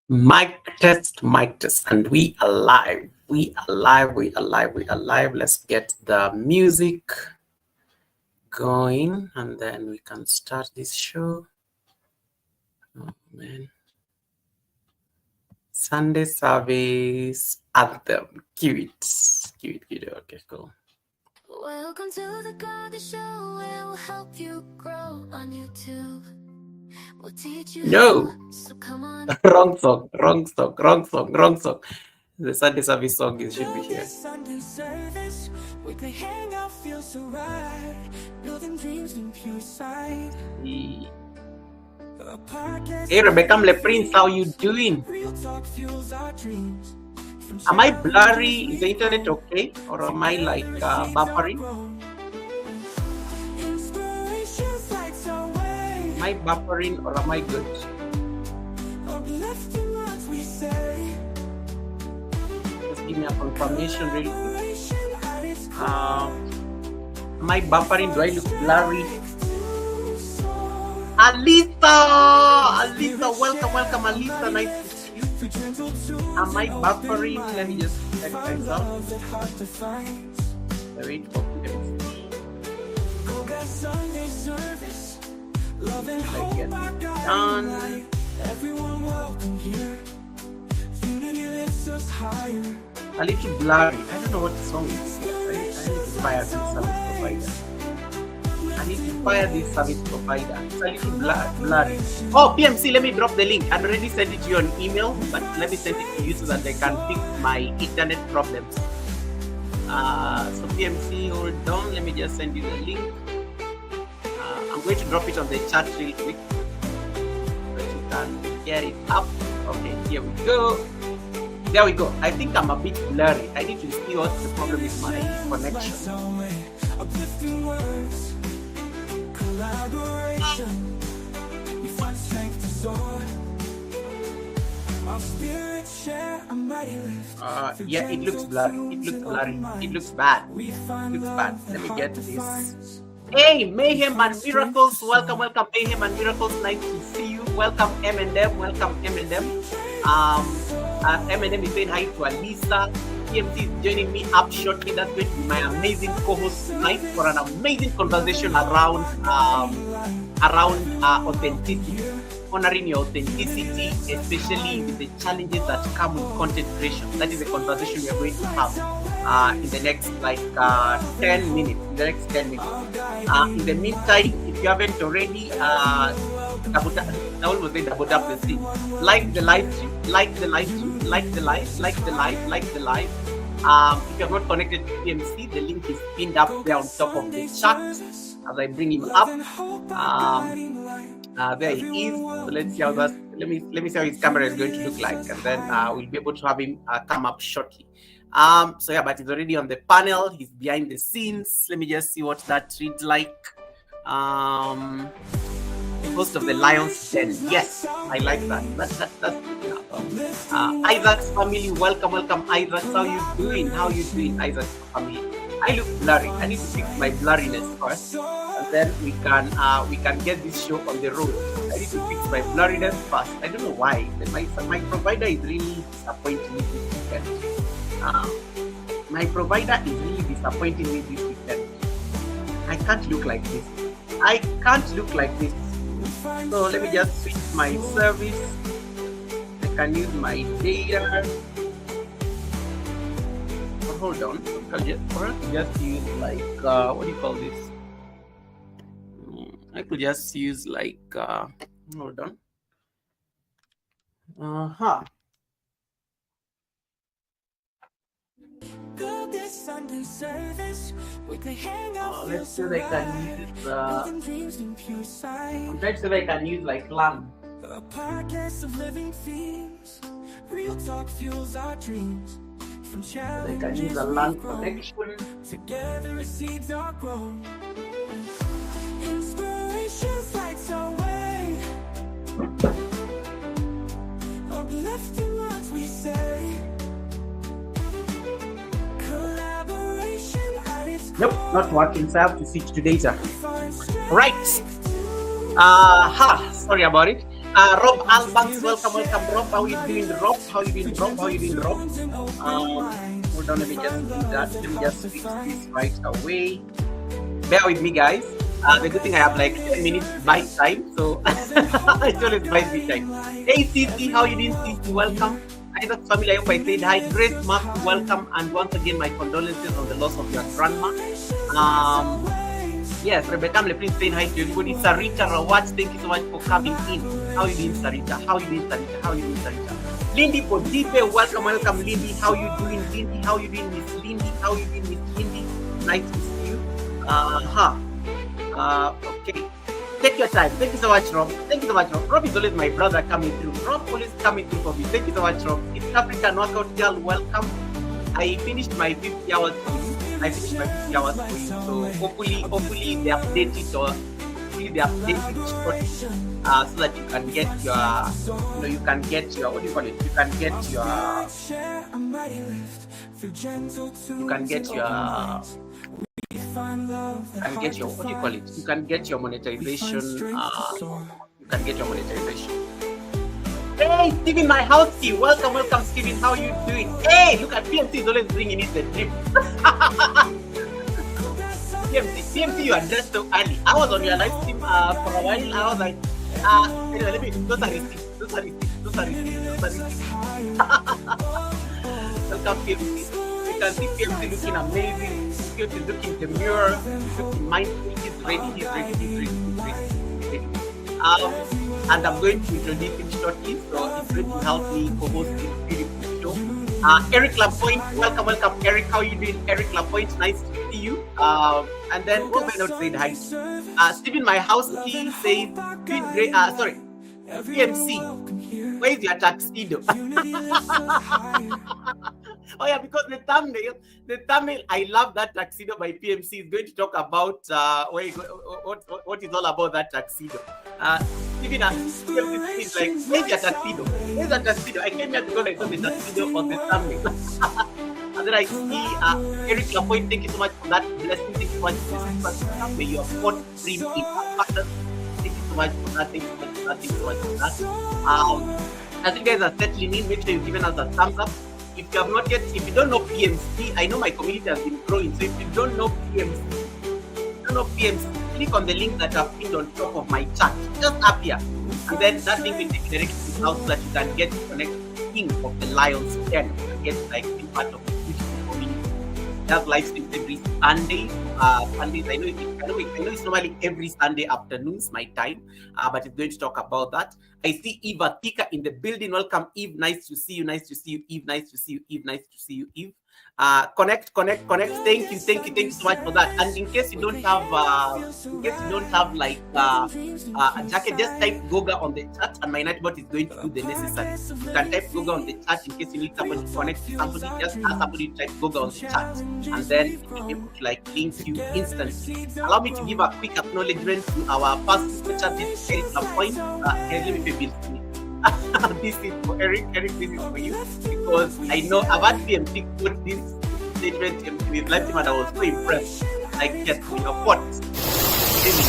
Mic test, and we are live. We are live. Let's get the music going, and then we can start this show. Oh man. Sunday service anthem. Cue it. Okay, cool. Welcome to the God Show, where we'll help you grow on YouTube. We'll teach you No, so come on. wrong song. The Sunday service song should be here. Sunday service, weekly hangout feels so right. Building dreams in pure sight. Hey Rebecca Prince, how you doing? Real talk fuels our dreams. Am I blurry? Is the internet okay? Or am I like buffering? Am I buffering or am I good? Just give me a confirmation really quick. Am I buffering? Do I look blurry? Alisa, welcome Alisa, nice to see you. Am I buffering? Let me just check things out. Wait for I get done. A little blurry. I don't know what the song is. I need to fire this service provider. It's a little blurry. Oh, PMC, let me drop the link. I'd already sent it to you on email, but let me send it to you so that I can fix my internet problems. So PMC, hold on. Let me just send you the link. I'm going to drop it on the chat real quick so you can get it up. Okay, here we go. There we go. I think I'm a bit blurry. I need to see what's the problem with my connection. Collaboration, we find strength to soar. Our spirit share a mighty lift. Yeah, it looks blurry. It looks bad. Let me get this. Hey, Mayhem and Miracles. Welcome, Mayhem and Miracles. Nice to see you. Welcome, M&M. M&M is saying hi to Alisa. PMC is joining me up shortly. That's going to be my amazing co-host tonight for an amazing conversation around authenticity, honoring your authenticity, especially with the challenges that come with content creation. That is a conversation we are going to have in the next 10 minutes. In the meantime, if you haven't already, double tap the scene. Like the live stream. If you have not connected to PMC, the link is pinned up there on top of the chat as I bring him up. There he is. So let's see how that. Let me see how his camera is going to look like, and then we'll be able to have him come up shortly. So yeah, but he's already on the panel. He's behind the scenes. Let me just see what that reads like. Host of the Lion's Den. Yes, I like that. That's Isaac's family. Welcome, Isaac. How you doing, Isaac's family? I look blurry. I need to fix my blurriness first, and then we can get this show on the road. I need to fix my blurriness first. I don't know why. My provider is really disappointing me this weekend. My provider is really disappointing me this weekend. I can't look like this. So let me just switch my service. I can use my data. But hold on. I'll just use like what do you call this? I could just use like hold on. Let's see if I can use I'm trying to see if I can use like LAN. A podcast of living themes. Real talk fuels our dreams. From I can use a LAN connection. Together as seeds are grown. Inspirations lights our way. Uplifting what we say. Nope, not working, so I have to switch to data. Right. Sorry about it. Rob Albanks, welcome, welcome, Rob. How you doing, Rob? How you doing, Rob? How you doing, Rob? Hold on, let me just do that. Let me just fix this right away. Bear with me, guys. The good thing I have like 10 minutes by time, so it always buys me time. Hey, Cici, how you doing, Cici? Welcome. Isaac family, I hope I said hi. Grace Mark, welcome, and once again, my condolences on the loss of your grandma. Yes, Rebecca, please saying hi to everybody. Sarita Rawat, thank you so much for coming in. How you doing, Sarita? How you doing, Sarita? How you doing, Sarita? Lindy Bodipe, welcome, welcome, Lindy. How you doing, Lindy? How you doing, Miss Lindy? How you doing, Miss Lindy? Nice to see you. Okay. Take your time. Thank you so much, Rob. Thank you so much, Rob. Rob is always my brother coming through. Rob always coming through for me. Thank you so much, Rob. It's African Workout Girl. Welcome. I finished my 50 hours for you. So hopefully they update it or hopefully they update it shortly, so that you can get your, you can get your, what do you call it? You can get your, what do you call it? You can get your monetization. You can get your monetization. Hey, Steven, my house key. Welcome, welcome, Steven. How you doing? Hey, look at PMC is always bringing in the drip. PMC, you are dressed so early. I was on your live stream for a while. I was like, anyway, let me, those are receipts. Welcome, PMC. You can see PMC looking amazing. PMC is looking demure. He's looking mindful. He's ready. And I'm going to introduce him shortly, so it's going to help me co-host this beautiful show. Eric Lapointe, welcome, Eric. How you doing, Eric Lapointe? Nice to see you. And then who may not say hi? Stephen, my house key says, doing great. Sorry, PMC. Where is your tuxedo? Oh yeah, because the thumbnail, I love that tuxedo by PMC. Is going to talk about what is all about that tuxedo. Stephen, PMC is like, where's your tuxedo? Where's that tuxedo? I came here because I saw the tuxedo on the thumbnail. And then I see Eric Lapointe, thank you so much for that blessing. Thank you so much for this. May your fourth dream in abundance. Thank you so much for that. Thank you so much for that. Thank you so much for that. As you guys are settling in, make sure you've given us a thumbs up. If you have not yet, if you don't know PMC, I know my community has been growing. So if you don't know PMC, click on the link that I've pinned on top of my chat, just up here. And then that link will take you directly to the house so that you can get connected to the King of the Lions Den and get like being part of the beautiful community. We have live streams every Sunday. Sundays, I know it's normally every Sunday afternoons, my time, but it's going to talk about that. I see Eva Tika in the building. Welcome, Eve. Nice to see you. Nice to see you, Eve. Nice to see you, Eve. Nice to see you, Eve. Connect. Thank you so much for that. And in case you don't have, like a jacket, just type Goga on the chat, and my nightbot is going to do the necessary. You can type Goga on the chat in case you need somebody to connect to somebody. Just ask somebody to type Goga on the chat, and then it will be able to like link you instantly. Allow me to give a quick acknowledgement to our first super chat. This is Eric Lapointe. Let me pay bills to me. This is for Eric. Eric, this is for you because I know I've had PMC put this statement in his live stream and I was so impressed. Like, yes, we have what? Give me a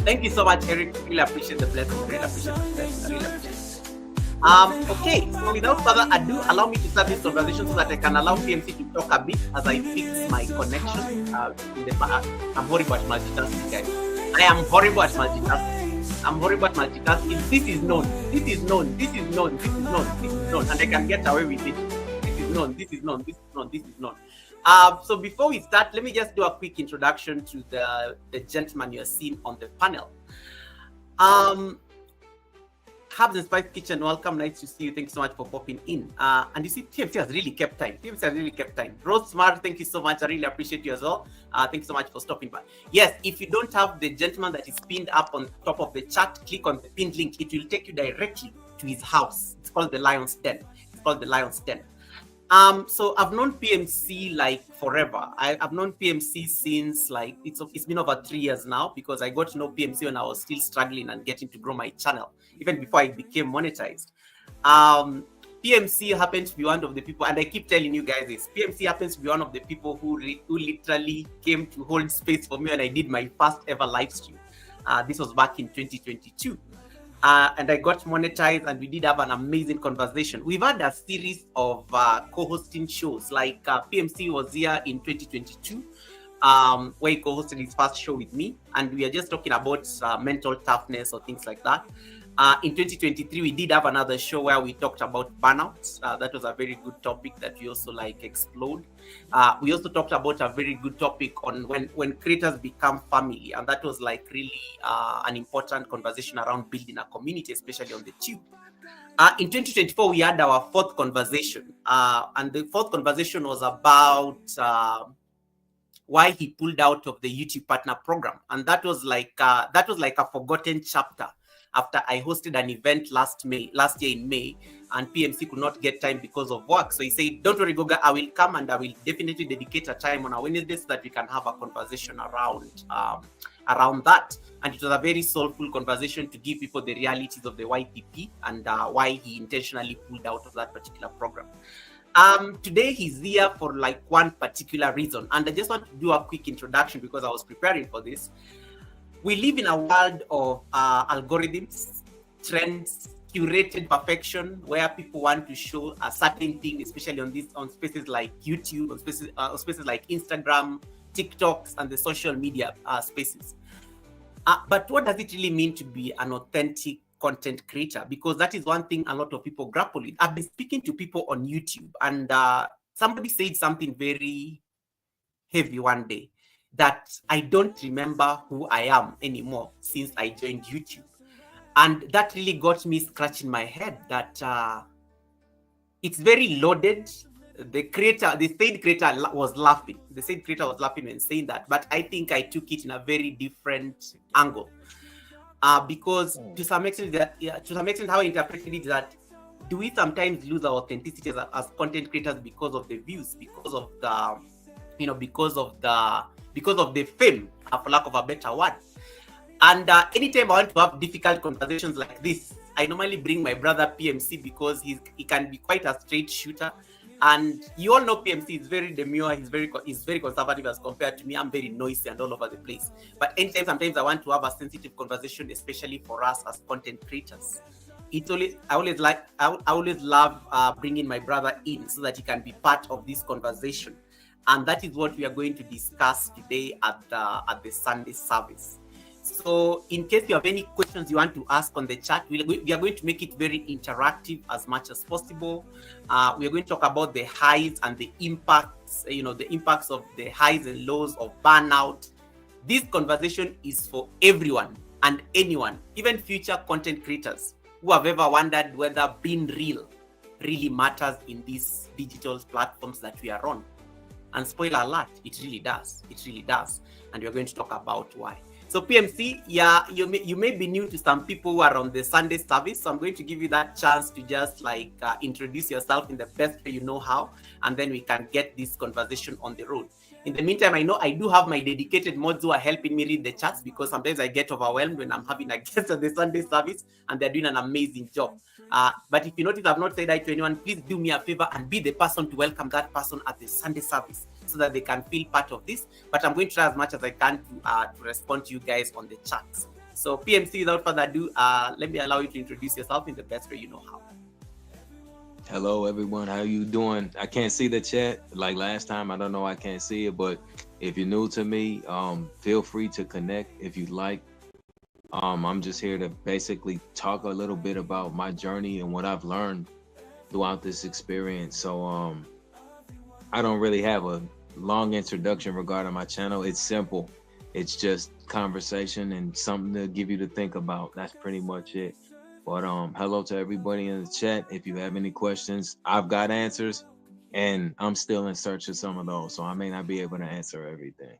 Thank you so much, Eric. Really appreciate the blessing. Really appreciate it. Okay, so without further ado, allow me to start this conversation so that I can allow PMC to talk a bit as I fix my connection. I'm horrible at multitasking, guys. I am horrible at multitasking. This is known, and I can get away with it. This is known. So before we start, let me just do a quick introduction to the gentleman you're seeing on the panel. Herbs and Spice Kitchen, welcome. Nice to see you. Thank you so much for popping in. And you see, TMC has really kept time. Rose Smart, thank you so much. I really appreciate you as well. Thank you so much for stopping by. Yes, if you don't have the gentleman that is pinned up on top of the chat, click on the pinned link. It will take you directly to his house. It's called the Lion's Den. So I've known PMC like forever. I've known PMC since like it's been over 3 years now, because I got to know PMC when I was still struggling and getting to grow my channel, even before I became monetized. PMC happens to be one of the people, and I keep telling you guys this. PMC happens to be one of the people who literally came to hold space for me when I did my first ever live stream. This was back in 2022. And I got monetized, and we did have an amazing conversation. We've had a series of co-hosting shows, like PMC was here in 2022, where he co-hosted his first show with me, and we are just talking about mental toughness or things like that. In 2023, we did have another show where we talked about burnout. That was a very good topic that we also explored. We also talked about a very good topic on when creators become family, and that was really an important conversation around building a community, especially on the tube. In 2024, we had our fourth conversation, and the fourth conversation was about why he pulled out of the YouTube Partner Program, and that was like a forgotten chapter after I hosted an event last year in May, and PMC could not get time because of work. So he said, "Don't worry, Goga, I will come and I will definitely dedicate a time on a Wednesday so that we can have a conversation around that." And it was a very soulful conversation to give people the realities of the YPP and why he intentionally pulled out of that particular program. Today he's here for one particular reason, and I just want to do a quick introduction because I was preparing for this. We live in a world of algorithms, trends, curated perfection, where people want to show a certain thing, especially on spaces like YouTube, on spaces like Instagram, TikToks, and the social media spaces. But what does it really mean to be an authentic content creator? Because that is one thing a lot of people grapple with. I've been speaking to people on YouTube, and somebody said something very heavy one day, that I don't remember who I am anymore since I joined YouTube. And that really got me scratching my head that it's very loaded. The said creator was laughing. The said creator was laughing when saying that, but I think I took it in a very different angle. Because to some extent, how I interpreted it is that, do we sometimes lose our authenticity as content creators because of the views, because of the fame, for lack of a better word? And anytime I want to have difficult conversations like this, I normally bring my brother PMC, because he can be quite a straight shooter. And you all know PMC is very demure, he's very conservative as compared to me. I'm very noisy and all over the place. But anytime, sometimes I want to have a sensitive conversation, especially for us as content creators. I always love bringing my brother in so that he can be part of this conversation. And that is what we are going to discuss today at the Sunday service. So in case you have any questions you want to ask on the chat, we are going to make it very interactive as much as possible. We are going to talk about the highs and the impacts, the impacts of the highs and lows of burnout. This conversation is for everyone and anyone, even future content creators who have ever wondered whether being real really matters in these digital platforms that we are on. And spoiler alert, it really does. It really does. And we're going to talk about why. So PMC, yeah, you may be new to some people who are on the Sunday service. So I'm going to give you that chance to just introduce yourself in the best way you know how, and then we can get this conversation on the road. In the meantime, I know I do have my dedicated mods who are helping me read the chats, because sometimes I get overwhelmed when I'm having a guest at the Sunday service, and they're doing an amazing job. But if you notice I've not said hi to anyone, please do me a favor and be the person to welcome that person at the Sunday service, so that they can feel part of this. But I'm going to try as much as I can to respond to you guys on the chats. So PMC, without further ado, let me allow you to introduce yourself in the best way you know how. Hello everyone, how you doing? I can't see the chat like last time. I don't know, I can't see it, but if you're new to me, feel free to connect if you'd like. I'm just here to basically talk a little bit about my journey and what I've learned throughout this experience. So I don't really have a long introduction regarding my channel. It's simple. It's just conversation and something to give you to think about. That's pretty much it. But hello to everybody in the chat. If you have any questions, I've got answers, and I'm still in search of some of those, so I may not be able to answer everything.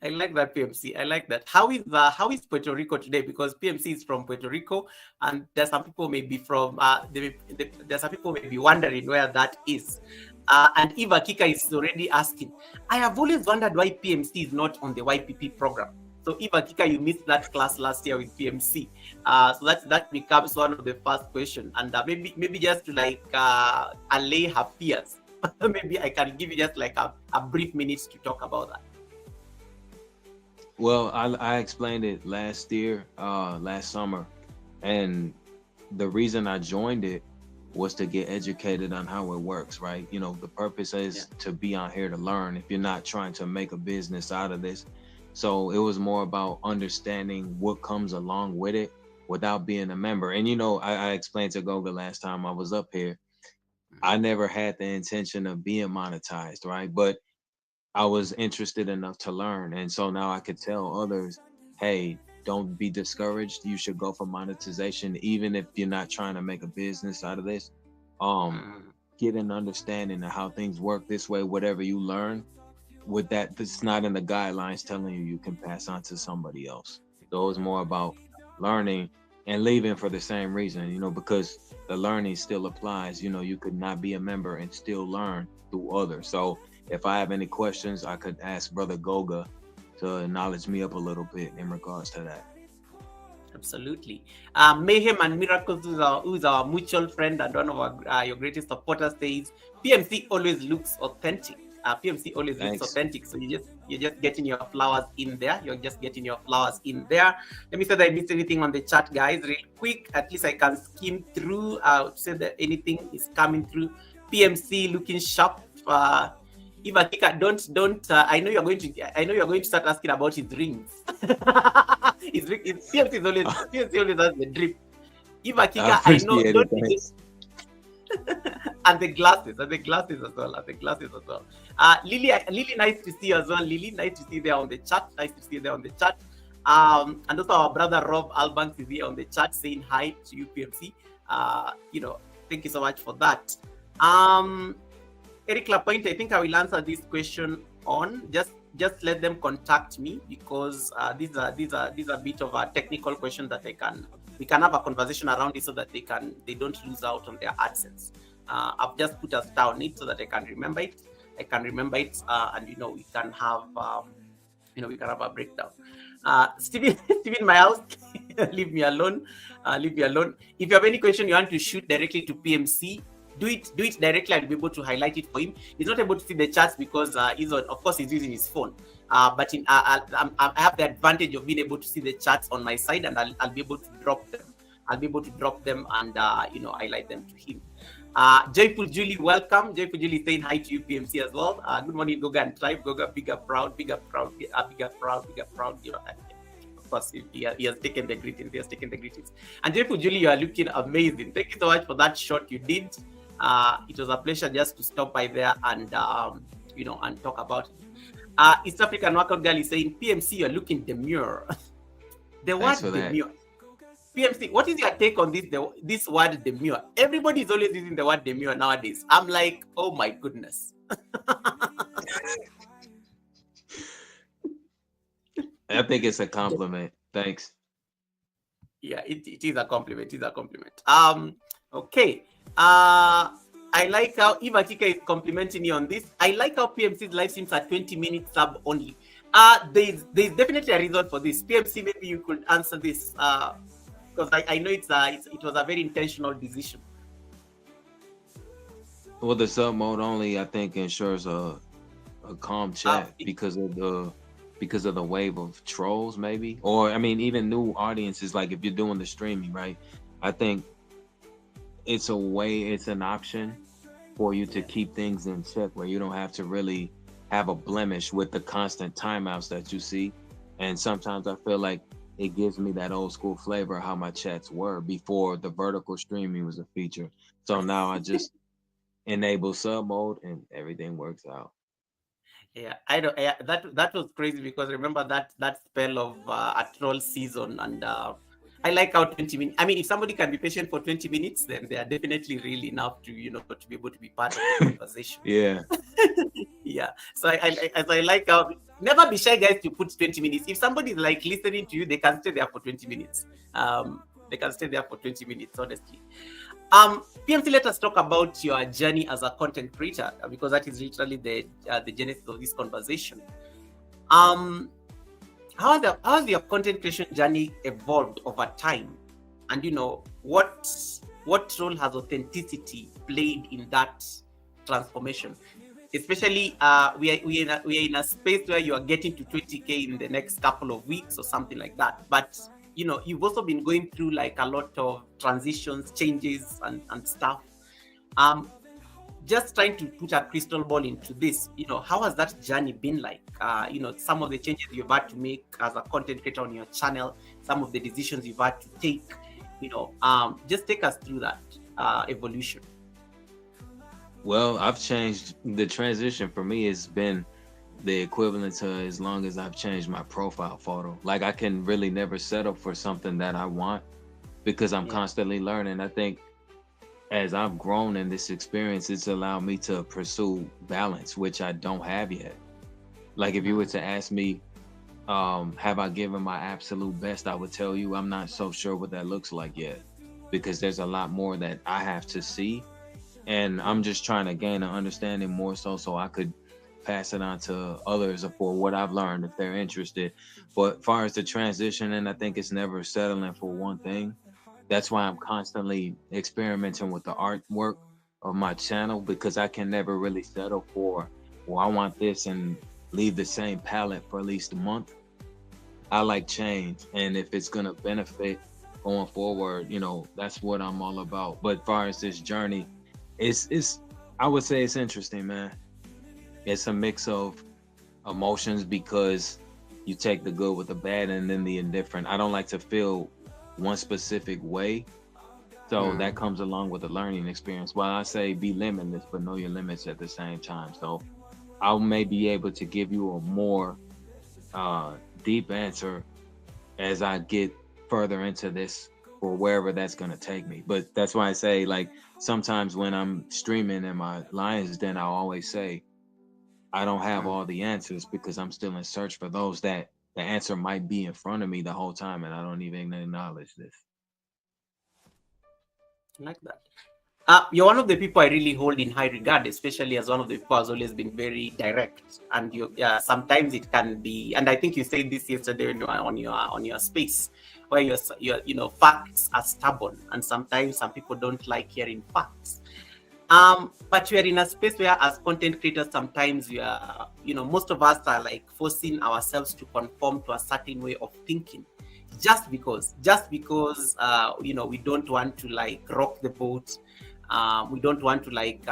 I like that, PMC. I like that. How is Puerto Rico today? Because PMC is from Puerto Rico, and there's some people may be from there's some people may be wondering where that is. And Eva Kika is already asking, I have always wondered why PMC is not on the YPP program. So if Akika, you missed that class last year with PMC, so that becomes one of the first questions. And maybe just to like allay her fears, maybe I can give you just like a brief minute to talk about that. Well, I explained it last year, last summer, and the reason I joined it was to get educated on how it works, right? You know, the purpose is to be on here to learn if you're not trying to make a business out of this. So it was more about understanding what comes along with it without being a member. And, you know, I explained to Goga last time I was up here, I never had the intention of being monetized, right? But I was interested enough to learn. And so now I could tell others, hey, don't be discouraged. You should go for monetization, even if you're not trying to make a business out of this. Get an understanding of how things work this way, whatever you learn with that, that's not in the guidelines telling you can pass on to somebody else. So it's more about learning and leaving for the same reason, you know, because the learning still applies. You know, you could not be a member and still learn through others. So if I have any questions, I could ask Brother Goga to knowledge me up a little bit in regards to that. Absolutely. Mayhem and Miracles, who's our mutual friend and one of our, your greatest supporters, says PMC always looks authentic. PMC always looks authentic. So you're just getting your flowers in there. You're just getting your flowers in there. Let me say that I missed anything on the chat, guys, real quick. At least I can skim through. Say that anything is coming through. PMC looking sharp. If Akika, don't. I know you're going to start asking about his rings. PMC always has the drip. If Akika, I know. And the glasses as well. Lily, nice to see you as well. Lily, nice to see you there on the chat. And also our brother Rob Albanks is here on the chat saying hi to you, PMC. You know, thank you so much for that. Eric Lapointe, I think I will answer this question on just let them contact me, because these are a bit of a technical question that we can have a conversation around it so that they don't lose out on their AdSense. I've just put a star on it so that I can remember it. And you know, we can have a breakdown. Stephen Miles, leave me alone. If you have any question you want to shoot directly to PMC, do it directly. I'll be able to highlight it for him. He's not able to see the chats because he's using his phone. But I have the advantage of being able to see the chats on my side, and I'll be able to drop them. And highlight them to him. Joyful Julie, welcome. Joyful Julie saying hi to you, PMC, as well. Good morning, Goga and Tribe. Goga, bigger proud. You know, of course, he has taken the greetings. And Joyful Julie, you are looking amazing. Thank you so much for that shot you did. It was a pleasure just to stop by there and and talk about it. East African Workout Girl is saying, PMC, you're looking demure. The word demure. PMC, what is your take on this word demure? Everybody is always using the word demure nowadays. I'm like, oh my goodness. I think it's a compliment. Thanks. Yeah, it is a compliment. Okay. I like how Eva Chika is complimenting you on this. I like how PMC's live streams are 20 minutes sub only. There's definitely a reason for this. PMC, maybe you could answer this. Because I know it was a very intentional decision. Well, the sub mode only, I think, ensures a calm chat because of the wave of trolls, maybe, or I mean, even new audiences. Like if you're doing the streaming, right? I think it's an option for you to keep things in check, where you don't have to really have a blemish with the constant timeouts that you see. And sometimes I feel like it gives me that old school flavor of how my chats were before the vertical streaming was a feature. So now I just enable sub mode and everything works out. Yeah, I don't. Yeah, that was crazy, because remember that spell of a troll season, and I like how 20 minutes. I mean, if somebody can be patient for 20 minutes, then they are definitely really enough to to be able to be part of the conversation. Yeah. Yeah. So I like how, never be shy, guys, to put 20 minutes. If somebody is like listening to you, they can stay there for 20 minutes. Honestly. PMC, let us talk about your journey as a content creator, because that is literally the genesis of this conversation. how has your content creation journey evolved over time, and what role has authenticity played in that transformation? Especially, we are in a space where you are getting to 20K in the next couple of weeks or something like that. But you've also been going through like a lot of transitions, changes, and stuff. Um, just trying to put a crystal ball into this, how has that journey been like? Some of the changes you've had to make as a content creator on your channel, some of the decisions you've had to take, just take us through that evolution. Well, I've changed. The transition for me has been the equivalent to as long as I've changed my profile photo. Like I can really never settle for something that I want because I'm Yeah. constantly learning. I think as I've grown in this experience, it's allowed me to pursue balance, which I don't have yet. Like if you were to ask me, have I given my absolute best, I would tell you I'm not so sure what that looks like yet because there's a lot more that I have to see. And I'm just trying to gain an understanding more so I could pass it on to others for what I've learned if they're interested. But as far as the transition, and I think it's never settling for one thing. That's why I'm constantly experimenting with the artwork of my channel because I can never really settle for, well, I want this and leave the same palette for at least a month. I like change, and if it's gonna benefit going forward, that's what I'm all about. But as far as this journey, it's I would say it's interesting, man. It's a mix of emotions because you take the good with the bad and then the indifferent. I don't like to feel one specific way. So that comes along with the learning experience. While I say be limitless, but know your limits at the same time. So I may be able to give you a more deep answer as I get further into this or wherever that's gonna take me. But that's why I say like sometimes when I'm streaming in my Lions Den, I always say I don't have all the answers because I'm still in search for those that the answer might be in front of me the whole time and I don't even acknowledge this. I like that. You're one of the people I really hold in high regard, especially as one of the people who's always been very direct. And yeah, sometimes it can be, and I think you said this yesterday on your space, where facts are stubborn, and sometimes some people don't like hearing facts. But we are in a space where, as content creators, sometimes we are, most of us are like forcing ourselves to conform to a certain way of thinking, just because we don't want to like rock the boat. We don't want to like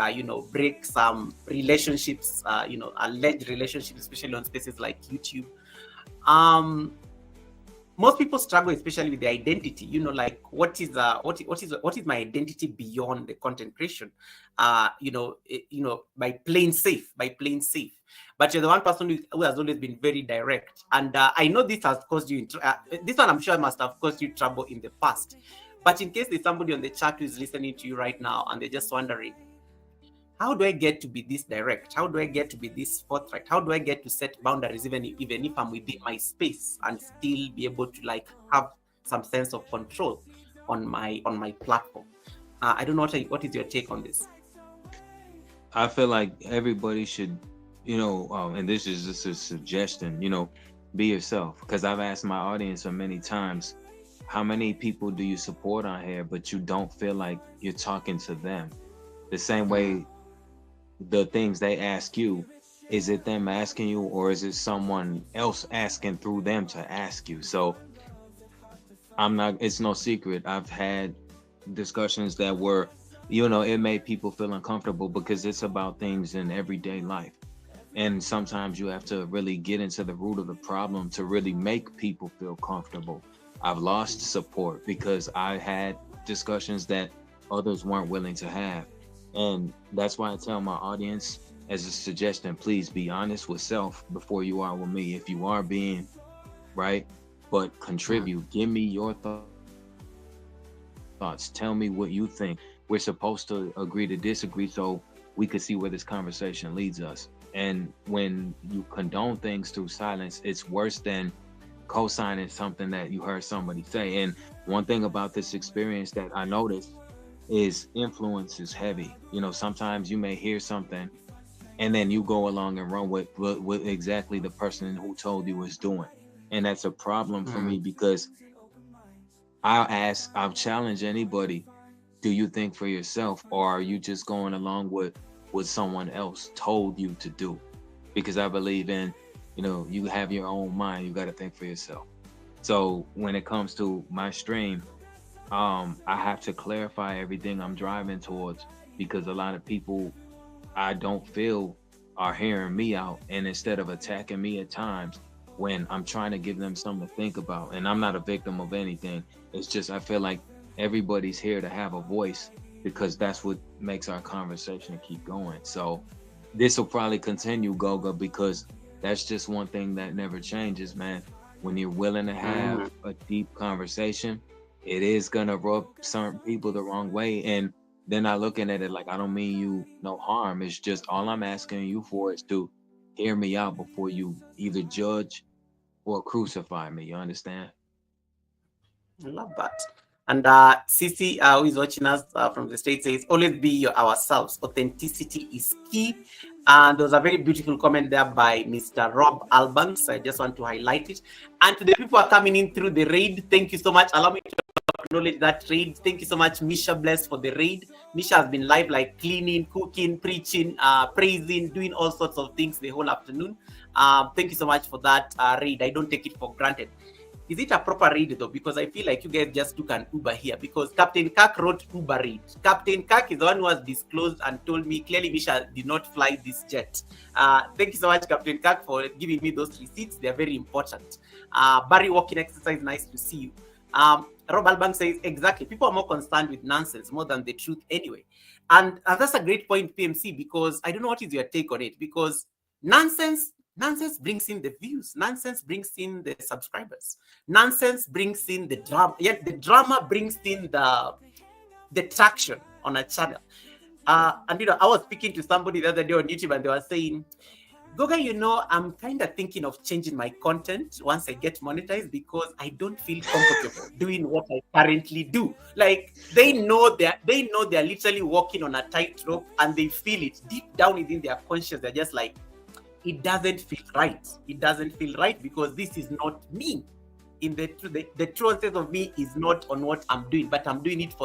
break some relationships, alleged relationships, especially on spaces like YouTube. um Most people struggle, especially with their identity. Like what is my identity beyond the content creation? By playing safe, But you're the one person who has always been very direct, and I know this has caused you. This one, I'm sure, must have caused you trouble in the past. But in case there's somebody on the chat who is listening to you right now and they're just wondering, how do I get to be this direct? How do I get to be this forthright? How do I get to set boundaries, even if I'm within my space, and still be able to like have some sense of control on my platform? I don't know what is your take on this. I feel like everybody should, and this is just a suggestion, be yourself. Because I've asked my audience so many times, how many people do you support on here, but you don't feel like you're talking to them? The same way the things they ask you, is it them asking you or is it someone else asking through them to ask you? So it's no secret. I've had discussions that were, it made people feel uncomfortable because it's about things in everyday life. And sometimes you have to really get into the root of the problem to really make people feel comfortable. I've lost support because I had discussions that others weren't willing to have. And that's why I tell my audience as a suggestion, please be honest with self before you are with me. If you are being right, but contribute, give me your thoughts. Tell me what you think. We're supposed to agree to disagree so we could see where this conversation leads us. And when you condone things through silence, it's worse than co-signing something that you heard somebody say. And one thing about this experience that I noticed is influence is heavy. Sometimes you may hear something and then you go along and run with what exactly the person who told you is doing. And that's a problem for Mm. me because I'll challenge anybody. Do you think for yourself, or are you just going along with what someone else told you to do? Because I believe in, you have your own mind. You got to think for yourself. So when it comes to my stream, I have to clarify everything I'm driving towards because a lot of people I don't feel are hearing me out. And instead of attacking me at times when I'm trying to give them something to think about, and I'm not a victim of anything, it's just I feel like everybody's here to have a voice because that's what makes our conversation keep going. So this will probably continue, Goga, because that's just one thing that never changes, man. When you're willing to have Mm. a deep conversation, it is gonna rub certain people the wrong way. And they're not looking at it like I don't mean you no harm. It's just all I'm asking you for is to hear me out before you either judge or crucify me. You understand? I love that. And Sisi, who is watching us from the States, says, always be ourselves. Authenticity is key. And there was a very beautiful comment there by Mr. Rob Albanks. I just want to highlight it. And to the people who are coming in through the raid, thank you so much. Allow me to acknowledge that raid. Thank you so much, Misha Bless, for the raid. Misha has been live, like cleaning, cooking, preaching, praising, doing all sorts of things the whole afternoon. Thank you so much for that raid. I don't take it for granted. Is it a proper read though? Because I feel like you guys just took an Uber here because Captain Kirk wrote Uber read. Captain Kirk is the one who has disclosed and told me clearly Misha did not fly this jet. Thank you so much, Captain Kirk, for giving me those receipts. They're very important. Barry walking exercise, nice to see you. Rob Albank says, exactly. People are more concerned with nonsense more than the truth anyway. And that's a great point, PMC, because I don't know what is your take on it. Because nonsense brings in the views. Nonsense brings in the subscribers. Nonsense brings in the drama. Yet the drama brings in the traction on a channel. And I was speaking to somebody the other day on YouTube, and they were saying, Goga, I'm kind of thinking of changing my content once I get monetized because I don't feel comfortable doing what I currently do. Like they know they're literally walking on a tightrope, and they feel it deep down within their conscience. They're just like, it doesn't feel right. It doesn't feel right because this is not me. In the true sense of me is not on what I'm doing, but I'm doing it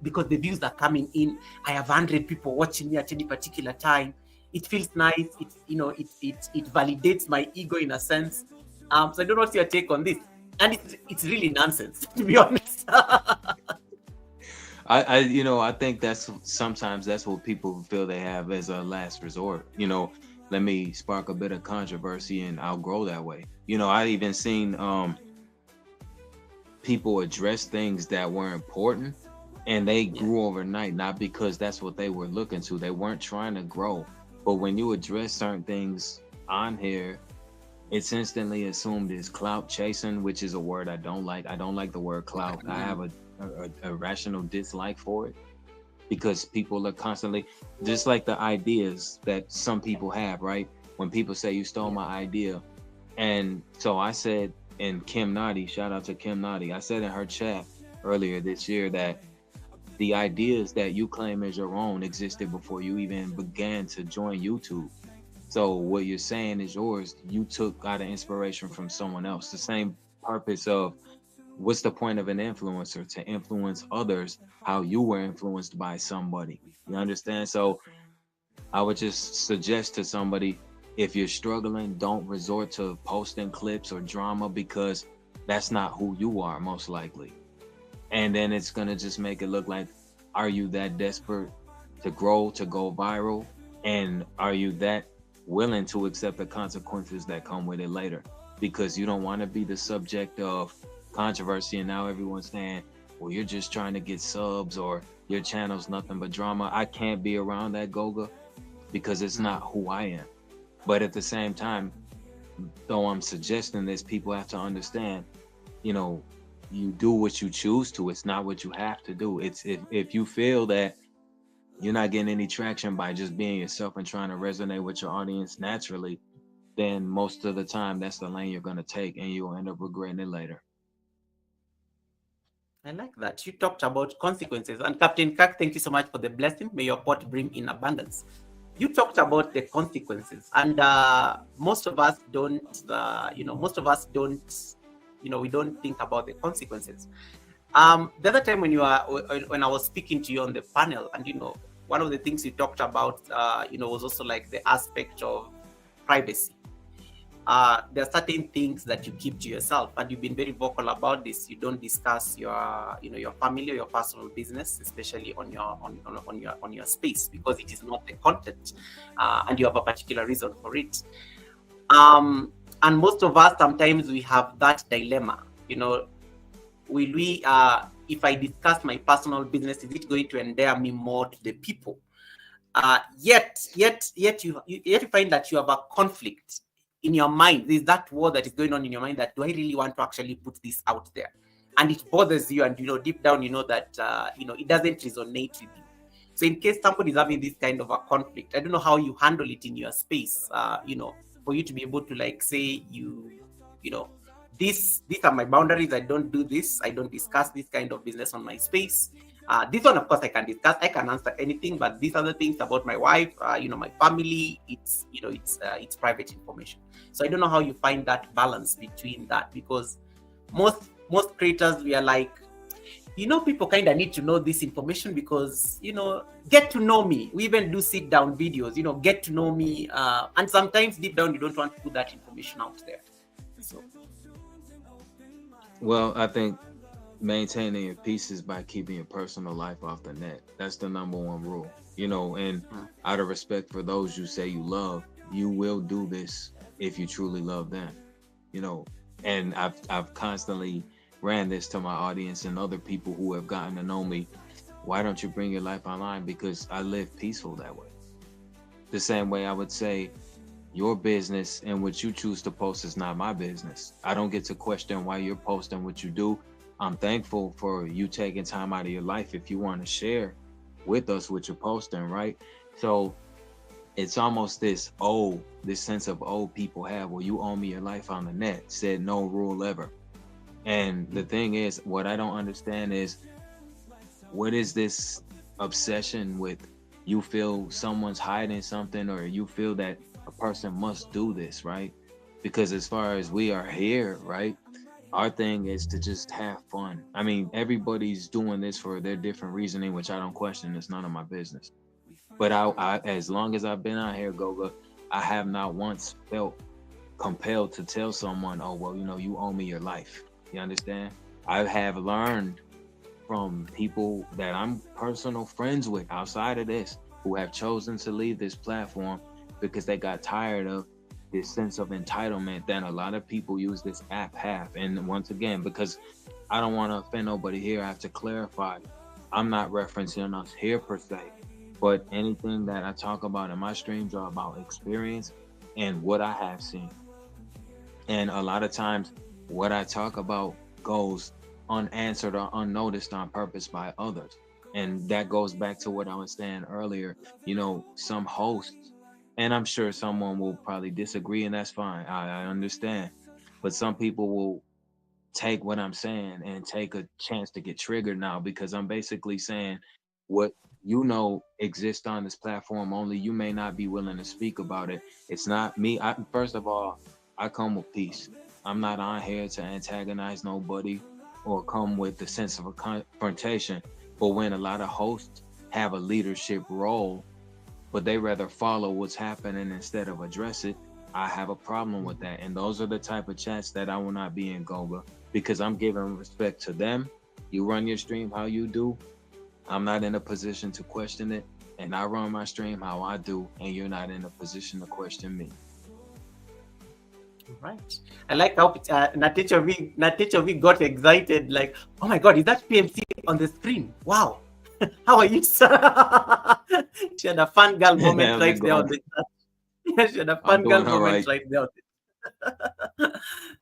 because the views are coming in. I have 100 people watching me at any particular time. It feels nice. It validates my ego in a sense. So I don't know what's your take on this. And it's really nonsense, to be honest. I think that's sometimes that's what people feel they have as a last resort. Let me spark a bit of controversy and I'll grow that way. I even seen people address things that were important and they grew overnight, not because that's what they were looking to. They weren't trying to grow. But when you address certain things on here, it's instantly assumed as clout chasing, which is a word I don't like. I don't like the word clout. I have a rational dislike for it because people are constantly, just like the ideas that some people have, right? When people say you stole my idea. And so I said, and Kim Noddy, shout out to Kim Noddy, I said in her chat earlier this year that the ideas that you claim as your own existed before you even began to join YouTube. So what you're saying is yours. You took out of inspiration from someone else. The same purpose of what's the point of an influencer? To influence others how you were influenced by somebody. You understand? So I would just suggest to somebody, if you're struggling, don't resort to posting clips or drama because that's not who you are most likely. And then it's gonna just make it look like, are you that desperate to grow, to go viral? And are you that willing to accept the consequences that come with it later? Because you don't want to be the subject of controversy and now everyone's saying, well, you're just trying to get subs or your channel's nothing but drama. I can't be around that, Goga, because it's not who I am. But at the same time, though I'm suggesting this, people have to understand, you do what you choose to. It's not what you have to do. It's if you feel that you're not getting any traction by just being yourself and trying to resonate with your audience naturally, then most of the time that's the lane you're going to take and you'll end up regretting it later. I like that. You talked about consequences. And Captain Kirk, thank you so much for the blessing. May your pot bring in abundance. you talked about the consequences, and most of us don't. Most of us don't. We don't think about the consequences. The other time when I was speaking to you on the panel, and one of the things you talked about, was also like the aspect of privacy. There are certain things that you keep to yourself, and you've been very vocal about this. You don't discuss your family or your personal business, especially on your space, because it is not the content, and you have a particular reason for it. And most of us, sometimes we have that dilemma. Will we? If I discuss my personal business, is it going to endear me more to the people? Yet you find that you have a conflict in your mind. There's that war that is going on in your mind, that do I really want to actually put this out there? And it bothers you, and deep down that it doesn't resonate with you. So in case somebody is having this kind of a conflict, I don't know how you handle it in your space, for you to be able to say these are my boundaries. I don't do this. I don't discuss this kind of business on my space. This one, of course, I can discuss. I can answer anything, but these other things about my wife, my family, it's private information. So I don't know how you find that balance between that, because most creators, we are like, people kind of need to know this information, because get to know me. We even do sit down videos, get to know me, and sometimes deep down you don't want to put that information out there. So. Well, I think maintaining your peace is by keeping your personal life off the net. That's the number one rule. And out of respect for those you say you love, you will do this if you truly love them. And I've constantly ran this to my audience and other people who have gotten to know me. Why don't you bring your life online? Because I live peaceful that way. The same way I would say your business and what you choose to post is not my business. I don't get to question why you're posting what you do. I'm thankful for you taking time out of your life if you want to share with us what you're posting, right? So it's almost this sense of people have, well, you owe me your life on the net, said no rule ever. And the thing is, what I don't understand is, what is this obsession with? You feel someone's hiding something, or you feel that a person must do this, right? Because as far as we are here, right, our thing is to just have fun. I mean, everybody's doing this for their different reasoning, which I don't question. It's none of my business. But I as long as I've been out here, Goga, I have not once felt compelled to tell someone, oh, well, you owe me your life. You understand? I have learned from people that I'm personal friends with outside of this, who have chosen to leave this platform because they got tired of this sense of entitlement that a lot of people use this app have. And once again, because I don't want to offend nobody here, I have to clarify, I'm not referencing us here per se, but anything that I talk about in my streams are about experience and what I have seen. And a lot of times what I talk about goes unanswered or unnoticed on purpose by others. And that goes back to what I was saying earlier. Some hosts, and I'm sure someone will probably disagree, and that's fine. I understand. But some people will take what I'm saying and take a chance to get triggered now, because I'm basically saying what exists on this platform, only you may not be willing to speak about it. It's not me. First of all, I come with peace. I'm not on here to antagonize nobody or come with the sense of a confrontation. But when a lot of hosts have a leadership role, but they rather follow what's happening instead of address it, I have a problem with that. And those are the type of chats that I will not be in, Goga, because I'm giving respect to them. You run your stream how you do. I'm not in a position to question it. And I run my stream how I do, and you're not in a position to question me. Right. I like how Natecha V got excited, like, oh my God, is that PMC on the screen? Wow. How are you, sir? She had a fun girl moment right there on the chat. She had a fun girl moment right there.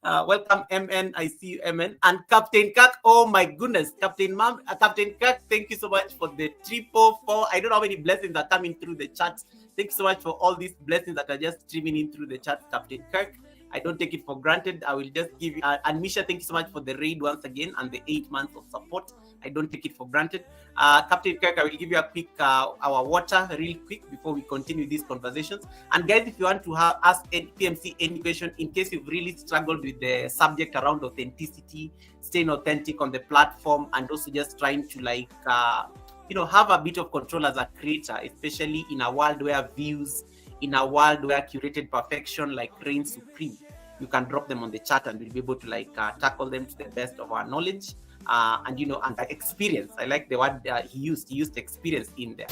Welcome, MN. I see you, MN. And Captain Kirk. Oh my goodness, Captain Kirk. Thank you so much for the 344. I don't know how many blessings are coming through the chat. Thank you so much for all these blessings that are just streaming in through the chat, Captain Kirk. I don't take it for granted. I will just give you, and Misha, thank you so much for the raid once again and the 8 months of support. I don't take it for granted. Captain Kirk, I will give you a quick, our water real quick before we continue these conversations. And guys, if you want to ask PMC any question, in case you've really struggled with the subject around authenticity, staying authentic on the platform, and also just trying to like, have a bit of control as a creator, especially in a world where views, in a world where curated perfection like reigns supreme, you can drop them on the chat and we'll be able to like tackle them to the best of our knowledge and and experience. I like the word he used experience in there.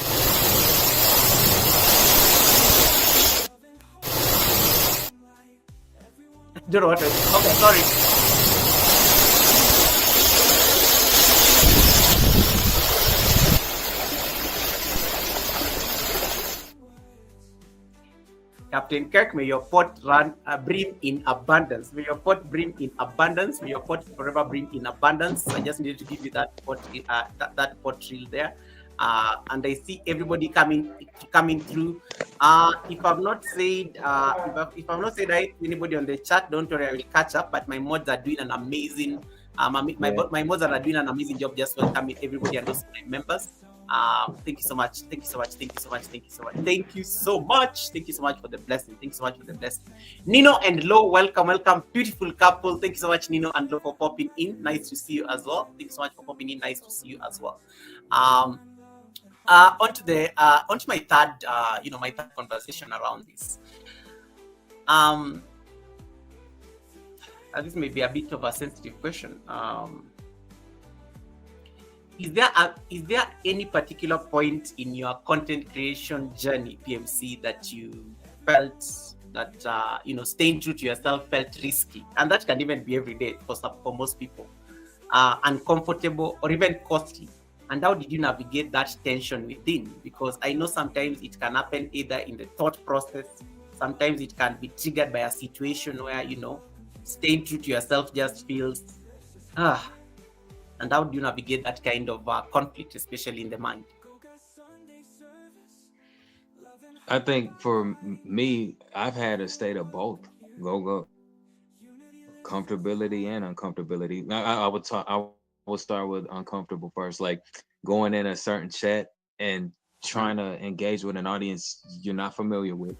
Don't know what. Okay, sorry. Captain Kirk, may your pot brim in abundance. May your pot brim in abundance. May your pot forever brim in abundance. I just needed to give you that pot, that pot reel there. And I see everybody coming through. If I've not said, if I've not said hi to anybody on the chat, don't worry, I will catch up. But my mods are doing an amazing. My mods are doing an amazing job just welcoming everybody and also my members. Thank you so much. Thank you so much. Thank you so much. Thank you so much. Thank you so much. Thank you so much for the blessing. Thank you so much for the blessing. Nino and Lo, welcome. Beautiful couple. Thank you so much, Nino and Lo, for popping in. Nice to see you as well. Thank you so much for popping in. Nice to see you as well. Onto my third, my third conversation around this. This may be a bit of a sensitive question. Is there any particular point in your content creation journey, PMC, that you felt that staying true to yourself felt risky, and that can even be every day for most people, uncomfortable or even costly? And how did you navigate that tension within? Because I know sometimes it can happen either in the thought process, sometimes it can be triggered by a situation where staying true to yourself just feels and how do you navigate that kind of conflict, especially in the mind? I think for me, I've had a state of both, go comfortability and uncomfortability. I would start with uncomfortable first, like going in a certain chat and trying to engage with an audience you're not familiar with.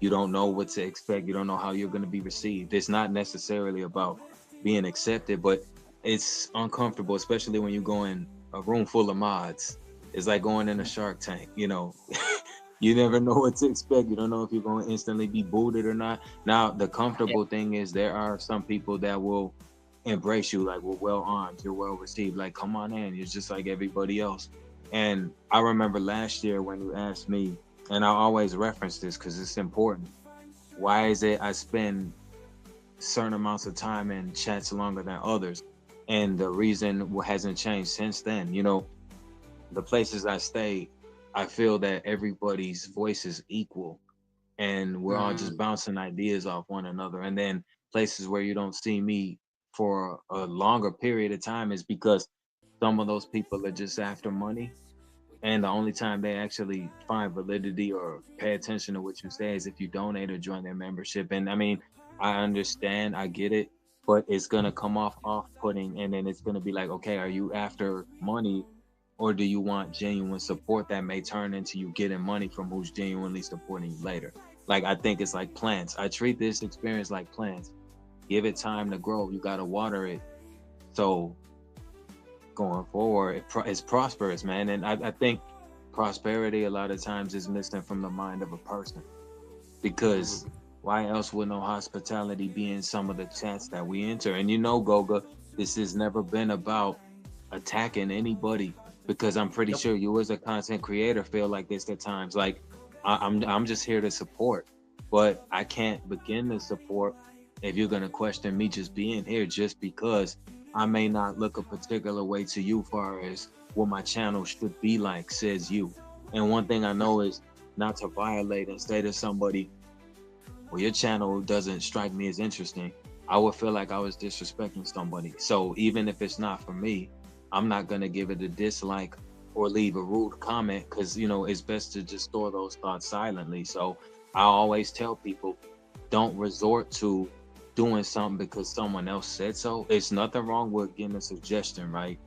You don't know what to expect. You don't know how you're going to be received. It's not necessarily about being accepted, but it's uncomfortable, especially when you go in a room full of mods. It's like going in a Shark Tank, you never know what to expect. You don't know if you're going to instantly be booted or not. Now, the comfortable thing is there are some people that will embrace you, like, we're well armed, you're well received, like, come on in, you're just like everybody else. And I remember last year when you asked me, and I always reference this because it's important, why is it I spend certain amounts of time in chats longer than others? And the reason hasn't changed since then. The places I stay, I feel that everybody's voice is equal and we're all just bouncing ideas off one another. And then places where you don't see me for a longer period of time is because some of those people are just after money. And the only time they actually find validity or pay attention to what you say is if you donate or join their membership. And I mean, I understand, I get it, but it's going to come off-putting, and then it's going to be like, okay, are you after money or do you want genuine support that may turn into you getting money from who's genuinely supporting you later? Like, I think it's like plants. I treat this experience like plants. Give it time to grow. You got to water it. So going forward, it's prosperous, man. And I think prosperity a lot of times is missing from the mind of a person, because why else would no hospitality be in some of the chats that we enter? And Goga, this has never been about attacking anybody, because I'm pretty sure you as a content creator feel like this at times. Like, I'm just here to support, but I can't begin to support if you're gonna question me just being here, just because I may not look a particular way to you far as what my channel should be like, says you. And one thing I know is not to violate and say to somebody, well, your channel doesn't strike me as interesting. I would feel like I was disrespecting somebody. So even if it's not for me, I'm not gonna give it a dislike or leave a rude comment, because it's best to just store those thoughts silently. So I always tell people, don't resort to doing something because someone else said so. It's nothing wrong with getting a suggestion, right?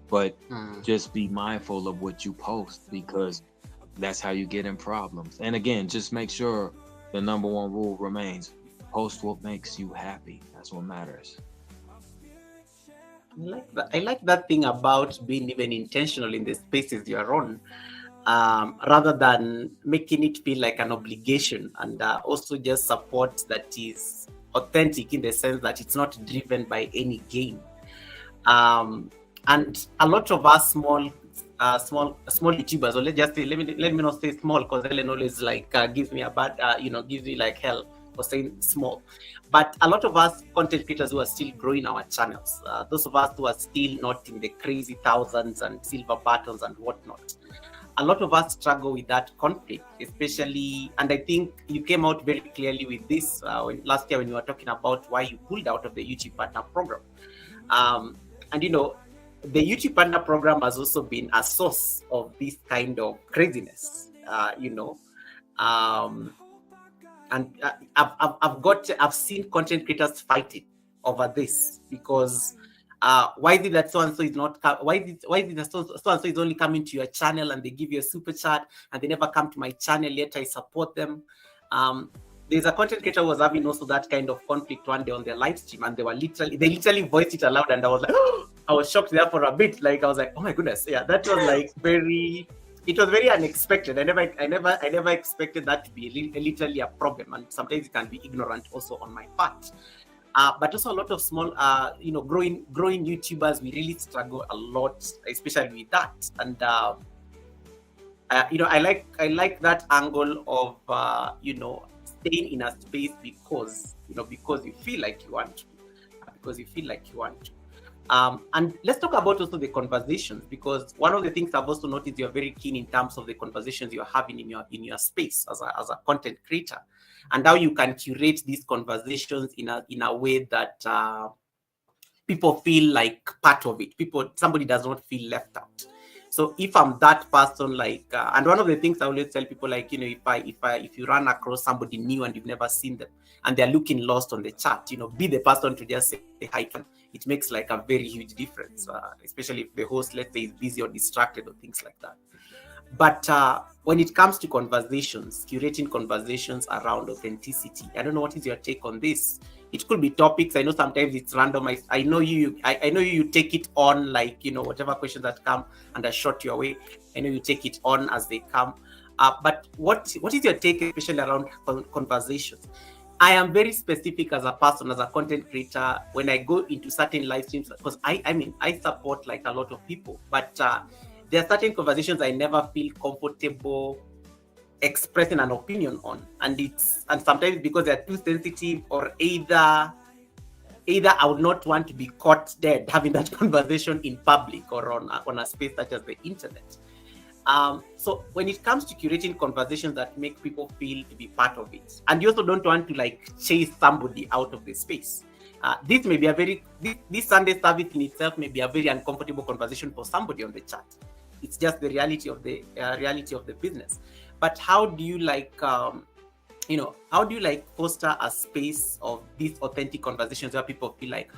But Mm. just be mindful of what you post because that's how you get in problems. And again, just make sure the number one rule remains: post what makes you happy. That's what matters. I like that. I like that thing about being even intentional in the spaces you are on, rather than making it feel like an obligation, and also just support that is authentic in the sense that it's not driven by any gain. Um, and a lot of us small YouTubers, or let's just say, let me not say small, because Ellen always like gives me a bad, gives me like hell for saying small. But a lot of us content creators who are still growing our channels, those of us who are still not in the crazy thousands and silver buttons and whatnot, a lot of us struggle with that conflict, especially. And I think you came out very clearly with this last year when you were talking about why you pulled out of the YouTube partner program. um, and the YouTube partner program has also been a source of this kind of craziness. Um, and I've seen content creators fighting over this, because why is it that so and so is not why is it that so and so is only coming to your channel and they give you a super chat, and they never come to my channel, yet I support them. um there's a content creator who was having also that kind of conflict one day on their live stream, and they literally voiced it aloud, and I was like I was shocked there for a bit. Like, I was like, oh my goodness, yeah, that was like very, it was very unexpected. I never expected that to be literally a problem, and sometimes it can be ignorant also on my part. But also a lot of small, growing YouTubers, we really struggle a lot, especially with that. And I like that angle of staying in a space because you feel like you want to, because you feel like you want to. And let's talk about also the conversations, because one of the things I've also noticed, you're very keen in terms of the conversations you're having in your space as a content creator, and how you can curate these conversations in a way that people feel like part of it. Somebody does not feel left out. So if I'm that person, like, and one of the things I always tell people, like, if you run across somebody new and you've never seen them and they're looking lost on the chat, be the person to just say hi. It makes like a very huge difference, especially if the host, let's say, is busy or distracted or things like that. But when it comes to conversations, curating conversations around authenticity, I don't know, what is your take on this? It could be topics. I know sometimes it's random. I know you take it on, like, whatever questions that come and I shot your way. I know you take it on as they come. But what is your take, especially around conversations? I am very specific as a person, as a content creator, when I go into certain live streams, because I support like a lot of people, but there are certain conversations I never feel comfortable expressing an opinion on, and sometimes because they're too sensitive, or either I would not want to be caught dead having that conversation in public or on a space such as the internet. So when it comes to curating conversations that make people feel to be part of it, and you also don't want to like chase somebody out of the space, this may be this Sunday service in itself may be a very uncomfortable conversation for somebody on the chat. It's just the reality of the business. But how do you foster a space of these authentic conversations where people feel like,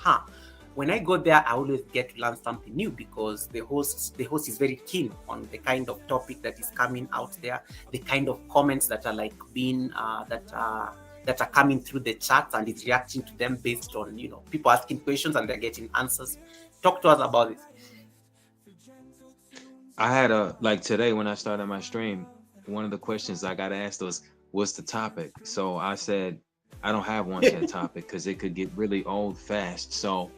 when I go there, I always get to learn something new, because the host is very keen on the kind of topic that is coming out there, the kind of comments that are like being that are coming through the chats, and it's reacting to them based on people asking questions and they're getting answers. Talk to us about it. I had like today when I started my stream, one of the questions I got asked was, "What's the topic?" So I said, "I don't have one set topic because it could get really old fast." So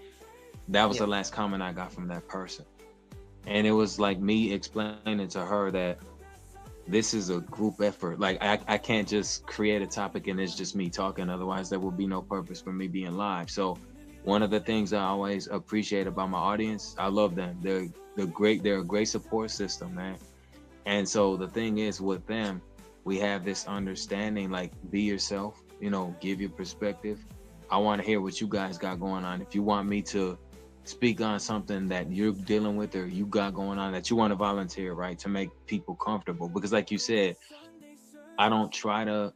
that was the last comment I got from that person, and it was like me explaining to her that this is a group effort. Like I can't just create a topic and it's just me talking. Otherwise, there would be no purpose for me being live. So one of the things I always appreciate about my audience, I love them. They're great. They're a great support system, man. And so the thing is with them, we have this understanding, like, be yourself, give your perspective. I want to hear what you guys got going on. If you want me to speak on something that you're dealing with or you got going on that you want to volunteer, right, to make people comfortable. Because like you said, I don't try to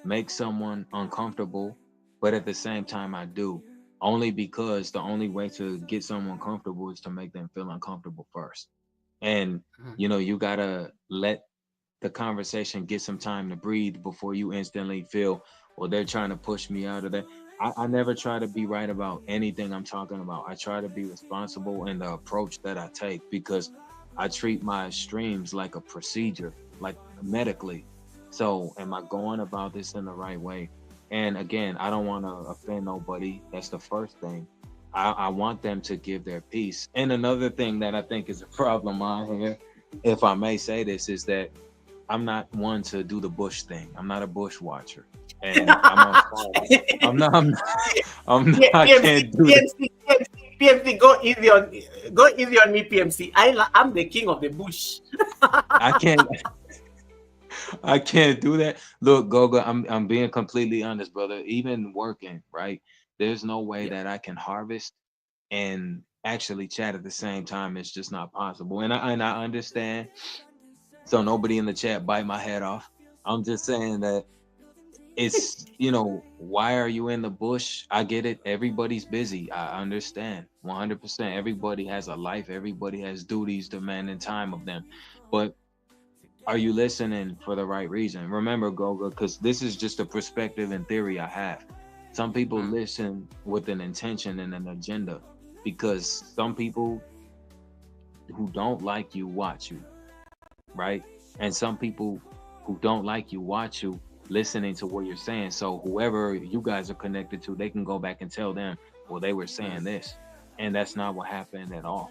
make someone uncomfortable. but at the same time I do, only because the only way to get someone comfortable is to make them feel uncomfortable first. And Mhm. you gotta let the conversation get some time to breathe before you instantly feel, well, they're trying to push me out of that. I never try to be right about anything I'm talking about. I try to be responsible in the approach that I take because I treat my streams like a procedure, like medically. So, am I going about this in the right way? And again, I don't want to offend nobody. That's the first thing. I want them to give their piece. And another thing that I think is a problem on here, if I may say this, is that I'm not one to do the bush thing. I'm not a bush watcher, and I'm on silent. I'm not. I'm not. I'm not I PMC, can't do that. PMC, PMC, PMC, go easy on me, PMC. I'm the king of the bush. I can't. I can't do that. Look, Goga, I'm being completely honest, brother. Even working, right? There's no way Yeah. that I can harvest and actually chat at the same time. It's just not possible. And I understand. So nobody in the chat bite my head off. I'm just saying that it's, why are you in the bush? I get it. Everybody's busy. I understand 100%. Everybody has a life. Everybody has duties demanding time of them. But are you listening for the right reason? Remember, Goga, because this is just a perspective and theory I have. Some people Mm, listen with an intention and an agenda because some people who don't like you watch you, right? And some people who don't like you watch you listening to what you're saying. So whoever you guys are connected to, they can go back and tell them, well, they were saying mm. this. And that's not what happened at all.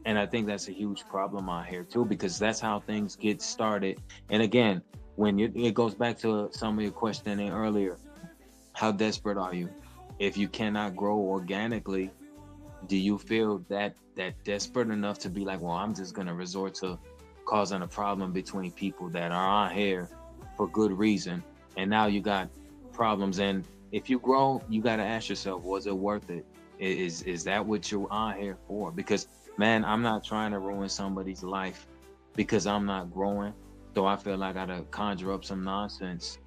And I think that's a huge problem out here too, because that's how things get started. And again, it goes back to some of your questioning earlier. How desperate are you? If you cannot grow organically, do you feel that desperate enough to be like, well, I'm just gonna resort to causing a problem between people that are on here for good reason, and now you got problems. And if you grow, you got to ask yourself, was it worth it? Is that what you're on here for? Because man, I'm not trying to ruin somebody's life because I'm not growing. So I feel like I gotta conjure up some nonsense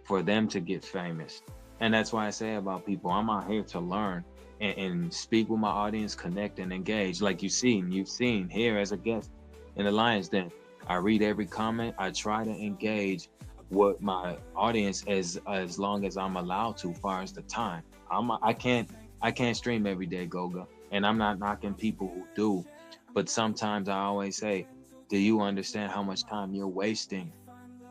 for them to get famous. And that's why I say about people, I'm out here to learn and speak with my audience, connect and engage. Like you've seen here as a guest in the Lions Den. I read every comment. I try to engage with my audience as long as I'm allowed to, far as the time. I can't stream every day, Goga. And I'm not knocking people who do. But sometimes I always say, do you understand how much time you're wasting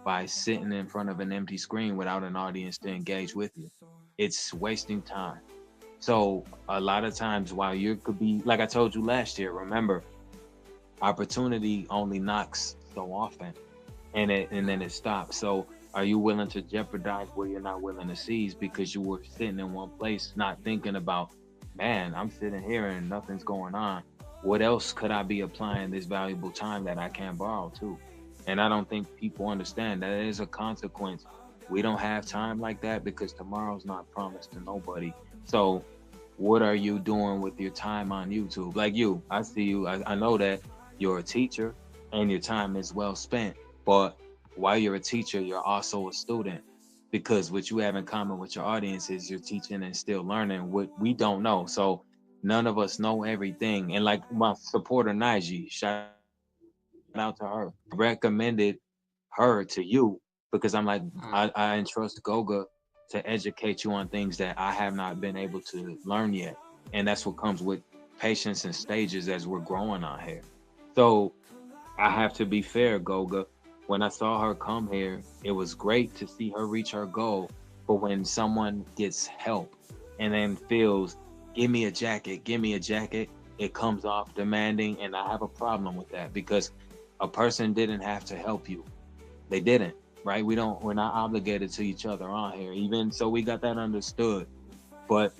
by sitting in front of an empty screen without an audience to engage with you? It's wasting time. So a lot of times while you could be, like I told you last year, remember, opportunity only knocks so often and then it stops. So are you willing to jeopardize where you're not willing to seize because you were sitting in one place not thinking about, man, I'm sitting here and nothing's going on. What else could I be applying this valuable time that I can't borrow to? And I don't think people understand that it is a consequence. We don't have time like that because tomorrow's not promised to nobody. So what are you doing with your time on YouTube? Like you, I see you, I know that you're a teacher and your time is well spent. But while you're a teacher, you're also a student because what you have in common with your audience is you're teaching and still learning what we don't know. So none of us know everything. And like my supporter Naiji, shout out to her. Recommended her to you because I'm like, I Mm. entrust Goga to educate you on things that I have not been able to learn yet. And that's what comes with patience and stages as we're growing on here. So I have to be fair, Goga. When I saw her come here, it was great to see her reach her goal. But when someone gets help and then feels, give me a jacket, it comes off demanding. And I have a problem with that because a person didn't have to help you. They didn't, right? We're not obligated to each other on here. Even so, we got that understood. But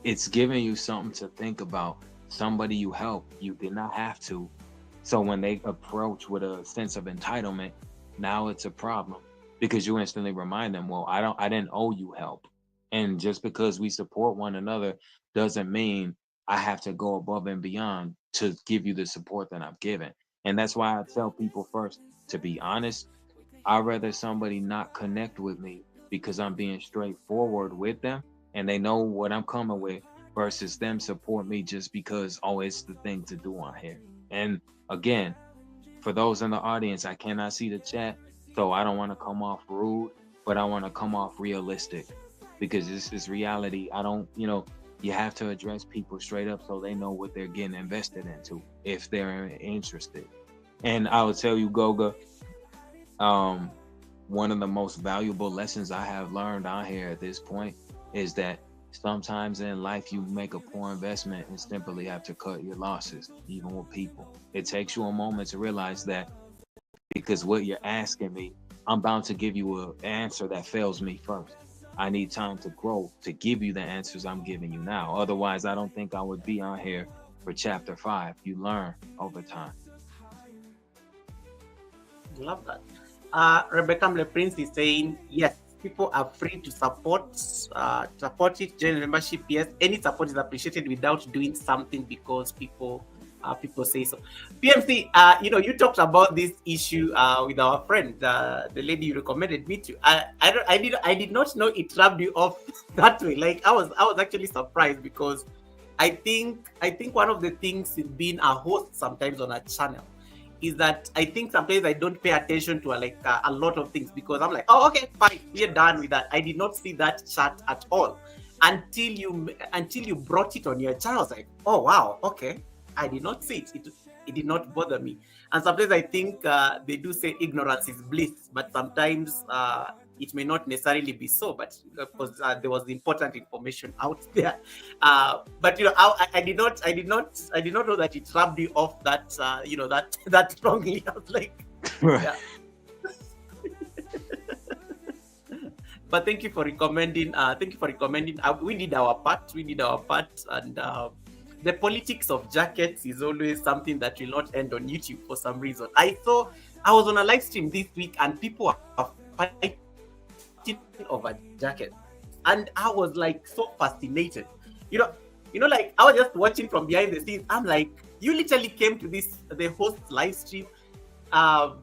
it's giving you something to think about. Somebody you help, you did not have to. So when they approach with a sense of entitlement, now it's a problem because you instantly remind them, well, I didn't owe you help. And just because we support one another doesn't mean I have to go above and beyond to give you the support that I've given. And that's why I tell people first, to be honest, I'd rather somebody not connect with me because I'm being straightforward with them and they know what I'm coming with versus them support me just because, oh, it's the thing to do on here. And again, for those in the audience, I cannot see the chat, so I don't want to come off rude, but I want to come off realistic because this is reality. I don't, you have to address people straight up so they know what they're getting invested into if they're interested. And I will tell you, Goga, one of the most valuable lessons I have learned on here at this point is that sometimes in life you make a poor investment and simply have to cut your losses, even with people. It takes you a moment to realize that, because what you're asking me, I'm bound to give you an answer that fails me first. I need time to grow to give you the answers I'm giving you now. Otherwise, I don't think I would be on here for chapter 5. You learn over time. Love that. Rebecca Mle Prince is saying, yes, people are free to support it. General membership, yes, any support is appreciated without doing something because people say so. PMC, you talked about this issue with our friend, the lady you recommended me to. I did not know it rubbed you off that way. Like I was actually surprised because I think one of the things in being a host sometimes on a channel is that I think sometimes I don't pay attention to a lot of things because I'm like, oh, okay, fine, we're done with that. I did not see that chat at all until you brought it on your channel. I was like, oh wow, okay, I did not see it. It did not bother me. And sometimes I think they do say ignorance is bliss, but sometimes it may not necessarily be so. But because there was important information out there, but I did not know that it rubbed you off that that strongly. I was like, yeah. But thank you for recommending. We did our part. And the politics of jackets is always something that will not end on YouTube for some reason. I was on a live stream this week and people are fighting over jackets, and I was like so fascinated. Like I was just watching from behind the scenes. I'm like, you literally came to the host's live stream. They are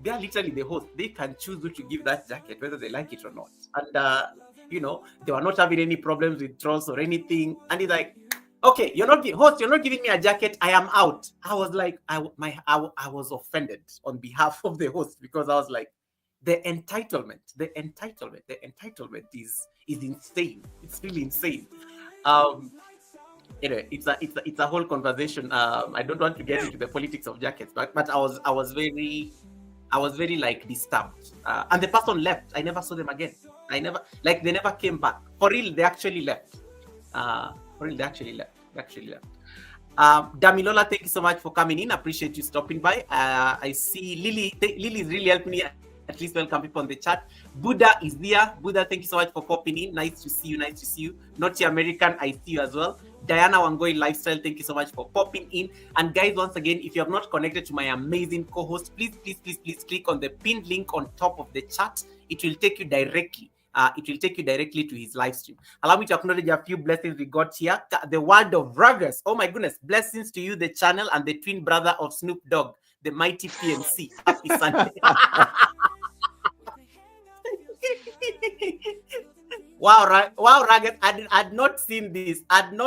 literally the host. They can choose who to give that jacket, whether they like it or not. And they were not having any problems with trolls or anything. And he's like, okay, you're not giving me a jacket. I am out. I was like, I was offended on behalf of the host because I was like, the entitlement is insane. It's really insane. Anyway, it's a whole conversation. I don't want to get into the politics of jackets, but I was very like disturbed. And the person left. I never saw them again. They never came back. For real, they actually left. They actually left. Damilola, thank you so much for coming in. Appreciate you stopping by. I see Lily. Lily's really helped me at least welcome people on the chat. Buddha is there. Buddha, thank you so much for popping in. Nice to see you. Naughty American, I see you as well. Diana Wangoi Lifestyle, thank you so much for popping in. And guys, once again, if you have not connected to my amazing co-host, please click on the pinned link on top of the chat. It will take you directly. To his live stream. Allow me to acknowledge a few blessings we got here. The word of Ruggers. Oh my goodness. Blessings to you, the channel, and the twin brother of Snoop Dogg, the mighty PMC. Happy Sunday. Wow, Ruggers. I'd not seen this. And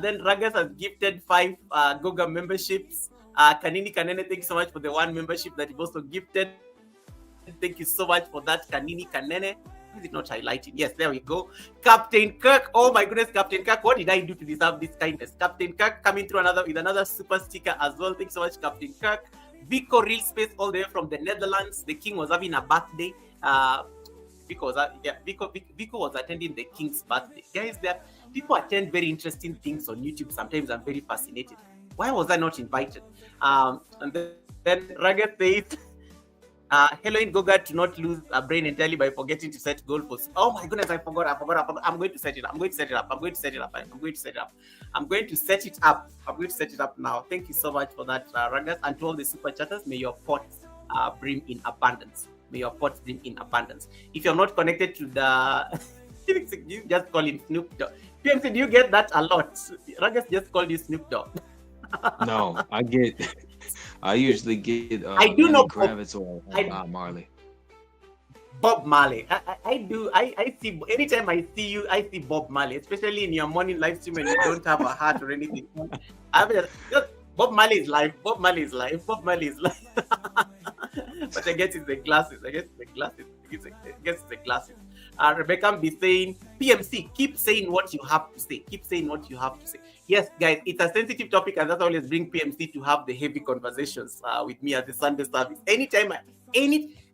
then Ruggers has gifted 5 Goga memberships. Kanini Kanene, thank you so much for the 1 membership that you've also gifted. Thank you so much for that, Kanini Kanene. Is it not highlighting? Yes, there we go. Captain Kirk. Oh my goodness, Captain Kirk. What did I do to deserve this kindness? Captain Kirk coming through with another super sticker as well. Thanks so much, Captain Kirk. Vico Real Space all the way from the Netherlands. The king was having a birthday. Vico was attending the king's birthday. Guys, people attend very interesting things on YouTube. Sometimes I'm very fascinated. Why was I not invited? And then Ragat says, hello in Goga, to not lose a brain entirely by forgetting to set goal posts. Oh my goodness, I forgot. I'm going to set it up. I'm going to set it up now. Thank you so much for that, Ragat. And to all the super chatters, may your pots brim in abundance. If you're not connected to the... you just call him Snoop Dogg. PMC, do you get that a lot? Ragat just called you Snoop Dogg. No, I I usually get I do Lenny know Bob. Kravitz or I Bob Marley. Bob Marley. I do. I see. Anytime I see you, I see Bob Marley, especially in your morning live stream when you don't have a heart or anything. I mean, Bob Marley is live. Bob Marley is live. Bob Marley is live. But I guess it's the glasses. I guess it's the glasses. I guess it's the glasses. Rebecca be saying, PMC, keep saying what you have to say. Keep saying what you have to say. Yes, guys, it's a sensitive topic, and that's always bring PMC to have the heavy conversations with me at the Sunday service. Anytime,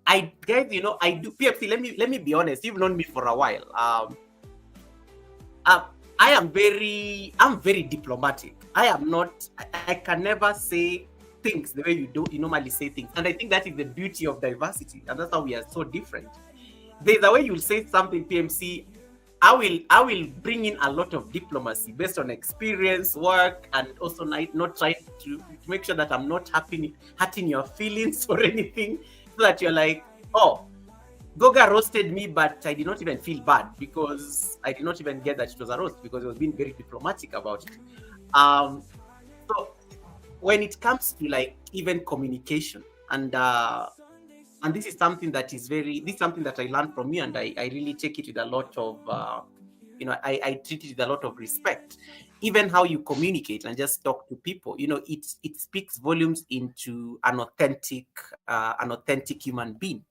I guys, I do PMC. Let me be honest. You've known me for a while. Um, I'm very diplomatic. I am not. I can never say things the way you normally say things, and I think that is the beauty of diversity, and that's how we are so different. There's a way you'll say something, PMC. I will bring in a lot of diplomacy based on experience, work, and also not trying to make sure that I'm not hurting your feelings or anything, so that you're like, oh, Goga roasted me, but I did not even feel bad because I did not even get that it was a roast because it was being very diplomatic about it. So when it comes to like even communication and this is something that this is something that I learned from you, and I really take it with a lot of I treat it with a lot of respect. Even how you communicate and just talk to people, it speaks volumes into an authentic human being,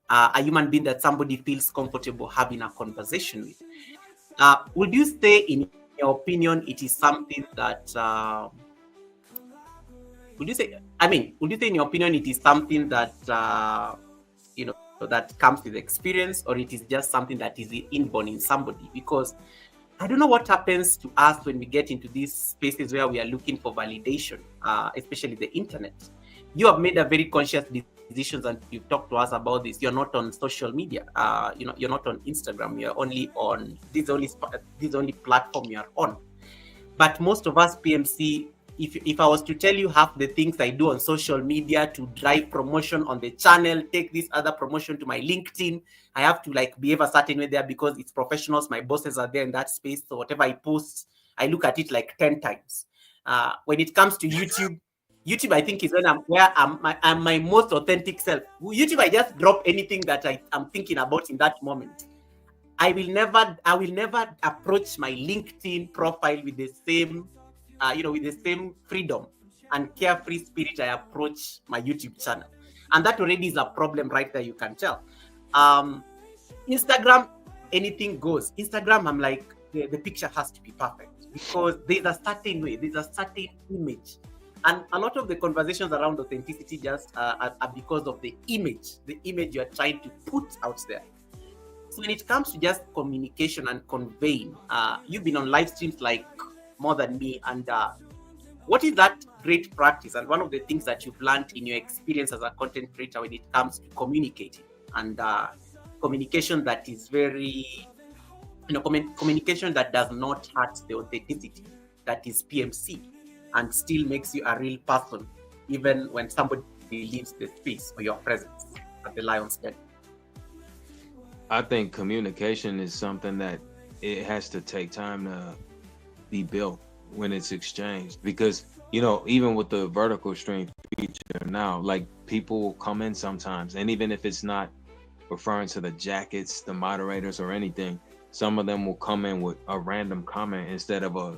a human being that somebody feels comfortable having a conversation with. Would you say, in your opinion, it is something that would you say in your opinion it is something that that comes with experience, or it is just something that is inborn in somebody? Because I don't know what happens to us when we get into these spaces where we are looking for validation, especially the internet. You have made a very conscious decisions, and you've talked to us about this. You're not on social media. You're not on Instagram. You're only on this only platform you're on. But most of us, PMC, if I was to tell you half the things I do on social media to drive promotion on the channel, take this other promotion to my LinkedIn, I have to like behave a certain way there because it's professionals. My bosses are there in that space. So whatever I post, I look at it like 10 times. When it comes to YouTube, I think is when I'm my most authentic self. YouTube, I just drop anything that I'm thinking about in that moment. I will never approach my LinkedIn profile with the same freedom and carefree spirit I approach my YouTube channel. And that already is a problem right there, you can tell. Instagram, anything goes. Instagram, I'm like, the picture has to be perfect because there's a certain way, there's a certain image. And a lot of the conversations around authenticity just are because of the image you're trying to put out there. So when it comes to just communication and conveying, you've been on live streams like more than me, and what is that great practice and one of the things that you've learned in your experience as a content creator when it comes to communicating and communication that is very communication that does not hurt the authenticity that is PMC and still makes you a real person even when somebody leaves the space or your presence at the Lion's Den? I think communication is something that it has to take time to be built when it's exchanged, because even with the vertical stream feature now, like people will come in sometimes, and even if it's not referring to the jackets, the moderators, or anything, some of them will come in with a random comment instead of a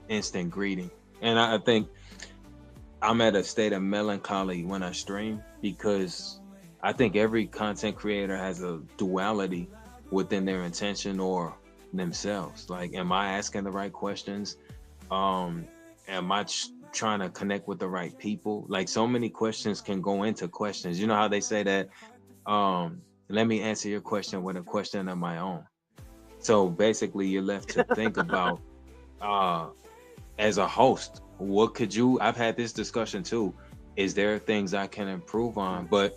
instant greeting. And I think I'm at a state of melancholy when I stream, because I think every content creator has a duality within their intention or themselves. Like, am I asking the right questions? Am I trying to connect with the right people? Like, so many questions can go into questions. You know how they say that, let me answer your question with a question of my own. So basically you're left to think about, as a host, what could I've had this discussion too. Is there things I can improve on? But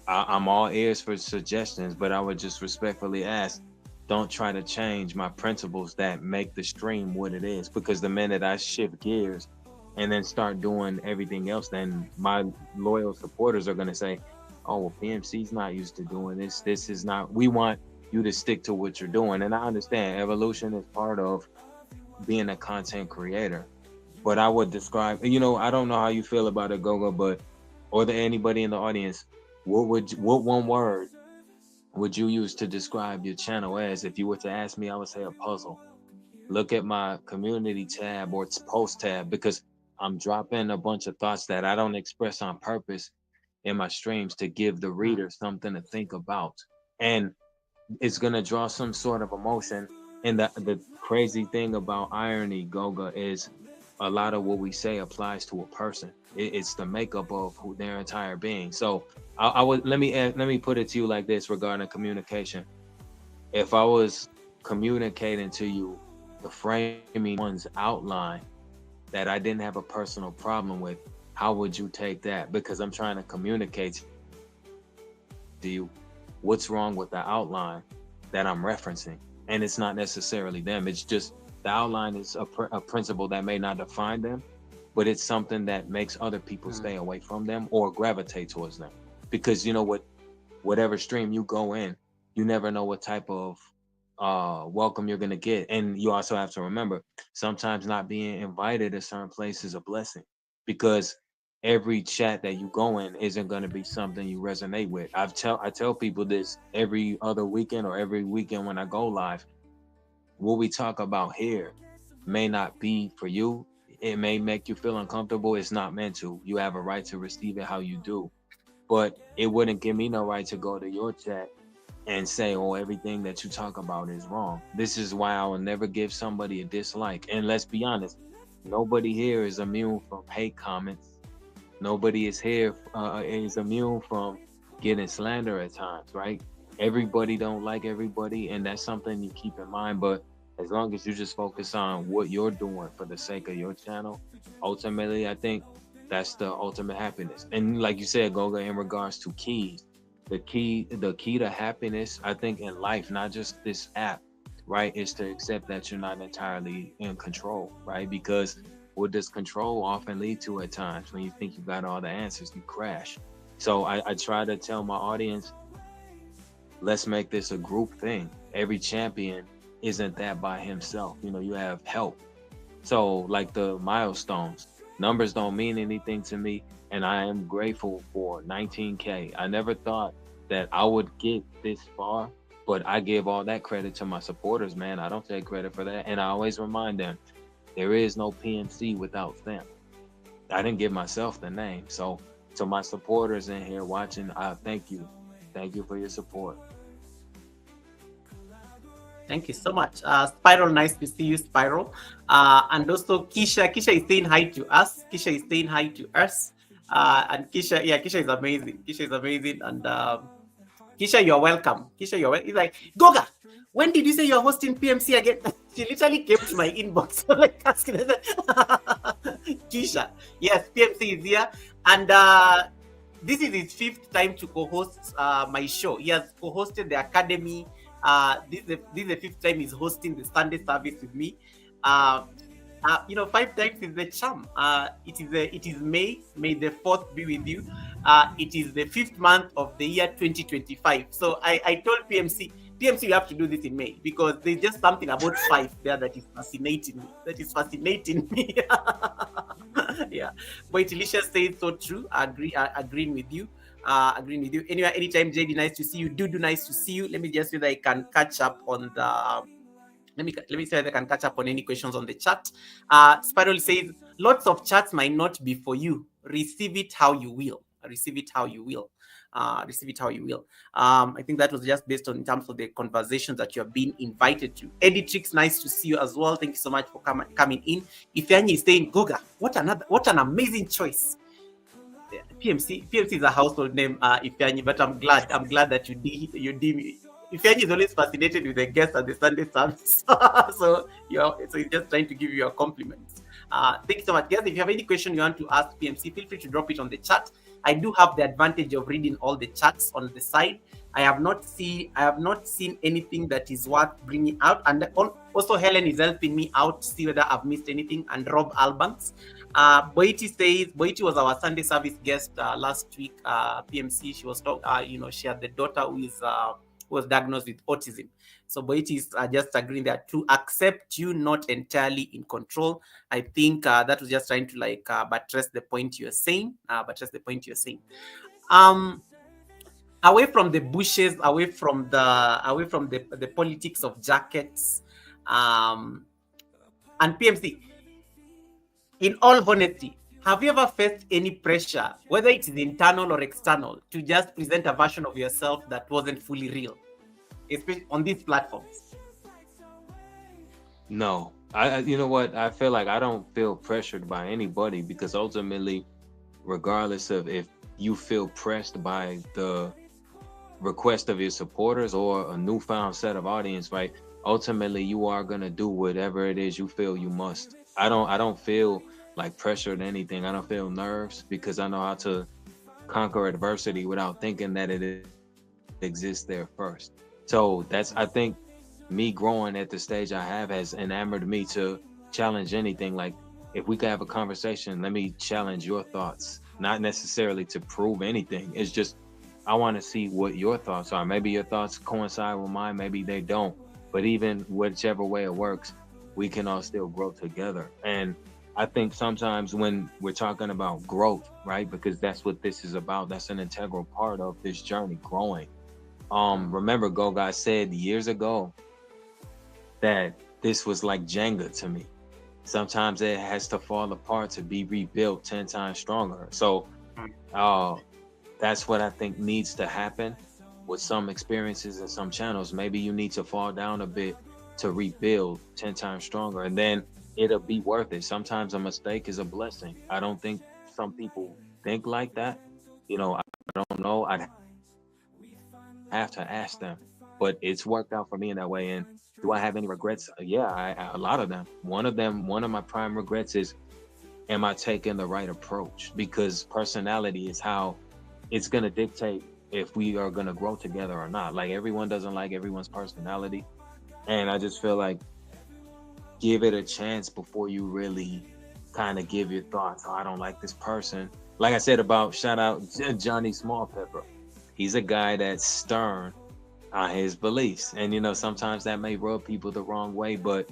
I'm all ears for suggestions, but I would just respectfully ask, don't try to change my principles that make the stream what it is. Because the minute I shift gears and then start doing everything else, then my loyal supporters are going to say, oh, well, PMC's not used to doing this. This is not, we want you to stick to what you're doing. And I understand evolution is part of being a content creator. but I would describe, you know, I don't know how you feel about it, Goga, but or the anybody in the audience, what one word would you use to describe your channel as? If you were to ask me, I would say a puzzle. Look at my community tab or its post tab, because I'm dropping a bunch of thoughts that I don't express on purpose in my streams to give the Mm, reader something to think about. And it's gonna draw some sort of emotion. And the crazy thing about irony, Goga, is a lot of what we say applies to a person. It's the makeup of who their entire being. So I would let me put it to you like this regarding communication. If I was communicating to you the framing one's outline that I didn't have a personal problem with, how would you take that? Because I'm trying to communicate to you what's wrong with the outline that I'm referencing. And it's not necessarily them. It's just the outline is a principle that may not define them, but it's something that makes other people mm, stay away from them or gravitate towards them. Because you know what, whatever stream you go in, you never know what type of welcome you're gonna get. And you also have to remember, sometimes not being invited to certain places is a blessing, because every chat that you go in isn't gonna be something you resonate with. I tell people this every other weekend or every weekend when I go live. What we talk about here may not be for you. It may make you feel uncomfortable. It's not meant to. You have a right to receive it how you do. But it wouldn't give me no right to go to your chat and say, oh, everything that you talk about is wrong. This is why I will never give somebody a dislike. And let's be honest, nobody here is immune from hate comments. Nobody is here is immune from getting slander at times, right? Everybody don't like everybody, and that's something you keep in mind. But as long as you just focus on what you're doing for the sake of your channel, ultimately, I think that's the ultimate happiness. And like you said, Goga, in regards to keys, the key to happiness, I think, in life, not just this app, right, is to accept that you're not entirely in control, right? Because what does control often lead to at times? When you think you got all the answers, you crash. So I try to tell my audience, let's make this a group thing. Every champion isn't that by himself. You know, you have help. So, like the milestones, numbers don't mean anything to me, and I am grateful for 19K. I never thought that I would get this far, but I give all that credit to my supporters, man. I don't take credit for that, and I always remind them there is no PNC without them. I didn't give myself the name. So, to my supporters in here watching, I thank you. Thank you for your support. thank you so much. Spiral, nice to see you, Spiral. And also Kisha. Kisha is saying hi to us. Kisha is saying hi to us. And Kisha, yeah, Kisha is amazing. Kisha is amazing. And Kisha, you're welcome. Kisha, you're welcome. He's like, Goga, when did you say you're hosting PMC again? She literally came to my inbox. Like asking her, Kisha, yes, PMC is here. And this is his 5th time to co-host my show. He has co-hosted the Academy. This is the 5th time he's hosting the Sunday service with me. 5 times is the charm. It is May the 4th be with you. It is the 5th month of the year 2025. So I told PMC, you have to do this in May, because there's just something about 5 there that is fascinating me. Yeah, but Alicia says so true. Agreeing with you. Anyway, anytime, JD, nice to see you. Dudu, nice to see you. Let me just see that I can catch up on the. Let me see if I can catch up on any questions on the chat. Spiral says, lots of chats might not be for you. Receive it how you will. Receive it how you will. I think that was just based on in terms of the conversations that you have been invited to. Editrix, nice to see you as well. Thank you so much for coming in. Ifeanyi is saying, Goga, what an amazing choice. PMC is a household name, Ifeanyi, but I'm glad that you deem Ifeanyi is always fascinated with the guests at the Sunday service. So he's just trying to give you a compliment. Thank you so much, guys. If you have any question you want to ask PMC, feel free to drop it on the chat. I do have the advantage of reading all the chats on the side. I have not seen anything that is worth bringing out, and also Helen is helping me out to see whether I've missed anything, and Rob Albanks. Boiti says Boiti was our Sunday service guest last week. PMC, she was she had the daughter who is who was diagnosed with autism. So Boiti is just agreeing that to accept you not entirely in control. I think that was just trying to like buttress the point you're saying. Away from the bushes, away from the politics of jackets, and PMC. In all honesty, have you ever faced any pressure, whether it is internal or external, to just present a version of yourself that wasn't fully real, especially on these platforms? No, you know what? I feel like I don't feel pressured by anybody, because ultimately, regardless of if you feel pressed by the request of your supporters or a newfound set of audience, right? Ultimately, you are gonna do whatever it is you feel you must. I don't feel like pressured anything. I don't feel nerves, because I know how to conquer adversity without thinking that it exists there first. So that's, I think, me growing at the stage I have has enamored me to challenge anything. Like, if we could have a conversation, let me challenge your thoughts, not necessarily to prove anything. It's just, I want to see what your thoughts are. Maybe your thoughts coincide with mine, maybe they don't. But even whichever way it works, we can all still grow together. And I think sometimes when we're talking about growth, right? Because that's what this is about. That's an integral part of this journey, growing. Remember, Go Guy said years ago that this was like Jenga to me. Sometimes it has to fall apart to be rebuilt 10 times stronger. So that's what I think needs to happen with some experiences and some channels. Maybe you need to fall down a bit to rebuild 10 times stronger, and then it'll be worth it. Sometimes a mistake is a blessing. I don't think some people think like that. I don't know. I'd have to ask them, but it's worked out for me in that way. And do I have any regrets? Yeah, a lot of them. One of my prime regrets is, am I taking the right approach? Because personality is how it's going to dictate if we are going to grow together or not. Like, everyone doesn't like everyone's personality. And I just feel like, give it a chance before you really kind of give your thoughts. Oh, I don't like this person. Like I said about, shout out Johnny Smallpepper. He's a guy that's stern on his beliefs. And, sometimes that may rub people the wrong way, but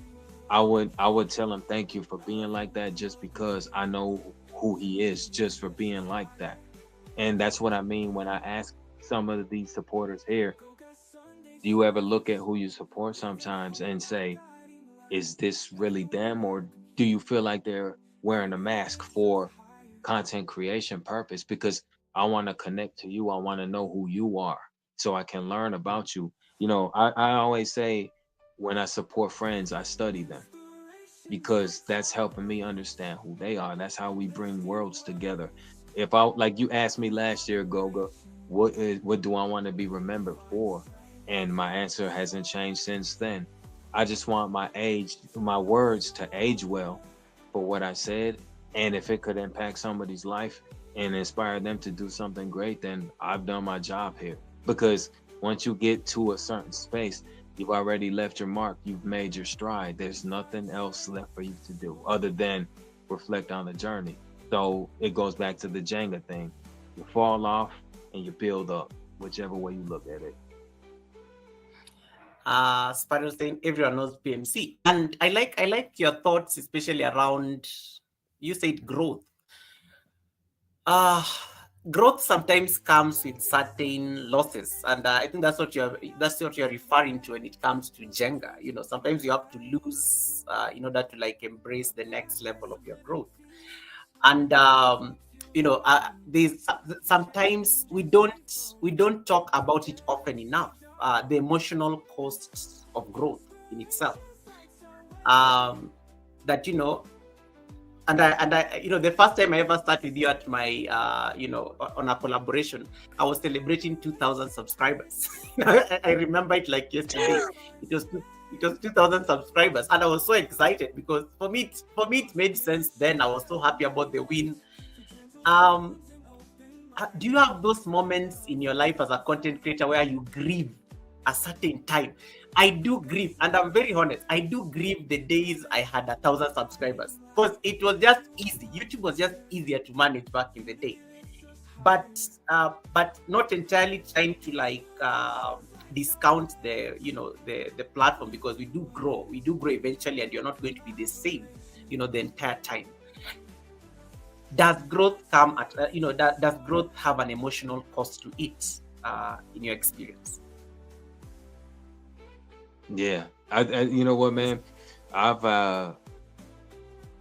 I would tell him, thank you for being like that, just because I know who he is, just for being like that. And that's what I mean when I ask some of these supporters here, do you ever look at who you support sometimes and say, is this really them? Or do you feel like they're wearing a mask for content creation purpose? Because I want to connect to you. I want to know who you are so I can learn about you. I always say, when I support friends, I study them, because that's helping me understand who they are. That's how we bring worlds together. If I, like you asked me last year, Goga, what do I want to be remembered for? And my answer hasn't changed since then. I just want my words to age well for what I said. And if it could impact somebody's life and inspire them to do something great, then I've done my job here. Because once you get to a certain space, you've already left your mark. You've made your stride. There's nothing else left for you to do other than reflect on the journey. So it goes back to the Jenga thing. You fall off and you build up, whichever way you look at it. Sparrow saying everyone knows PMC, and I like your thoughts, especially around, you said growth. Growth sometimes comes with certain losses, and I think that's what you're referring to when it comes to Jenga. Sometimes you have to lose in order to like embrace the next level of your growth. And there's sometimes we don't talk about it often enough. The emotional cost of growth in itself. That and I the first time I ever started with you at my on a collaboration, I was celebrating 2,000 subscribers. I remember it like yesterday. It was 2,000 subscribers, and I was so excited because for me it made sense then. I was so happy about the win. Do you have those moments in your life as a content creator where you grieve a certain time? I do grieve, and I'm very honest. I do grieve the days I had 1,000 subscribers, because it was just easy. YouTube was just easier to manage back in the day. But not entirely trying to like discount the platform, because we do grow eventually, and you're not going to be the same the entire time. Does growth come at does growth have an emotional cost to it, in your experience? Yeah, you know what, man, I've uh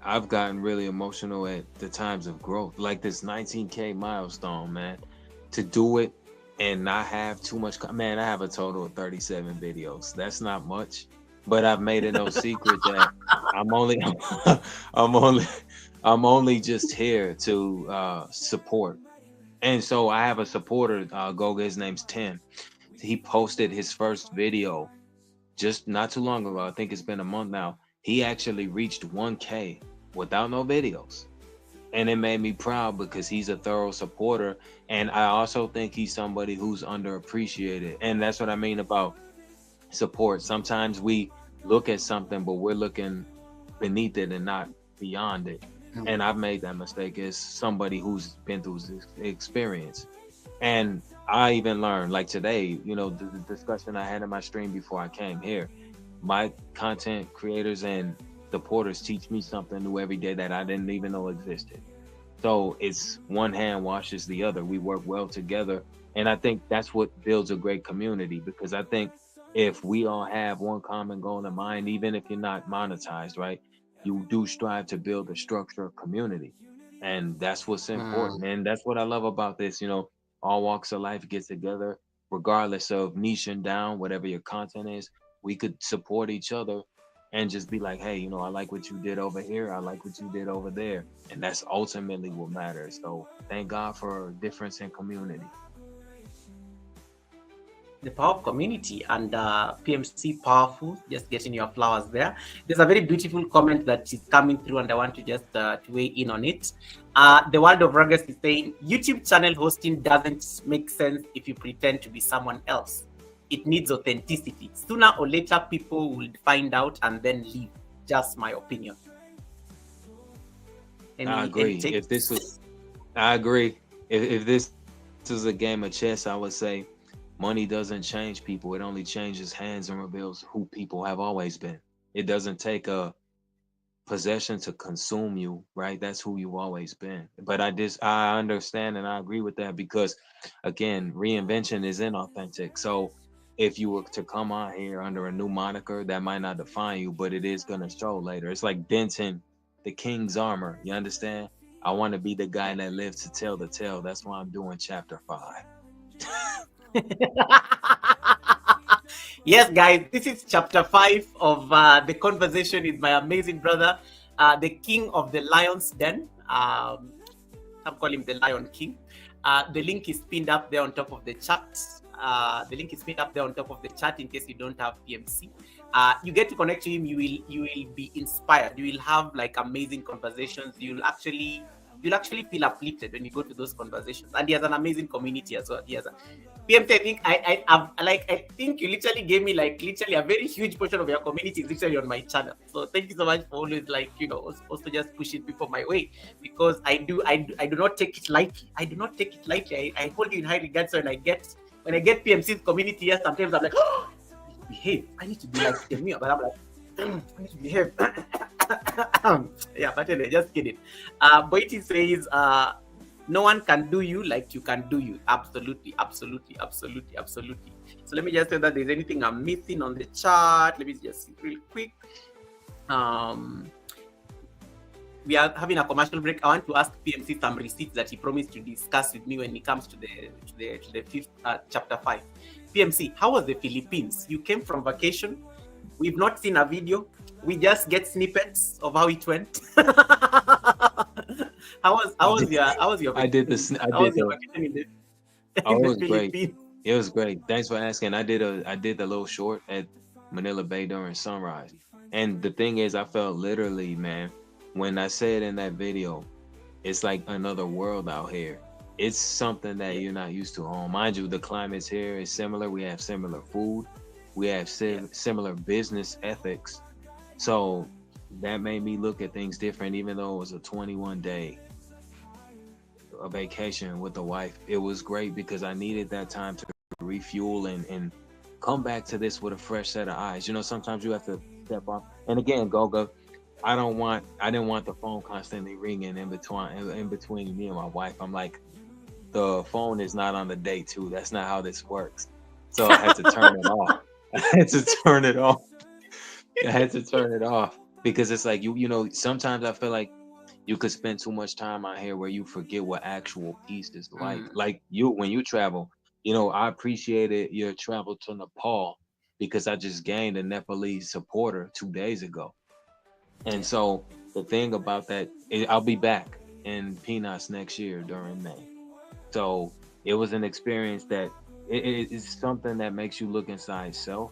I've gotten really emotional at the times of growth, like this 19K milestone, man. To do it and not have too much, man. I have a total of 37 videos. That's not much, but I've made it no secret that I'm only, I'm only, I'm only just here to support. And so I have a supporter, Goga. His name's Tim. He posted his first video just not too long ago. I think it's been a month now. He actually reached 1K without no videos. And it made me proud because he's a thorough supporter. And I also think he's somebody who's underappreciated. And that's what I mean about support. Sometimes we look at something, but we're looking beneath it and not beyond it. And I've made that mistake as somebody who's been through this experience. And I even learned, like today, the discussion I had in my stream before I came here. My content creators and supporters teach me something new every day that I didn't even know existed. So it's one hand washes the other. We work well together. And I think that's what builds a great community, because I think if we all have one common goal in mind, even if you're not monetized, right, you do strive to build a structure of community. And that's what's important. And that's what I love about this. All walks of life get together, regardless of niching down, whatever your content is. We could support each other and just be like, hey, I like what you did over here. I like what you did over there. And that's ultimately what matters. So thank God for difference in community. The power of community, and PMC powerful. Just getting your flowers there. There's a very beautiful comment that is coming through, and I want to just to weigh in on it. The World of Ruggers is saying YouTube channel hosting doesn't make sense if you pretend to be someone else. It needs authenticity. Sooner or later, people will find out and then leave. Just my opinion. I agree. I agree. If this is a game of chess, I would say money doesn't change people. It only changes hands and reveals who people have always been. It doesn't take a possession to consume you, right? That's who you've always been. But I understand and I agree with that, because again, reinvention is inauthentic. So if you were to come on here under a new moniker, that might not define you, but it is gonna show later. It's like Denton, the king's armor. You understand? I want to be the guy that lives to tell the tale. That's why I'm doing chapter 5. Yes, guys, this is chapter 5 of the conversation with my amazing brother, the king of the lion's den. I'm calling him the Lion King. The link is pinned up there on top of the chat. In case you don't have PMC. You get to connect to him. You will be inspired. You will have like amazing conversations. You'll actually feel uplifted when you go to those conversations. And he has an amazing community as well. PMC, I think you literally gave me a very huge portion of your community is literally on my channel. So thank you so much for always also just pushing people my way, because I do not take it lightly. I hold you in high regard. So when I get PMC's community here, sometimes I'm like, oh, behave. I need to be like them, but I'm like, I need to behave. Yeah, but anyway, just kidding. Boiti says, no one can do you like you can do you. Absolutely. So let me just say that there's anything I'm missing on the chart. Let me just see real quick. We are having a commercial break. I want to ask PMC some receipts that he promised to discuss with me when it comes to the fifth chapter 5. PMC, how was the Philippines? You came from vacation. We've not seen a video. We just get snippets of how it went. How was your vacation? Oh, it was great. It was great. Thanks for asking. I did the little short at Manila Bay during sunrise. And the thing is, I felt literally, man, when I said in that video, it's like another world out here. It's something that you're not used to home. Mind you, the climates here is similar. We have similar food. We have similar business ethics. So that made me look at things different, even though it was a 21-day vacation with the wife. It was great because I needed that time to refuel and come back to this with a fresh set of eyes. You know, sometimes you have to step off. And again, Goga, I didn't want the phone constantly ringing in between me and my wife. I'm like, the phone is not on the day too. That's not how this works. So I had to turn it off. I had to turn it off. I had to turn it off because it's like you know, sometimes I feel like you could spend too much time out here where you forget what actual peace is like. Mm, Like you when you travel, you know, I appreciated your travel to Nepal because I just gained a Nepalese supporter 2 days ago. And yeah. so the thing about that, I'll be back in Peanuts next year during May. So it was an experience that it is something that makes you look inside self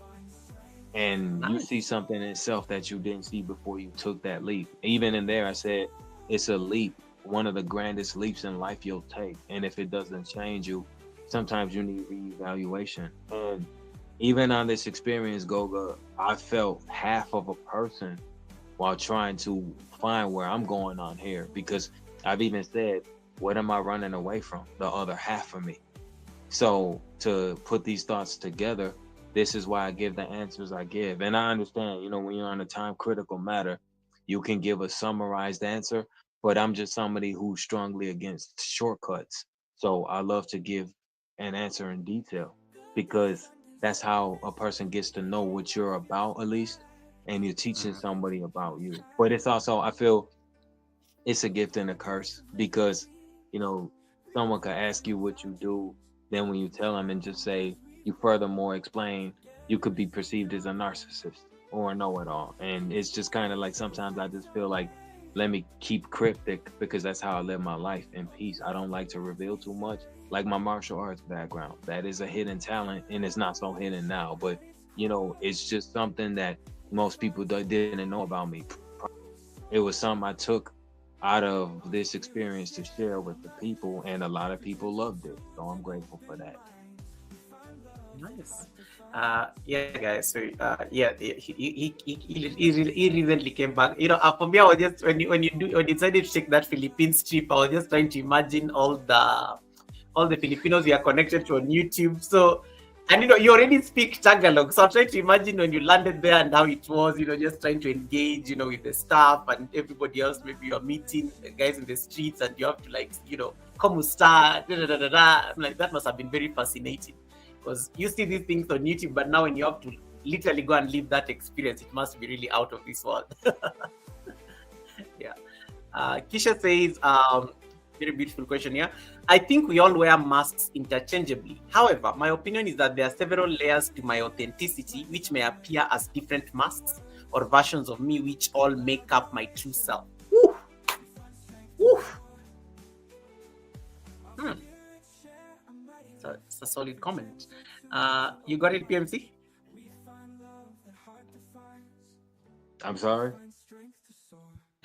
and you see Nice. something in itself that you didn't see before you took that leap. Even in there, I said it's a leap, one of the grandest leaps in life you'll take. And if it doesn't change you, sometimes you need reevaluation. And even on this experience, Goga, I felt half of a person while trying to find where I'm going on here because I've even said, what am I running away from? The other half of me. So to put these thoughts together, this is why I give the answers I give. And I understand, you know, when you're on a time critical matter, you can give a summarized answer, but I'm just somebody who's strongly against shortcuts. So I love to give an answer in detail because that's how a person gets to know what you're about, at least, and you're teaching Mm, somebody about you. But it's also, I feel it's a gift and a curse because you know someone could ask you what you do, then when you tell them and just say you furthermore explain, you could be perceived as a narcissist or a know-it-all. And it's just kind of like sometimes I just feel like let me keep cryptic because that's how I live my life in peace. I don't like to reveal too much, like my martial arts background, that is a hidden talent and it's not so hidden now, but you know it's just something that most people didn't know about me. It was something I took out of this experience to share with the people, and a lot of people loved it. So I'm grateful for that. nice. Yeah, guys. So, yeah, he recently came back. You know, for me, I was just when you decided to take that Philippines trip, I was just trying to imagine all the Filipinos we are connected to on YouTube. So, and you know, you already speak Tagalog. So I'm trying to imagine when you landed there and how it was, you know, just trying to engage, you know, with the staff and everybody else. Maybe you're meeting guys in the streets and you have to like, you know, Komusta, da da da da da. I'm like, that must have been very fascinating because you see these things on YouTube, but now when you have to literally go and live that experience, it must be really out of this world. Yeah. Kisha says, very beautiful question here. I think we all wear masks interchangeably. However, my opinion is that there are several layers to my authenticity, which may appear as different masks or versions of me, which all make up my true self. Woo! Woo! Hmm. So it's a solid comment. You got it, PMC? I'm sorry.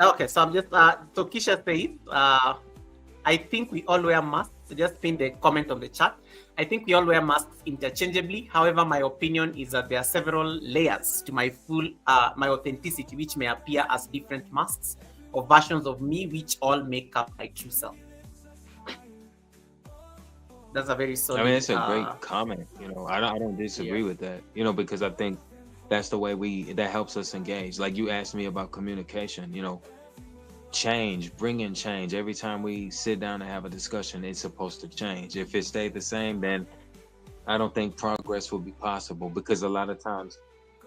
Okay, so I'm just so Kisha says, I think we all wear masks. So just pin the comment on the chat. I think we all wear masks interchangeably. However, my opinion is that there are several layers to my my authenticity, which may appear as different masks or versions of me, which all make up my true self. That's a very I mean, solid. it's a great comment. You know, I don't Yeah. disagree with that. You know, because I think that's the way that helps us engage. Like you asked me about communication. You know, change, bring in change. Every time we sit down and have a discussion, it's supposed to change. If it stayed the same, then I don't think progress will be possible because a lot of times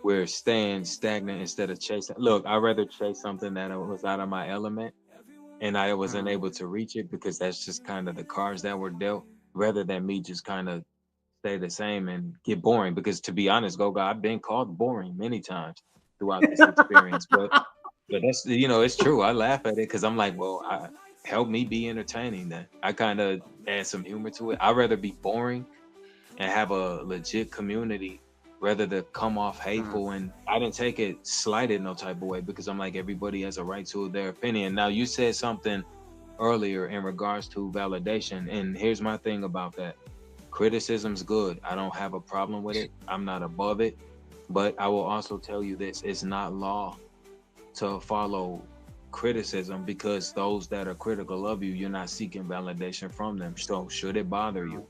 we're staying stagnant instead of chasing. Look, I'd rather chase something that was out of my element and I wasn't Mm. able to reach it because that's just kind of the cards that were dealt rather than me just kind of stay the same and get boring. Because to be honest, Goga, I've been called boring many times throughout this experience, but that's you know it's true. I laugh at it because I'm like, well, help me be entertaining. Then I kind of add some humor to it. I'd rather be boring and have a legit community rather than come off Mm. hateful. And I didn't take it slighted no type of way because I'm like everybody has a right to their opinion. Now you said something earlier in regards to validation, and here's my thing about that. Criticism's good. I don't have a problem with it. I'm not above it. But I will also tell you this, it's not law to follow criticism because those that are critical of you, you're not seeking validation from them. So should it bother you?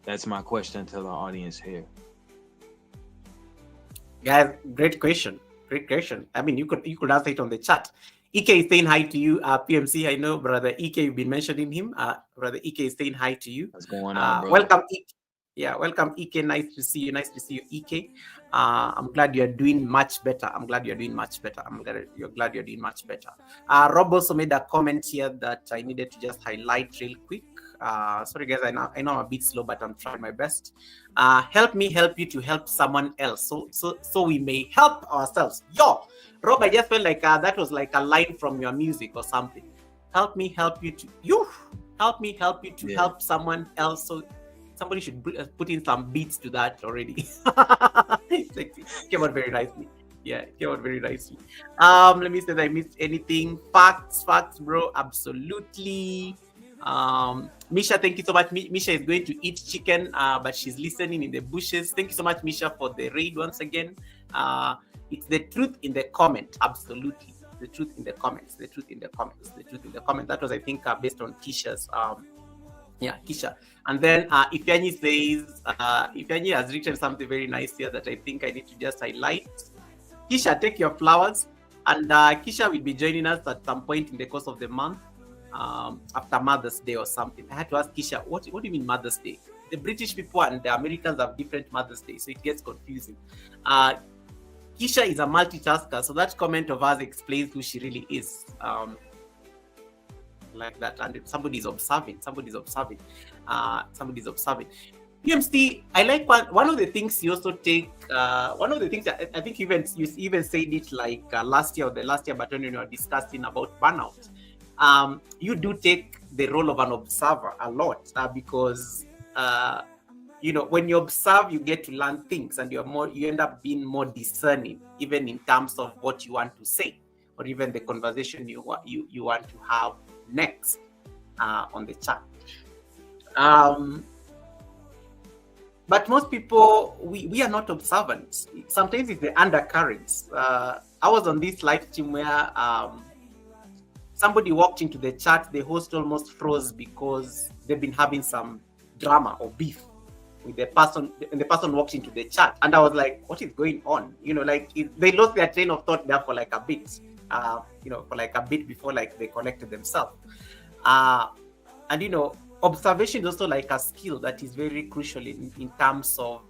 That's my question to the audience here. Guys, great question. Great question. I mean, you could answer it on the chat. Ike is saying hi to you. PMC, I know, brother Ike, you've been mentioning him. Brother Ike is saying hi to you. What's going on, brother? Welcome, Ike. Yeah, welcome, Ike. Nice to see you. Nice to see you, Ike. I'm glad you're doing much better. I'm glad you're doing much better. I'm glad you're doing much better. Rob also made a comment here that I needed to just highlight real quick. Sorry, guys. I know I'm a bit slow, but I'm trying my best. Help me help you to help someone else, so we may help ourselves. Yo, Rob, I just felt like that was like a line from your music or something. Help me help you to you. Help me help you to Yeah. help someone else. So somebody should put in some beats to that already. It came out very nicely. Yeah, it came out very nicely. Let me see if I missed anything. Facts, bro. Absolutely. Misha, thank you so much. Misha is going to eat chicken, but she's listening in the bushes. Thank you so much, Misha, for the raid once again. It's the truth in the comment. Absolutely. The truth in the comments. The truth in the comments. The truth in the comments. That was, I think, based on Kisha's Kisha. And then Ifeanyi says, Ifeanyi has written something very nice here that I think I need to just highlight. Kisha, take your flowers. And Kisha will be joining us at some point in the course of the month, after Mother's Day or something. I had to ask Kisha, what do you mean Mother's Day? The British people and the Americans have different Mother's Day, so it gets confusing. Kisha is a multitasker, so that comment of ours explains who she really is. Like that, and somebody's observing. PMC, I like one of the things you also take. One of the things that I think you even said it like last year or the last year, but when you were discussing about burnout, you do take the role of an observer a lot, because when you observe, you get to learn things, and you end up being more discerning, even in terms of what you want to say, or even the conversation you want to have next on the chat. But most people, we are not observant. Sometimes it's the undercurrents. I was on this live stream where somebody walked into the chat. The host almost froze because they've been having some drama or beef with the person, and the person walked into the chat, and I was like, what is going on? They lost their train of thought there for like a bit. For like a bit before like they connected themselves. And observation is also like a skill that is very crucial in terms of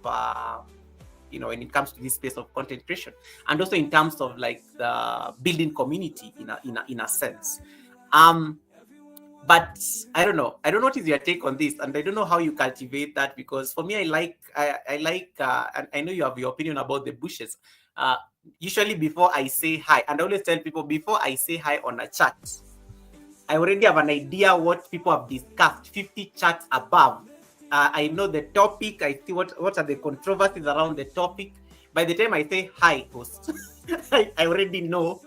when it comes to this space of content creation, and also in terms of like the building community in a sense. But I don't know what is your take on this, and I don't know how you cultivate that, because for me, I like and I know you have your opinion about the bushes. Usually before I say hi, and I always tell people, before I say hi on a chat, I already have an idea what people have discussed 50 chats above. I know the topic. I see what are the controversies around the topic. By the time I say hi, host, I already know.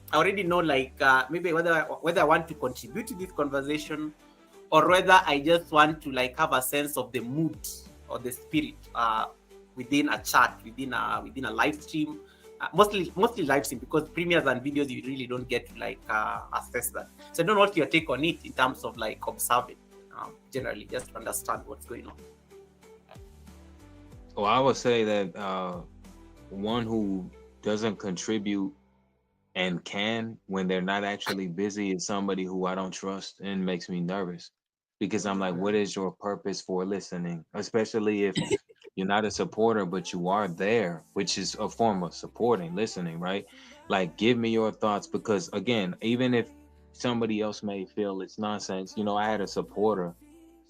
Like maybe whether I want to contribute to this conversation, or whether I just want to like have a sense of the mood or the spirit within a chat, within a live stream. Mostly live stream, because premieres and videos you really don't get to like assess that. So I don't know what your take on it in terms of like observing, generally, just to understand what's going on. Well, I would say that one who doesn't contribute and can when they're not actually busy is somebody who I don't trust, and makes me nervous, because I'm like, what is your purpose for listening? Especially if you're not a supporter, but you are there, which is a form of supporting, listening, right? Like, give me your thoughts, because again, even if somebody else may feel it's nonsense, I had a supporter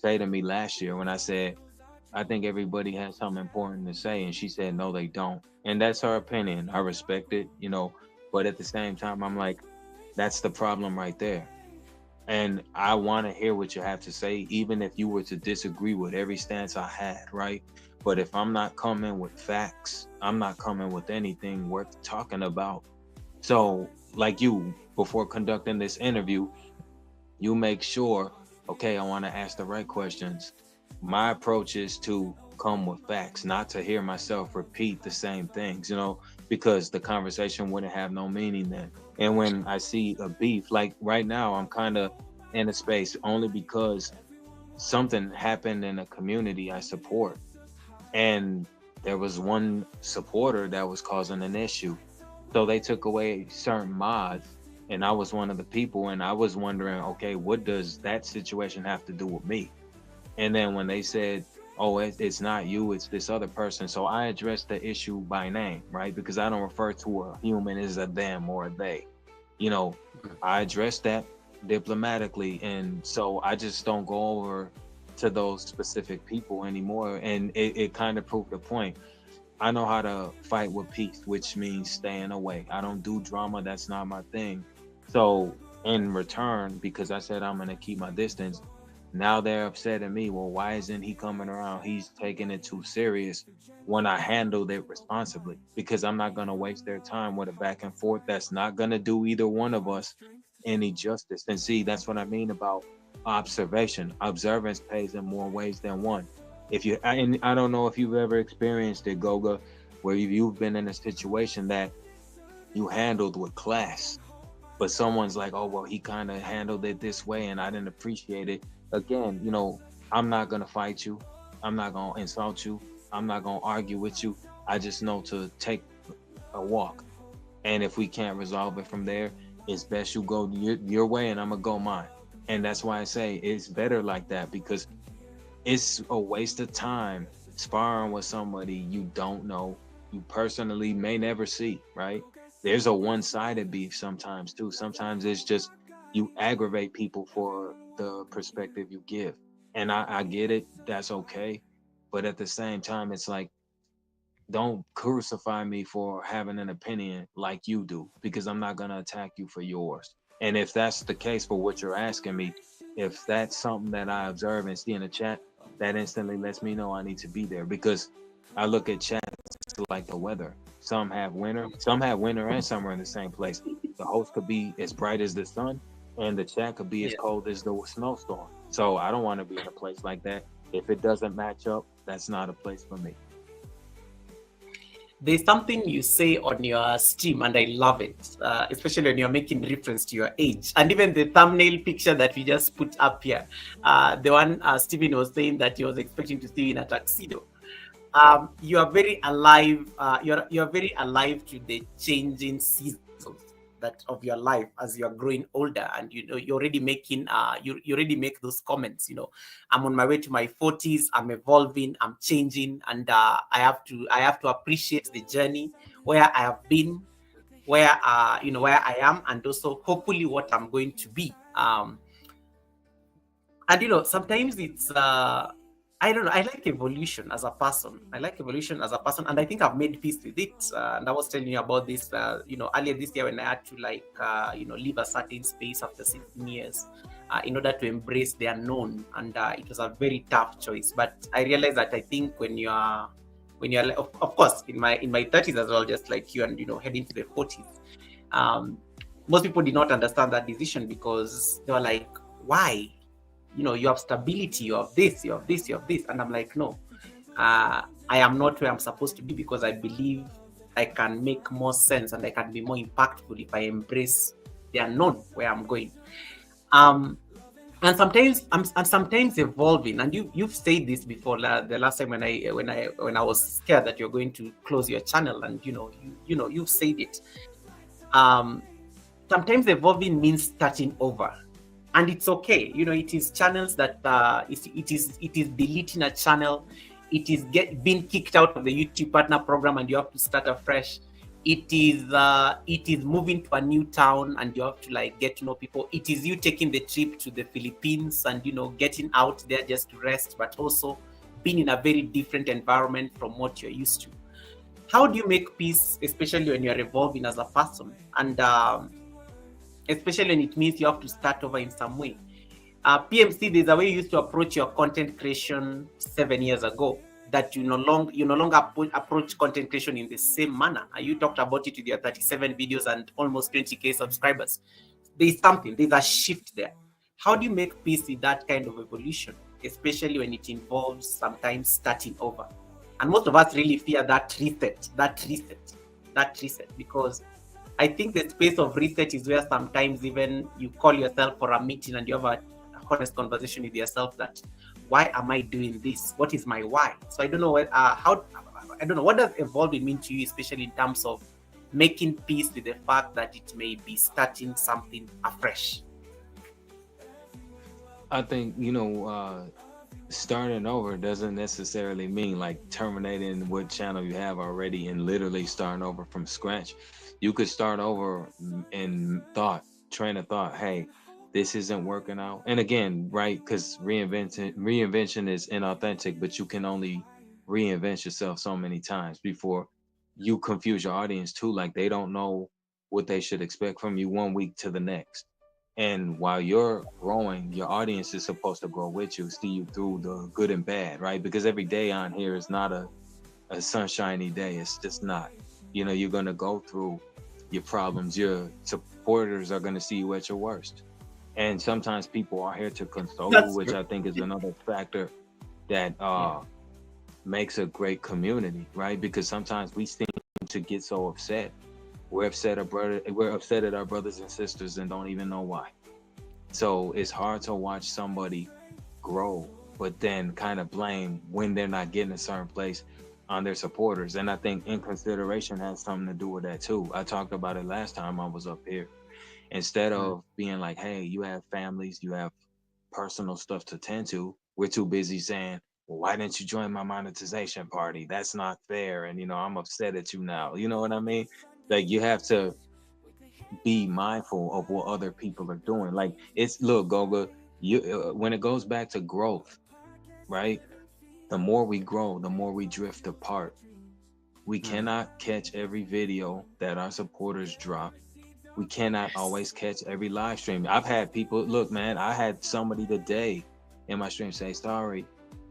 say to me last year when I said, I think everybody has something important to say, and she said, no, they don't. And that's her opinion. I respect it, but at the same time, I'm like, that's the problem right there. And I want to hear what you have to say, even if you were to disagree with every stance I had, right? But if I'm not coming with facts, I'm not coming with anything worth talking about. So, like you, before conducting this interview, you make sure, okay, I want to ask the right questions. My approach is to come with facts, not to hear myself repeat the same things, because the conversation wouldn't have no meaning then. And when I see a beef, like right now, I'm kind of in a space only because something happened in a community I support. And there was one supporter that was causing an issue. So they took away certain mods, and I was one of the people, and I was wondering, okay, what does that situation have to do with me? And then when they said, oh, it's not you, it's this other person. So I addressed the issue by name, right? Because I don't refer to a human as a them or a they. You know, I addressed that diplomatically. And so I just don't go over to those specific people anymore. And it kind of proved the point. I know how to fight with peace, which means staying away. I don't do drama. That's not my thing. So in return, because I said I'm going to keep my distance, now they're upset at me. Well, why isn't he coming around? He's taking it too serious when I handled it responsibly, because I'm not going to waste their time with a back and forth. That's not going to do either one of us any justice. And see, that's what I mean about observation. Observance pays in more ways than one. And I don't know if you've ever experienced it, Goga, where you've been in a situation that you handled with class, but someone's like, oh, well, he kind of handled it this way and I didn't appreciate it. Again, you know, I'm not going to fight you. I'm not going to insult you. I'm not going to argue with you. I just know to take a walk. And if we can't resolve it from there, it's best you go your way and I'm going to go mine. And that's why I say it's better like that, because it's a waste of time sparring with somebody you don't know, you personally may never see, right? There's a one-sided beef sometimes too. Sometimes it's just you aggravate people for the perspective you give. And I get it, that's okay. But at the same time, it's like, don't crucify me for having an opinion like you do, because I'm not going to attack you for yours. And if that's the case for what you're asking me, if that's something that I observe and see in the chat, that instantly lets me know I need to be there, because I look at chats like the weather. Some have winter and summer in the same place. The host could be as bright as the sun, and the chat could be as cold as the snowstorm. So I don't want to be in a place like that. If it doesn't match up, that's not a place for me. There's something you say on your stream, and I love it, especially when you're making reference to your age. And even the thumbnail picture that we just put up here, the one Stephen was saying that he was expecting to see in a tuxedo. You are very alive. You're very alive to the changing seasons of your life as you are growing older, and you're already making you already make those comments. I'm on my way to my 40s. I'm evolving. I'm changing, and I have to appreciate the journey, where I have been, where where I am, and also hopefully what I'm going to be. And sometimes it's I don't know. I like evolution as a person. And I think I've made peace with it. And I was telling you about this, earlier this year, when I had to leave a certain space after 16 years in order to embrace the unknown. And it was a very tough choice. But I realized that I think when you're of course in my 30s as well, just like you, and heading to the 40s, most people did not understand that decision, because they were like, why? You have stability, you have this, you have this, you have this. And I'm like, no, I am not where I'm supposed to be, because I believe I can make more sense and I can be more impactful if I embrace the unknown where I'm going. And sometimes evolving. And you've said this before, the last time when I was scared that you're going to close your channel, and you've said it. Sometimes evolving means starting over. And it's okay, it is channels that it is deleting a channel, it is being kicked out of the YouTube partner program, and you have to start afresh. It is moving to a new town, and you have to get to know people. It is you taking the trip to the Philippines, and getting out there just to rest, but also being in a very different environment from what you're used to. How do you make peace, especially when you're evolving as a person, and especially when it means you have to start over in some way? PMC, there's a way you used to approach your content creation 7 years ago that you no longer approach content creation in the same manner. You talked about it with your 37 videos and almost 20K subscribers. There's a shift there. How do you make peace with that kind of evolution, especially when it involves sometimes starting over? And most of us really fear that reset, because I think the space of reset is where sometimes even you call yourself for a meeting and you have a honest conversation with yourself that, why am I doing this? What is my why? So I don't know how I don't know, what does evolving mean to you, especially in terms of making peace with the fact that it may be starting something afresh? I think, starting over doesn't necessarily mean like terminating what channel you have already and literally starting over from scratch. You could start over in train of thought, hey, this isn't working out. And again, right, because reinvention is inauthentic, but you can only reinvent yourself so many times before you confuse your audience too. Like they don't know what they should expect from you one week to the next. And while you're growing, your audience is supposed to grow with you, see you through the good and bad, right? Because every day on here is not a sunshiny day. It's just not. You're going to go through your problems. Your supporters are going to see you at your worst. And sometimes people are here to console you, That's which true. I think is another factor that makes a great community, right? Because sometimes we seem to get so upset. We're upset at our brothers and sisters and don't even know why. So it's hard to watch somebody grow, but then kind of blame when they're not getting a certain place on their supporters. And I think inconsideration has something to do with that too. I talked about it last time I was up here. Instead of being like, hey, you have families, you have personal stuff to tend to, we're too busy saying, well, why didn't you join my monetization party? That's not fair. And, I'm upset at you now. You know what I mean? Like you have to be mindful of what other people are doing. Like look, Goga, when it goes back to growth, right? The more we grow, the more we drift apart. We cannot catch every video that our supporters drop. We cannot always catch every live stream. I've had people, look, man, I had somebody today in my stream say, sorry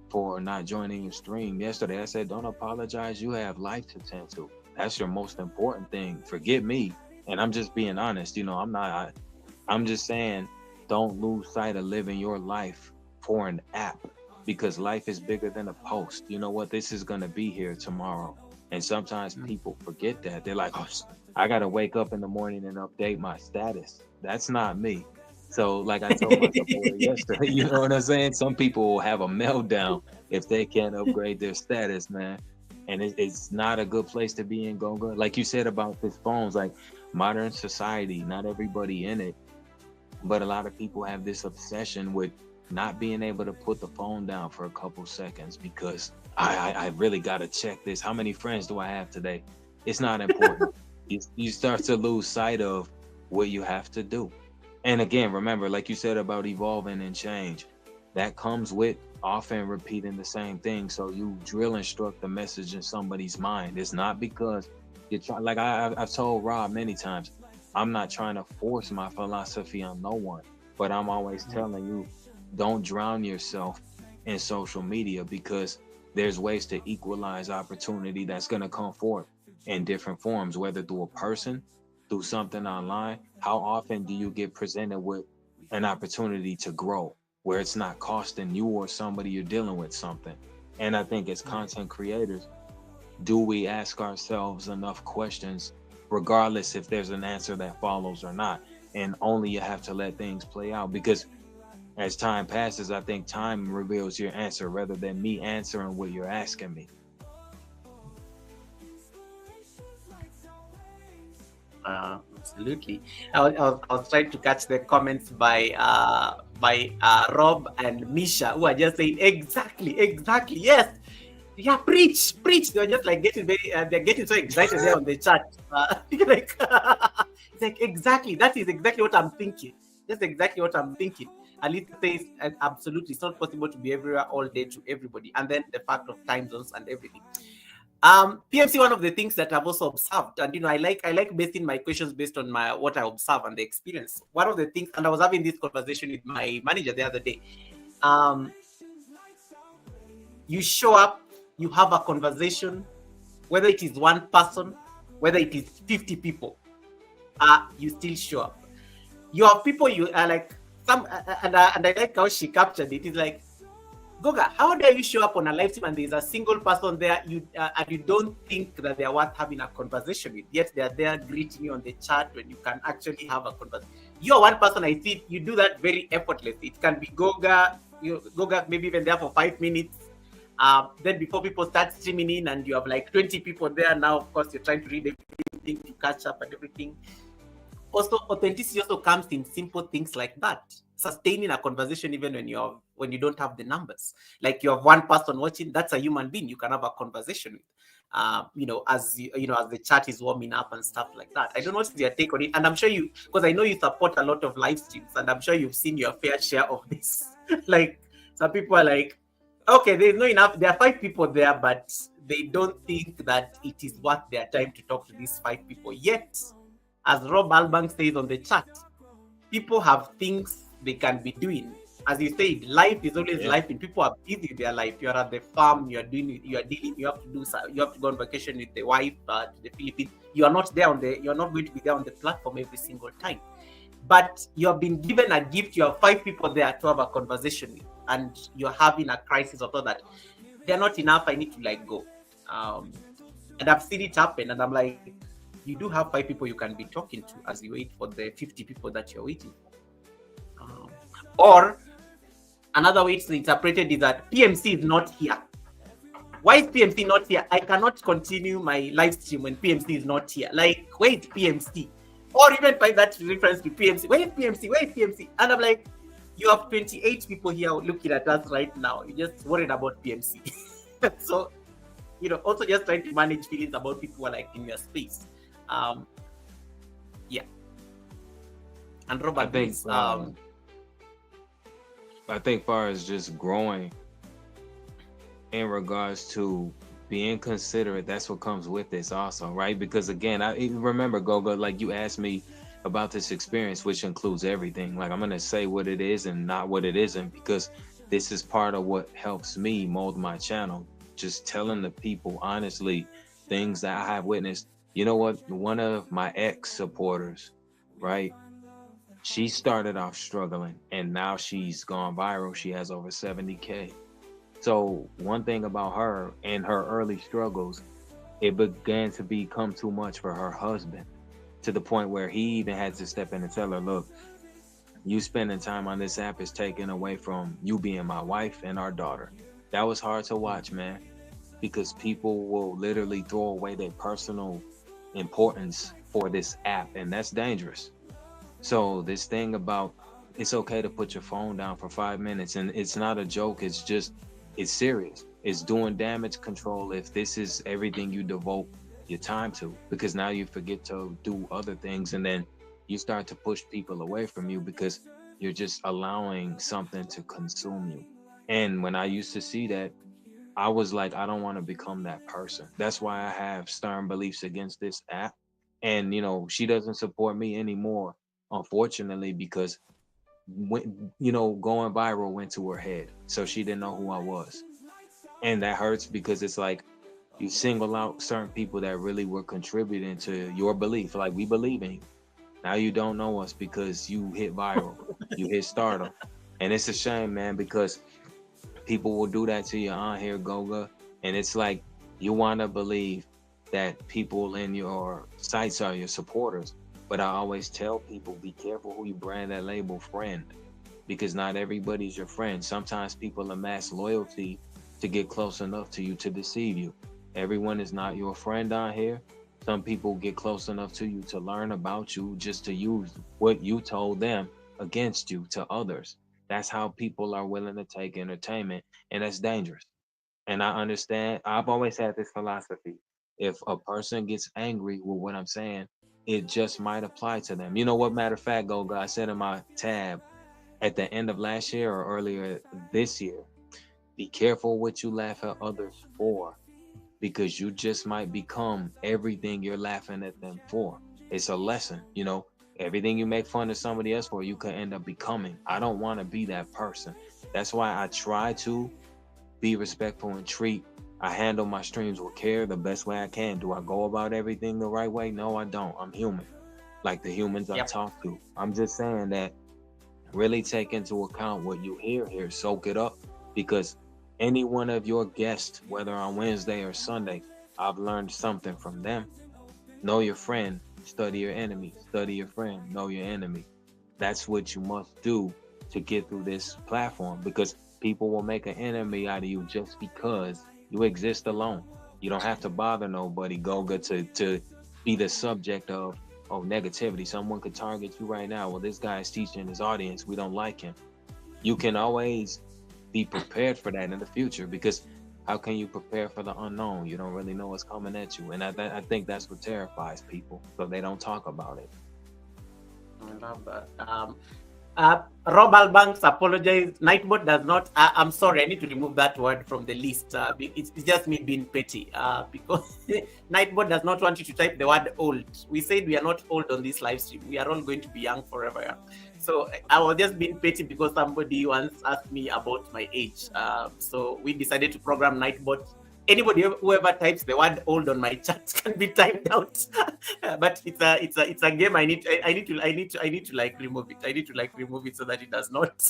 for not joining your stream yesterday. I said, don't apologize. You have life to tend to. That's your most important thing. Forget me. And I'm just being honest. I'm just saying, don't lose sight of living your life for an app, because life is bigger than a post. You know what? This is going to be here tomorrow. And sometimes people forget that. They're like, oh, I got to wake up in the morning and update my status. That's not me. So like I told my supporter yesterday, you know what I'm saying? Some people will have a meltdown if they can't upgrade their status, man. And it's not a good place to be in, Gonga. Like you said about this phones, like modern society, not everybody in it, but a lot of people have this obsession with not being able to put the phone down for a couple seconds because I really got to check this. How many friends do I have today? It's not important. You start to lose sight of what you have to do. And again, remember, like you said about evolving and change, that comes with often repeating the same thing. So you drill instruct the message in somebody's mind. It's not because you're trying, like I've told Rob many times, I'm not trying to force my philosophy on no one, but I'm always telling you, don't drown yourself in social media, because there's ways to equalize opportunity that's going to come forth in different forms, whether through a person, through something online. How often do you get presented with an opportunity to grow where it's not costing you or somebody you're dealing with something? And I think as content creators, do we ask ourselves enough questions, regardless if there's an answer that follows or not? And only you have to let things play out, because as time passes, I think time reveals your answer rather than me answering what you're asking me. Absolutely. I was trying to catch the comments by Rob and Misha, who are just saying exactly, yes, yeah, preach. They're just like getting very, they're getting so excited there on the chat. Like, it's like exactly, that is exactly what I'm thinking. That's exactly what I'm thinking. Alita says, absolutely, it's not possible to be everywhere all day to everybody, and then the fact of time zones and everything. PMC, one of the things that I've also observed, and I like basing my questions based on what I observe and the experience. One of the things, and I was having this conversation with my manager the other day. You show up, you have a conversation, whether it is one person, whether it is 50 people, you still show up. You have people you are like some, and I like how she captured it. It's like, Goga, how dare you show up on a live stream and there's a single person there, and you don't think that they're worth having a conversation with, yet they're there greeting you on the chat when you can actually have a conversation. You're one person, I see you do that very effortlessly. It can be Goga, Goga maybe even there for 5 minutes, Then before people start streaming in and you have like 20 people there now, of course, you're trying to read everything to catch up and everything. Also, authenticity also comes in simple things like that. Sustaining a conversation even when you don't have the numbers. Like you have one person watching, that's a human being you can have a conversation with. As the chat is warming up and stuff like that. I don't know what's your take on it, and I'm sure you, because I know you support a lot of live streams, and I'm sure you've seen your fair share of this. Like some people are like, okay, there's no enough. There are 5 people there, but they don't think that it is worth their time to talk to these 5 people. Yet, as Rob Albank says on the chat, people have things they can be doing. As you said, life is always life, and people are busy with their life. You are at the farm, you are dealing, you have to go on vacation with the wife to the Philippines. You are not going to be there on the platform every single time. But you have been given a gift, you have 5 people there to have a conversation with, and you're having a crisis of thought that they're not enough, I need to like go. And I've seen it happen, and I'm like, you do have 5 people you can be talking to as you wait for the 50 people that you're waiting for. Or another way it's interpreted is that PMC is not here. Why is PMC not here? I cannot continue my live stream when PMC is not here. Like, wait, PMC. Or even by that reference to PMC. Wait, PMC, wait, PMC. And I'm like, you have 28 people here looking at us right now. You're just worried about PMC. So, also just trying to manage feelings about people who are like in your space. Yeah. And Robert, I think far as just growing in regards to being considerate, that's what comes with this also, right? Because again, I remember, Gogo, like you asked me about this experience, which includes everything. Like I'm going to say what it is and not what it isn't, because this is part of what helps me mold my channel. Just telling the people honestly things that I have witnessed. You know what? One of my ex supporters, right? She started off struggling and now she's gone viral. She has over 70K. So one thing about her and her early struggles, it began to become too much for her husband, to the point where he even had to step in and tell her, look, you spending time on this app is taken away from you being my wife and our daughter. That was hard to watch, man, because people will literally throw away their personal importance for this app, and that's dangerous. So this thing about it's okay to put your phone down for 5 minutes, and it's not a joke, it's serious. It's doing damage control if this is everything you devote your time to, because now you forget to do other things, and then you start to push people away from you because you're just allowing something to consume you. And when I used to see that, I was like, I don't want to become that person. That's why I have stern beliefs against this app. And she doesn't support me anymore, unfortunately, because going viral went to her head, so she didn't know who I was. And that hurts, because it's like you single out certain people that really were contributing to your belief. Like, we believe in you. Now you don't know us because you hit viral, you hit stardom. And it's a shame, man, because people will do that to you on here, Goga. And it's like you want to believe that people in your sites are your supporters. But I always tell people, be careful who you brand that label friend, because not everybody's your friend. Sometimes people amass loyalty to get close enough to you to deceive you. Everyone is not your friend on here. Some people get close enough to you to learn about you just to use what you told them against you to others. That's how people are willing to take entertainment, and that's dangerous. And I understand. I've always had this philosophy. If a person gets angry with what I'm saying, it just might apply to them. You know what? Matter of fact, Goga, I said in my tab at the end of last year or earlier this year, be careful what you laugh at others for, because you just might become everything you're laughing at them for. It's a lesson, everything you make fun of somebody else for, you could end up becoming. I don't want to be that person. That's why I try to be respectful and I handle my streams with care the best way I can. Do I go about everything the right way? No, I don't. I'm human, like the humans I talk to. I'm just saying that really take into account what you hear here, soak it up, because any one of your guests, whether on Wednesday or Sunday, I've learned something from them. Know your friend, study your enemy. Study your friend, know your enemy. That's what you must do to get through this platform, because People will make an enemy out of you just because you exist alone. You don't have to bother nobody, Goga, to be the subject of negativity. Someone could target you right now. Well, this guy's teaching his audience, we don't like him. You can always be prepared for that in the future, because how can you prepare for the unknown? You don't really know what's coming at you. And I think that's what terrifies people, so they don't talk about it. I love that. Rob Albanks apologized. Nightbot does not. I'm sorry. I need to remove that word from the list. It's just me being petty. Because Nightbot does not want you to type the word old. We said we are not old on this live stream. We are all going to be young forever. Yeah? So I was just being petty because somebody once asked me about my age. So we decided to program Nightbot. Anybody whoever types the word old on my chat can be timed out. But it's a game. I need to like remove it. I need to like remove it so that it does not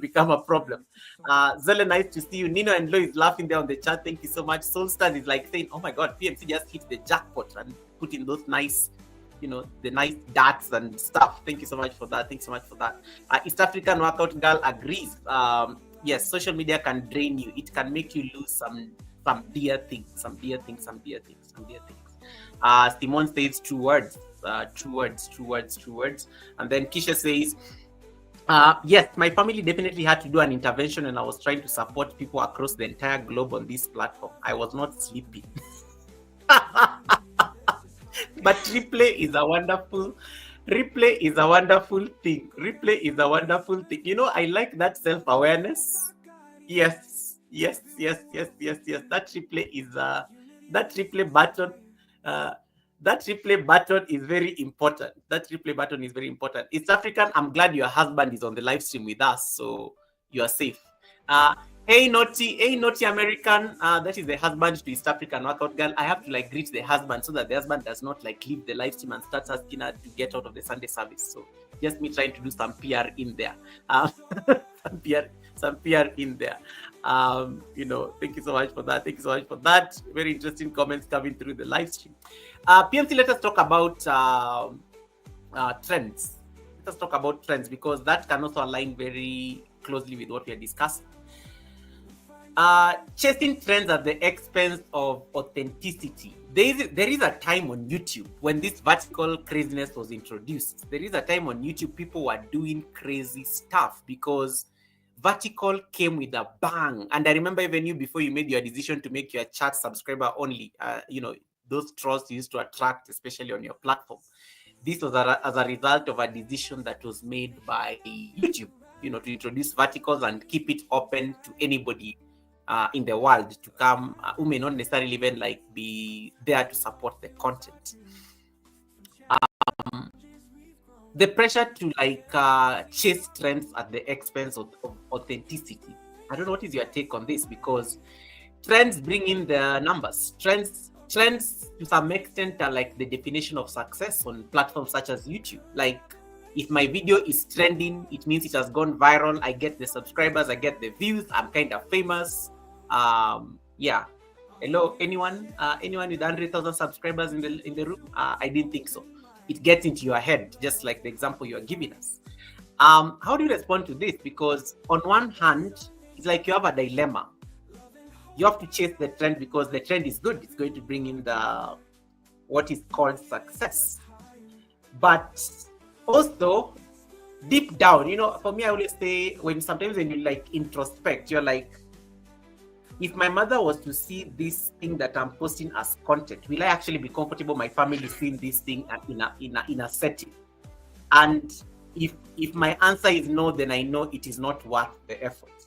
become a problem. Zelle, nice to see you. Nino and Lo is laughing there on the chat. Thank you so much. Soulstars is like saying, oh my god, PMC just hit the jackpot and put in those nice, the nice darts and stuff. Thank you so much for that. Thanks so much for that. East African Workout Girl agrees. Yes, social media can drain you. It can make you lose some dear things. Simone says true words. And then Kisha says, yes, my family definitely had to do an intervention, and I was trying to support people across the entire globe on this platform. I was not sleeping. But replay is a wonderful thing. I like that self-awareness. Yes. That replay button. That replay button is very important. East African, I'm glad your husband is on the live stream with us, so you are safe. Hey naughty American, that is the husband to East African Workout Girl. I have to like greet the husband so that the husband does not like leave the live stream and starts asking her to get out of the Sunday service. So just me trying to do some PR in there. Some PR in there. Thank you so much for that. Very interesting comments coming through the live stream. PMC, let us talk about trends. Let us talk about trends, because that can also align very closely with what we are discussing. Chasing trends at the expense of authenticity. There is a time on YouTube when this vertical craziness was introduced. There is a time on YouTube people were doing crazy stuff because vertical came with a bang. And I remember even you, before you made your decision to make your chat subscriber only, those trolls used to attract, especially on your platform. This was as a result of a decision that was made by YouTube, to introduce verticals and keep it open to anybody in the world to come who may not necessarily even like be there to support the content. The pressure to like chase trends at the expense of authenticity. I don't know, what is your take on this? Because trends bring in the numbers. Trends to some extent are like the definition of success on platforms such as YouTube. Like, if my video is trending, it means it has gone viral. I get the subscribers, I get the views, I'm kind of famous. Yeah. Hello, anyone with 100,000 subscribers in the room? I didn't think so. It gets into your head, just like the example you are giving us. How do you respond to this? Because on one hand, it's like you have a dilemma. You have to chase the trend because the trend is good. It's going to bring in the what is called success. But also, deep down, for me, I always say, sometimes when you like introspect, you're like, if my mother was to see this thing that I'm posting as content, will I actually be comfortable my family seeing this thing in a setting? And if my answer is no, then I know it is not worth the effort.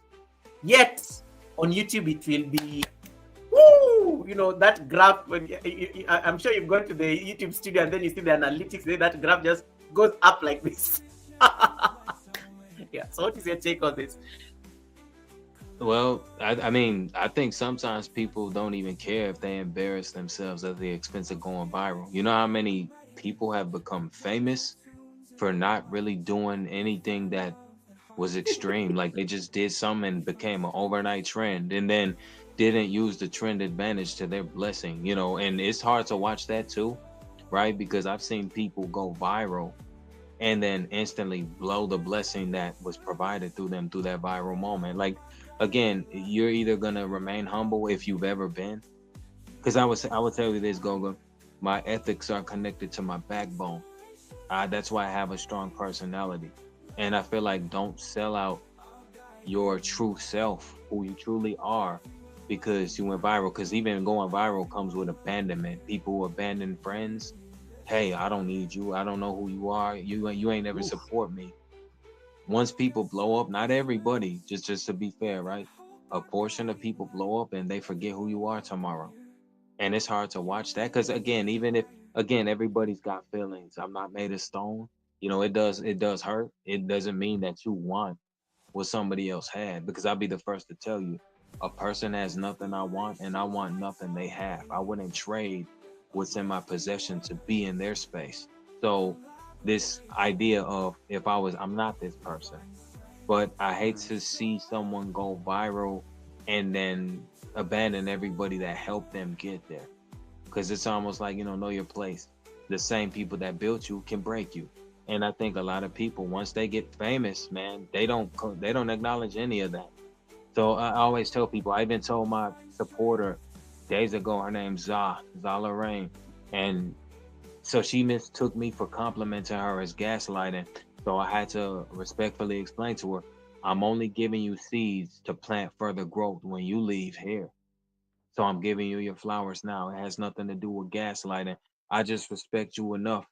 Yet on YouTube it will be, woo, that graph. I'm sure you've gone to the YouTube studio and then you see the analytics there. That graph just goes up like this. Yeah. So what is your take on this? Well, I mean, I think sometimes people don't even care if they embarrass themselves at the expense of going viral. You know how many people have become famous for not really doing anything that was extreme? Like, they just did something and became an overnight trend and then didn't use the trend advantage to their blessing, and it's hard to watch that too, right? Because I've seen people go viral and then instantly blow the blessing that was provided through them through that viral moment. Like, again, you're either gonna remain humble if you've ever been, because I would tell you this, Goga, my ethics are connected to my backbone. That's why I have a strong personality, and I feel like don't sell out your true self, who you truly are, because you went viral. Because even going viral comes with abandonment. People who abandon friends. Hey, I don't need you. I don't know who you are. You ain't ever Oof. support me. Once people blow up, not everybody, just to be fair, right? A portion of people blow up and they forget who you are tomorrow. And it's hard to watch that because, again, even if, again, everybody's got feelings. I'm not made of stone. It does hurt. It doesn't mean that you want what somebody else had, because I'll be the first to tell you, a person has nothing I want and I want nothing they have. I wouldn't trade what's in my possession to be in their space. So this idea of, I'm not this person, but I hate to see someone go viral and then abandon everybody that helped them get there, because it's almost like, know your place. The same people that built you can break you. And I think a lot of people, once they get famous, man, they don't acknowledge any of that. So I always tell people, I even told my supporter days ago, her name's Zala Rain, and so she mistook me for complimenting her as gaslighting. So I had to respectfully explain to her, I'm only giving you seeds to plant further growth when you leave here. So I'm giving you your flowers now. It has nothing to do with gaslighting. I just respect you enough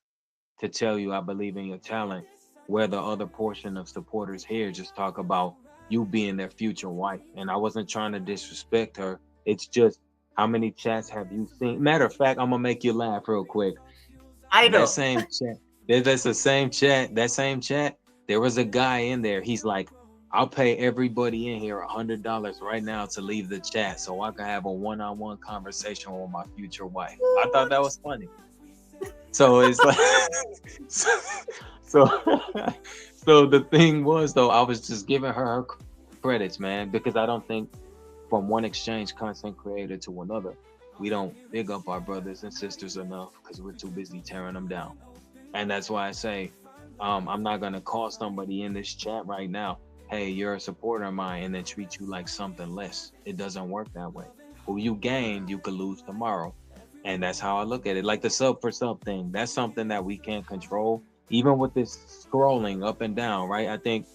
to tell you I believe in your talent, where the other portion of supporters here just talk about you being their future wife. And I wasn't trying to disrespect her. It's just, how many chats have you seen? Matter of fact, I'm gonna make you laugh real quick. I That know. same chat, that's the same chat. That same chat, there was a guy in there. He's like, I'll pay everybody in here $100 right now to leave the chat so I can have a one-on-one conversation with my future wife. I thought that was funny. So it's like, so, so, so the thing was, though, I was just giving her credits, man, because I don't think from one exchange content creator to another, we don't big up our brothers and sisters enough because we're too busy tearing them down. And that's why I say, I'm not gonna call somebody in this chat right now, hey, you're a supporter of mine, and then treat you like something less. It doesn't work that way. Who you gained, you could lose tomorrow. And that's how I look at it. Like the sub for sub thing, that's something that we can't control. Even with this scrolling up and down, right? I think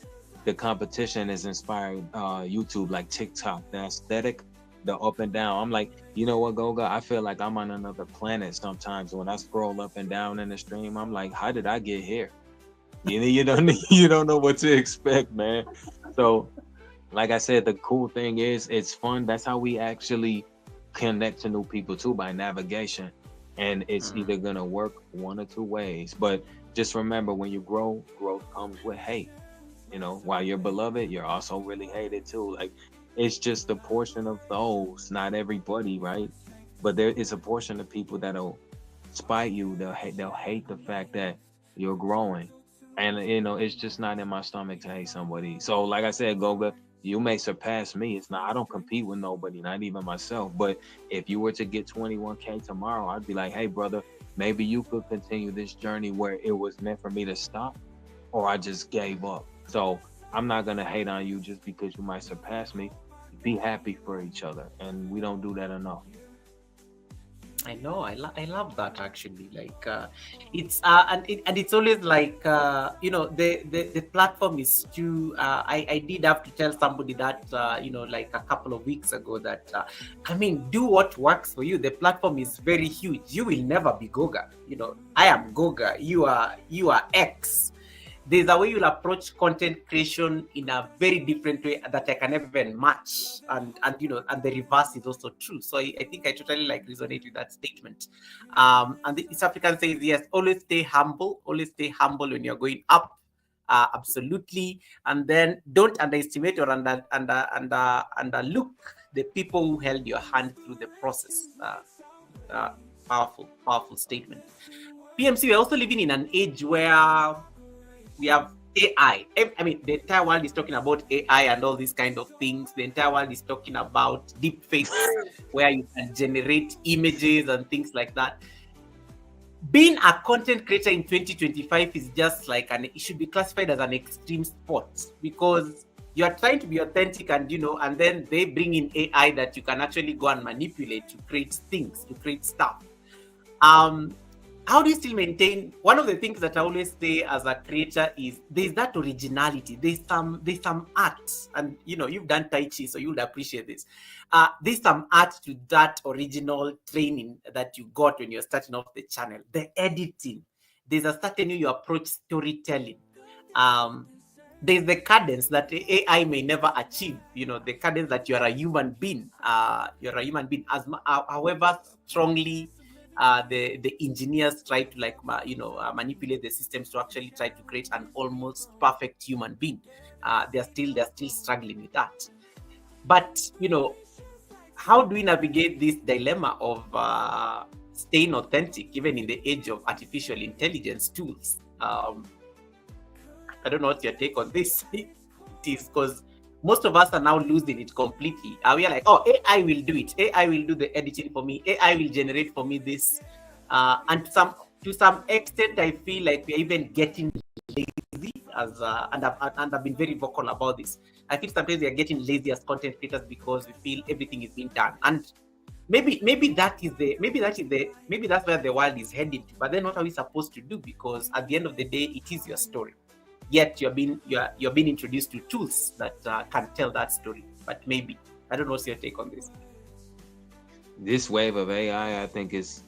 the competition is inspired YouTube, like TikTok, the aesthetic, the up and down. I'm like, you know what, Goga? I feel like I'm on another planet sometimes when I scroll up and down in the stream. I'm like, how did I get here? You don't you don't know what to expect, man. So, like I said, the cool thing is it's fun. That's how we actually connect to new people too, by navigation. And it's Mm. either gonna work one or two ways. But just remember, when you grow, growth comes with hate. While you're beloved, you're also really hated too. Like, it's just a portion of those, not everybody, right? But there is a portion of people that'll spite you. They'll hate the fact that you're growing. And it's just not in my stomach to hate somebody. So like I said, Goga, you may surpass me. It's not, I don't compete with nobody, not even myself. But if you were to get 21K tomorrow, I'd be like, hey brother, maybe you could continue this journey where it was meant for me to stop, or I just gave up. So I'm not gonna hate on you just because you might surpass me. Be happy for each other, and we don't do that enough. I know. I love that actually. Like it's and it's always like the platform is too. I did have to tell somebody that like a couple of weeks ago that I mean, do what works for you. The platform is very huge. You will never be Goga. I am Goga. You are X. There's a way you'll approach content creation in a very different way that I can never even match. And the reverse is also true. So I think I totally like resonate with that statement. And the East African says, yes, always stay humble. Always stay humble when you're going up. Absolutely. And then don't underestimate or underlook the people who held your hand through the process. Powerful statement. PMC, we're also living in an age where we have AI. I mean, the entire world is talking about AI and all these kind of things. The entire world is talking about deep fakes, where you can generate images and things like that. being a content creator in 2025 is just like it should be classified as an extreme sport, because you are trying to be authentic, and and then they bring in AI that you can actually go and manipulate to create things, to create stuff. um how do you still maintain? One of the things that I always say as a creator is there's that originality, there's some art, and you've done Tai Chi, so you would appreciate this. There's some art to that original training that you got when you're starting off the channel. The editing, there's a certain way you approach storytelling. um there's the cadence that AI may never achieve, the cadence that you're a human being, however strongly the engineers try to manipulate the systems to actually try to create an almost perfect human being. They're still struggling with that. But how do we navigate this dilemma of staying authentic even in the age of artificial intelligence tools? I don't know what your take on this it is, because most of us are now losing it completely. We are like, oh, AI will do it. AI will do the editing for me. AI will generate for me this. And to some extent, I feel like we're even getting lazy and I've been very vocal about this. I feel sometimes we are getting lazy as content creators because we feel everything is being done. And maybe that's where the world is heading to. But then what are we supposed to do? Because at the end of the day, it is your story. Yet you're being introduced to tools that can tell that story. But maybe, I don't know what's your take on this. This wave of AI, I think, is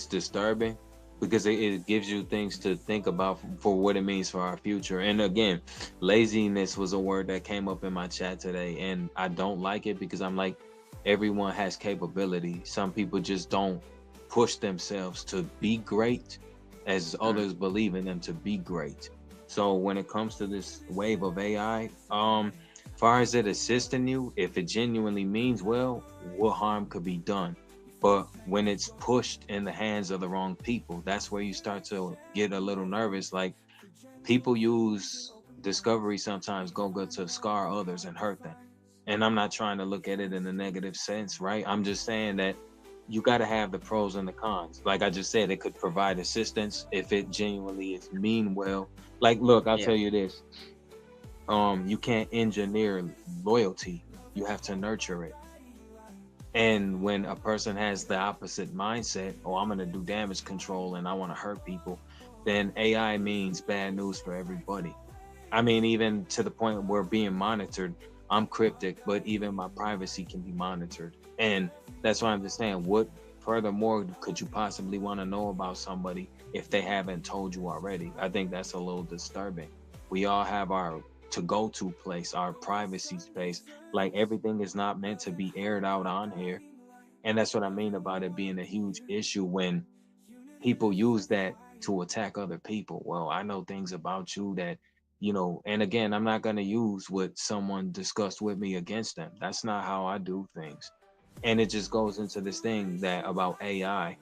disturbing because it gives you things to think about for what it means for our future. And again, laziness was a word that came up in my chat today, and I don't like it because I'm like, everyone has capability. Some people just don't push themselves to be great as others believe in them to be great. So when it comes to this wave of AI, far as it assisting you, if it genuinely means well, what harm could be done? But when it's pushed in the hands of the wrong people, that's where you start to get a little nervous. Like, people use discovery sometimes go good to scar others and hurt them. And I'm not trying to look at it in a negative sense, right? I'm just saying that you got to have the pros and the cons. Like I just said, it could provide assistance if it genuinely is mean well. Like, look, I'll tell you this. You can't engineer loyalty. You have to nurture it. And when a person has the opposite mindset, oh, I'm going to do damage control and I want to hurt people, then AI means bad news for everybody. I mean, even to the point where being monitored, I'm cryptic, but even my privacy can be monitored. And that's why I'm just saying, what furthermore could you possibly want to know about somebody if they haven't told you already? I think that's a little disturbing. We all have our to-go-to place, our privacy space. Like, everything is not meant to be aired out on here. And that's what I mean about it being a huge issue when people use that to attack other people. Well, I know things about you that, and again, I'm not going to use what someone discussed with me against them. That's not how I do things. And it just goes into this thing that about AI,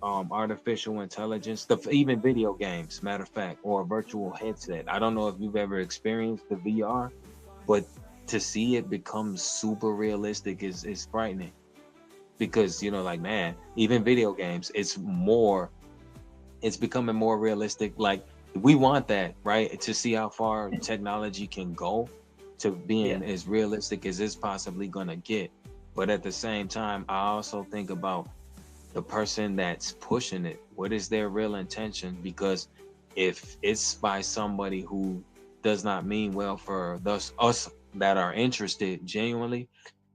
artificial intelligence, even video games, matter of fact, or a virtual headset. I don't know if you've ever experienced the VR, but to see it become super realistic is frightening. Because, like, man, even video games, it's becoming more realistic. Like, we want that, right? To see how far technology can go to being as realistic as it's possibly gonna get. But at the same time, I also think about the person that's pushing it. What is their real intention? Because if it's by somebody who does not mean well for us that are interested genuinely,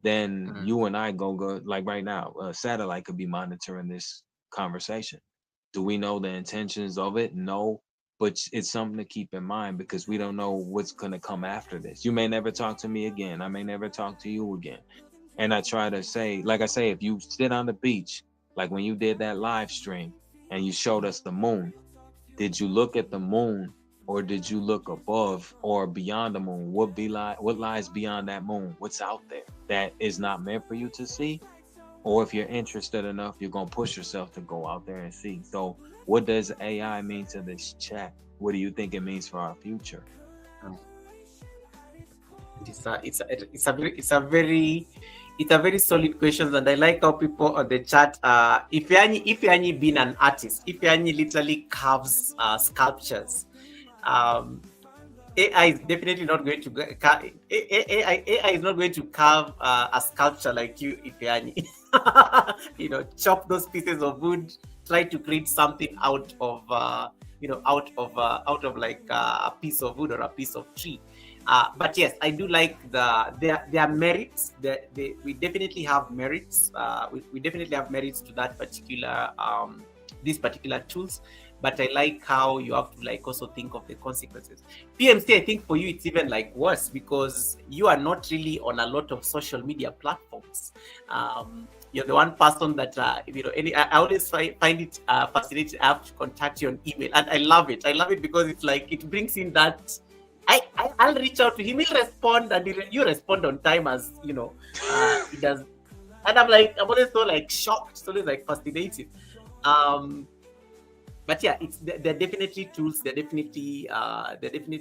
then you and I go like right now, a satellite could be monitoring this conversation. Do we know the intentions of it? No, but it's something to keep in mind because we don't know what's going to come after this. You may never talk to me again. I may never talk to you again. And I try to say, like I say, if you sit on the beach, like when you did that live stream and you showed us the moon, did you look at the moon or did you look above or beyond the moon? What lies beyond that moon? What's out there that is not meant for you to see? Or if you're interested enough, you're going to push yourself to go out there and see. So what does AI mean to this chat? What do you think it means for our future? It's a very It's a very solid question, and I like how people on the chat. If Yanni being an artist, if Yanni literally carves sculptures, um, AI is definitely not going to AI is not going to carve a sculpture like you, if Yanni. Chop those pieces of wood, try to create something out of like a piece of wood or a piece of tree. But yes, I do like their merits. We definitely have merits. We definitely have merits to that particular these particular tools. But I like how you have to like also think of the consequences. PMC, I think for you it's even like worse because you are not really on a lot of social media platforms. You're the one person that I always find it fascinating. I have to contact you on email, and I love it. I love it because it's like it brings in that. I'll reach out to him. He'll respond, and you respond on time, as he does. And I'm always so like shocked, so it's like fascinating. But yeah, they're definitely tools. They're definitely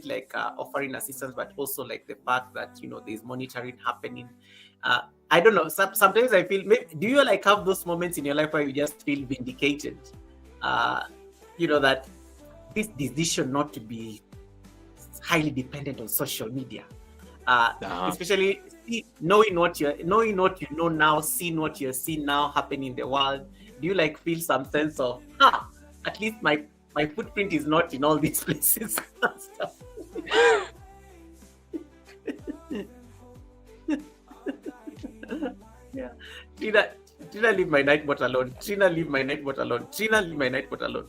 like offering assistance, but also like the fact that there's monitoring happening. I don't know. Sometimes I feel. Do you like have those moments in your life where you just feel vindicated? That this decision not to be highly dependent on social media, especially knowing what you know now, seeing what you're seeing now happening in the world. Do you like feel some sense of at least my footprint is not in all these places? Yeah. Trina, leave my night bot alone. Trina, leave my night bot alone. Trina, leave my night bot alone.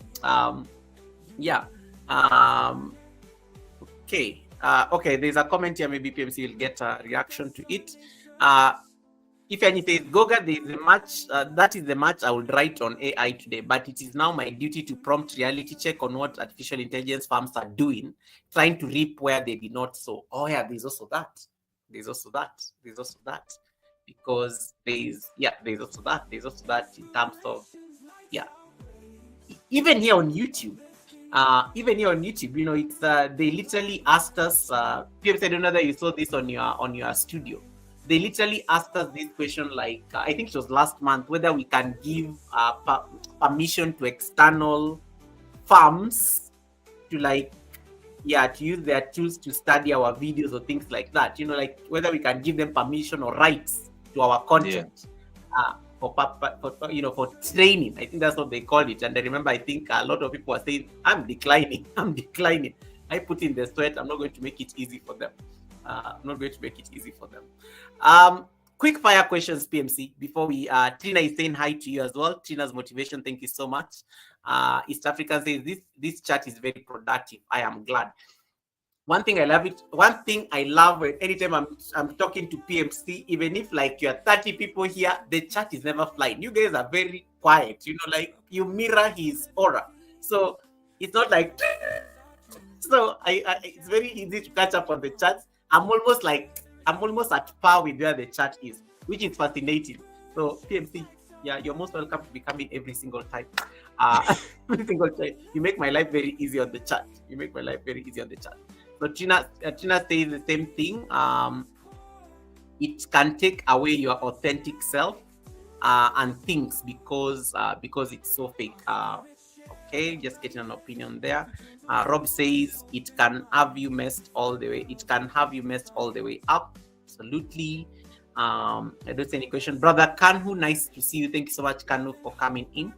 Yeah. Okay. Okay, there's a comment here. Maybe PMC will get a reaction to it. If anything says, Goga, the match, that is the match I would write on AI today, but it is now my duty to prompt reality check on what artificial intelligence firms are doing, trying to reap where they did not sow. Oh yeah, there's also that. Because there's also that in terms of, even here on YouTube. It's they literally asked us. PMC, I don't know that you saw this on your studio. They literally asked us this question, like I think it was last month, whether we can give permission to external firms to to use their tools to study our videos or things like that. Like whether we can give them permission or rights to our content. For training. I think that's what they called it. And I remember, I think a lot of people were saying, I'm declining. I put in the sweat. I'm not going to make it easy for them. Quick fire questions, PMC, before we Trina is saying hi to you as well. Trina's motivation, thank you so much. East African says this chat is very productive. I am glad. One thing I love anytime I'm talking to PMC, even if like you're 30 people here, the chat is never flying. You guys are very quiet, like you mirror his aura. So it's not like so it's very easy to catch up on the chat. I'm almost at par with where the chat is, which is fascinating. So PMC, you're most welcome to be coming every single time. Every single time. You make my life very easy on the chat. So Trina says the same thing. It can take away your authentic self and things because it's so fake. Okay, just getting an opinion there. Rob says it can have you messed all the way. It can have you messed all the way up. Absolutely. I don't see any question. Brother Kanhu, nice to see you. Thank you so much, Kanhu, for coming in.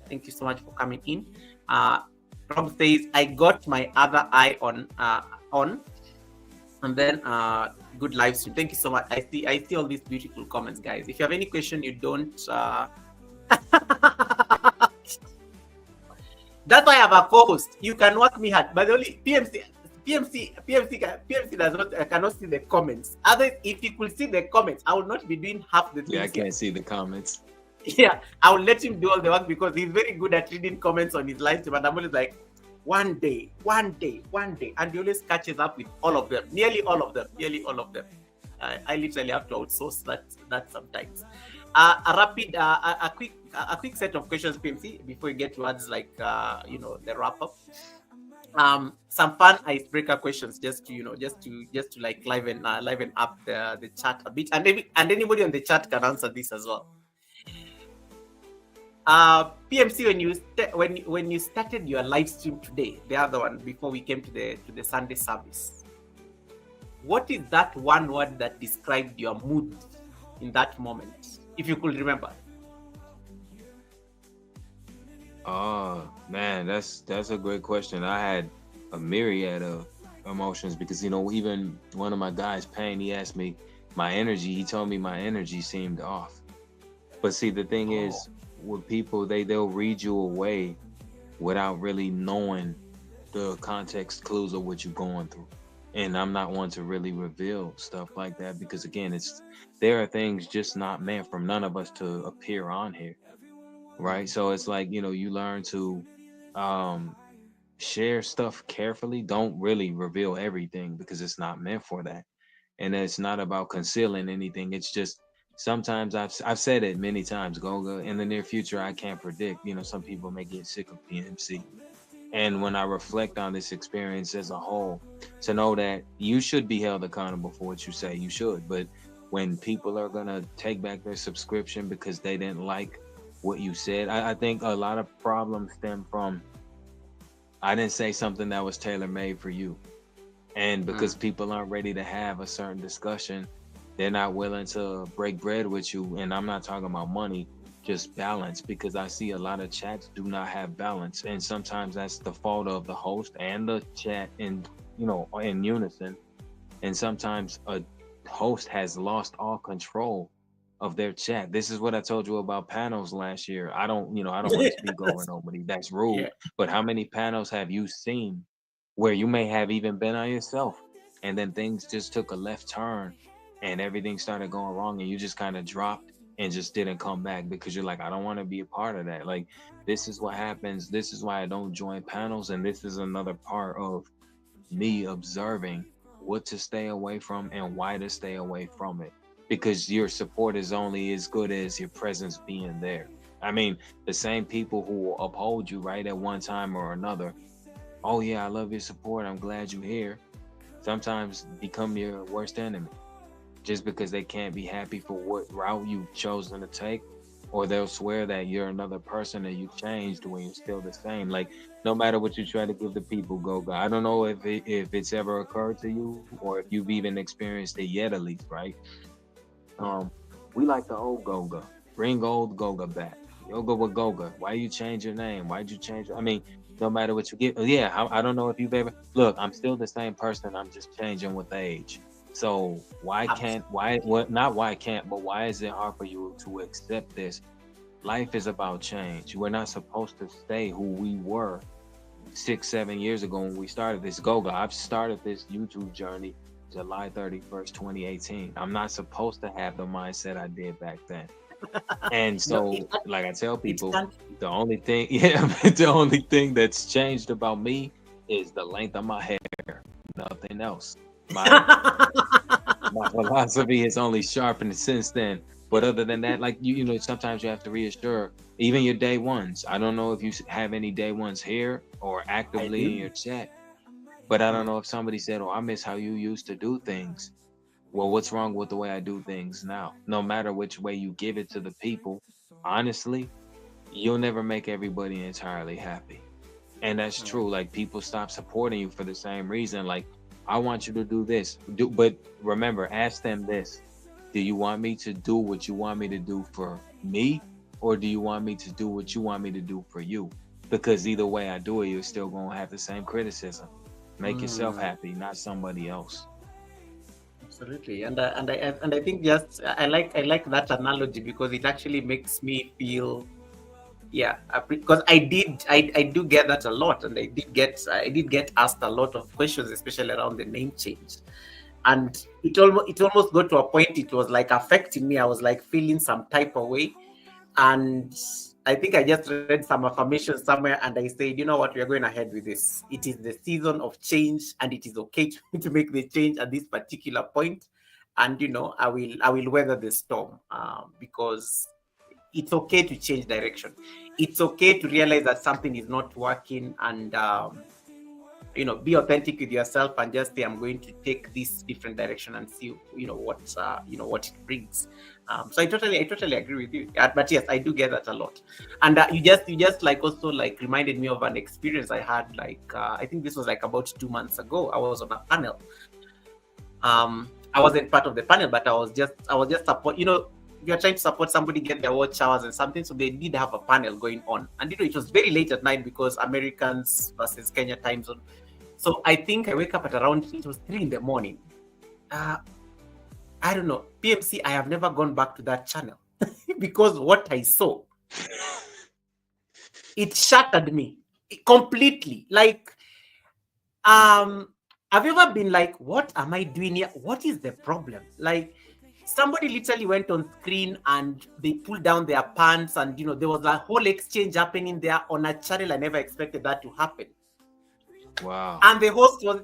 Thank you so much for coming in. Rob says, I got my other eye on, and then good live stream. Thank you so much. I see all these beautiful comments, guys. If you have any question, you don't. That's why I have a co-host. You can work me hard, but only PMC does not cannot see the comments. Otherwise, if you could see the comments, I will not be doing half the things. Yeah, I can't see the comments. Yeah, I will let him do all the work because he's very good at reading comments on his live stream. And I'm always like, one day, and he always catches up with all of them, nearly all of them. I literally have to outsource that sometimes. A quick set of questions, PMC, before we get towards the wrap up. Some fun icebreaker questions, just to just to like liven up the chat a bit, and anybody on the chat can answer this as well. PMC, when you started your live stream today, the other one before we came to the Sunday service, what is that one word that described your mood in that moment, if you could remember? Oh man, that's a great question. I had a myriad of emotions because even one of my guys, Payne, he asked me my energy. He told me my energy seemed off. But see, the thing Oh, is, with people, they'll read you away without really knowing the context clues of what you're going through. And I'm not one to really reveal stuff like that because again, there are things just not meant for none of us to appear on here, right? So it's like, you learn to um share stuff carefully. Don't really reveal everything because it's not meant for that. And it's not about concealing anything. It's just sometimes I've said it many times, Goga. In the near future, I can't predict. Some people may get sick of PMC. And when I reflect on this experience as a whole, to know that you should be held accountable for what you say, you should. But when people are gonna take back their subscription because they didn't like what you said, I think a lot of problems stem from I didn't say something that was tailor made for you. And because people aren't ready to have a certain discussion, they're not willing to break bread with you. And I'm not talking about money, just balance, because I see a lot of chats do not have balance. And sometimes that's the fault of the host and the chat in unison. And sometimes a host has lost all control of their chat. This is what I told you about panels last year. I don't want to speak over nobody. That's rude. yeah. But how many panels have you seen where you may have even been on yourself and then things just took a left turn and everything started going wrong and you just kind of dropped and just didn't come back because you're like, I don't want to be a part of that. Like, this is what happens. This is why I don't join panels. And this is another part of me observing what to stay away from and why to stay away from it, because your support is only as good as your presence being there. I mean, the same people who will uphold you right at one time or another, oh yeah, I love your support, I'm glad you're here, sometimes become your worst enemy just because they can't be happy for what route you've chosen to take, or they'll swear that you're another person and you changed when you're still the same. Like, no matter what you try to give the people, Goga, I don't know if it's ever occurred to you or if you've even experienced it yet, at least, right? Yeah. um we like the old Goga. Bring old Goga back. Yoga with Goga. Why you change your name? Why'd you change? I mean, no matter what you get. Yeah, I don't know if you've ever look. I'm still the same person. I'm just changing with age. So why can't Absolutely. why what not why can't but why is it hard for you to accept this? Life is about change. We're not supposed to stay who we were 6, 7 years ago when we started this. Goga, I've started this YouTube journey July 31st, 2018. I'm not supposed to have the mindset I did back then. And No, so, like I tell it people, can't be. the only thing, yeah, the only thing that's changed about me is the length of my hair, nothing else. My my philosophy has only sharpened since then. But other than that, like sometimes you have to reassure even your day ones. I don't know if you have any day ones here or I actively in do. your chat, but I don't Mm. know if somebody said, "Oh, I miss how you used to do things." Well, what's wrong with the way I do things now? No matter which way you give it to the people, honestly, you'll never make everybody entirely happy. And that's Mm. true. Like, people stop supporting you for the same reason. Like, I want you to do this. But remember, ask them this. Do you want me to do what you want me to do for me? Or do you want me to do what you want me to do for you? Because either way I do it, you're still gonna have the same criticism. Make yourself Mm. happy, not somebody else. Absolutely, and I think just I like that analogy because it actually makes me feel, yeah, because I do get that a lot, and I did get asked a lot of questions, especially around the name change, and it almost got to a point it was like affecting me. I was like feeling some type of way, and I think I just read some affirmation somewhere, and I said, you know what, we are going ahead with this. It is the season of change, and it is okay to make the change at this particular point. And I will weather the storm, because it's okay to change direction. It's okay to realize that something is not working, and be authentic with yourself and just say, I'm going to take this different direction and see, what it brings. So I totally agree with you. But yes, I do get that a lot. And you just like also like reminded me of an experience I had, like, I think this was like about 2 months ago. I was on a panel. I wasn't part of the panel, but I was just support, we are trying to support somebody get their watch hours and something. So they did have a panel going on. And it was very late at night because Americans versus Kenya time zone. So I think I wake up at around, it was 3 in the morning. I don't know. PMC, I have never gone back to that channel because what I saw, it shattered me completely. Like, have you ever been like, what am I doing here? What is the problem? Like, somebody literally went on screen and they pulled down their pants, and there was a whole exchange happening there on a channel. I never expected that to happen. Wow. And the host was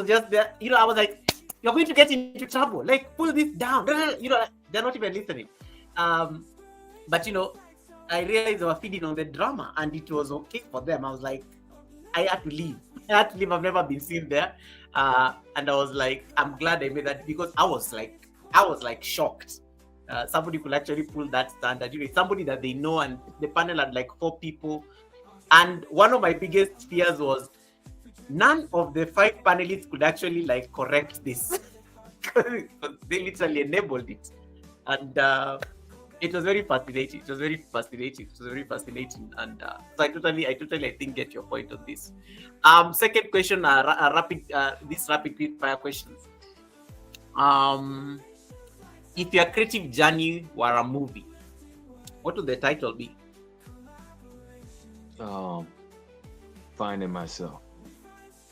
just there. I was like, you're going to get into trouble. Like, pull this down. They're not even listening. But I realized they were feeding on the drama, and it was okay for them. I was like, I had to leave. I've never been seen there. And I was like, I'm glad I made that, because I was like shocked. Somebody could actually pull that standard. Somebody that they know, and the panel had like 4 people. And one of my biggest fears was none of the 5 panelists could actually like correct this. They literally enabled it. And it was very fascinating. And so I totally, I think, get your point on this. Second question, these rapid fire questions. If your creative journey were a movie, what would the title be? Finding myself.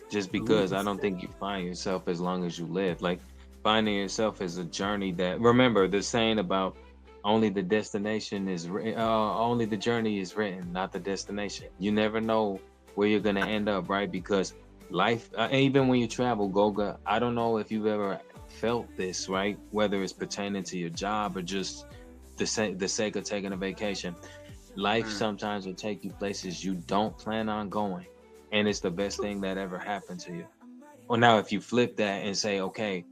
Just because I don't think you find yourself as long as you live. Like, finding yourself is a journey that, remember the saying about only the destination is only the journey is written, not the destination. You never know where you're gonna end up, right? Because life, even when you travel, Goga, I don't know if you've ever felt this, right? Whether it's pertaining to your job or just the sake of taking a vacation. Life sometimes will take you places you don't plan on going, and it's the best thing that ever happened to you. Well, now if you flip that and say, okay,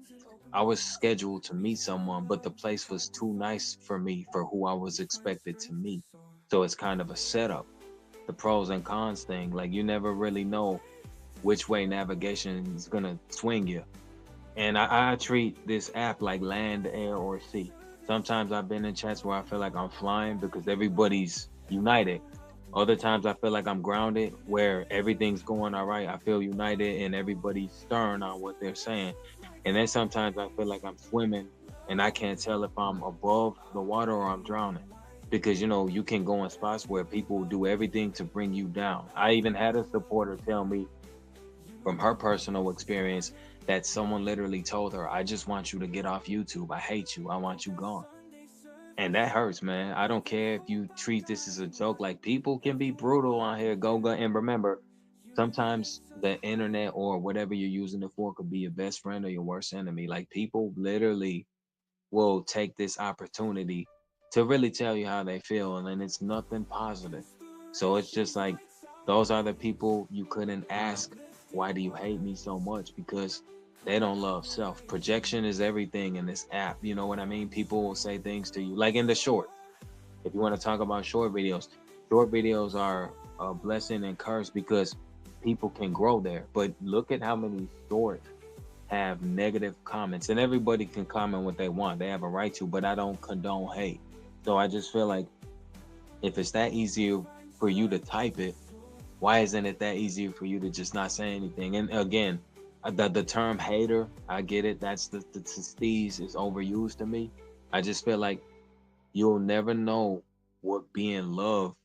I was scheduled to meet someone, but the place was too nice for me for who I was expected to meet. So it's kind of a setup. The pros and cons thing, like, you never really know which way navigation is gonna swing you. And I treat this app like land, air, or sea. Sometimes I've been in chats where I feel like I'm flying because everybody's united. Other times I feel like I'm grounded, where everything's going all right. I feel united and everybody's stern on what they're saying. And then sometimes I feel like I'm swimming and I can't tell if I'm above the water or I'm drowning. Because, you can go in spots where people do everything to bring you down. I even had a supporter tell me from her personal experience that someone literally told her, I just want you to get off YouTube. I hate you. I want you gone. And that hurts, man. I don't care if you treat this as a joke. Like, people can be brutal on here, Goga. And remember, sometimes the internet or whatever you're using it for could be your best friend or your worst enemy. Like, people literally will take this opportunity to really tell you how they feel, and then it's nothing positive. So it's just like, those are the people you couldn't ask, why do you hate me so much? Because they don't love self. Projection is everything in this app. You know what I mean? People will say things to you, like in the short. If you want to talk about short videos are a blessing and curse because people can grow there. But look at how many shorts have negative comments, and everybody can comment what they want. They have a right to, but I don't condone hate. So I just feel like, if it's that easier for you to type it, why isn't it that easier for you to just not say anything? And again, the term hater, I get it. That's the steez is overused to me. I just feel like you'll never know what being loved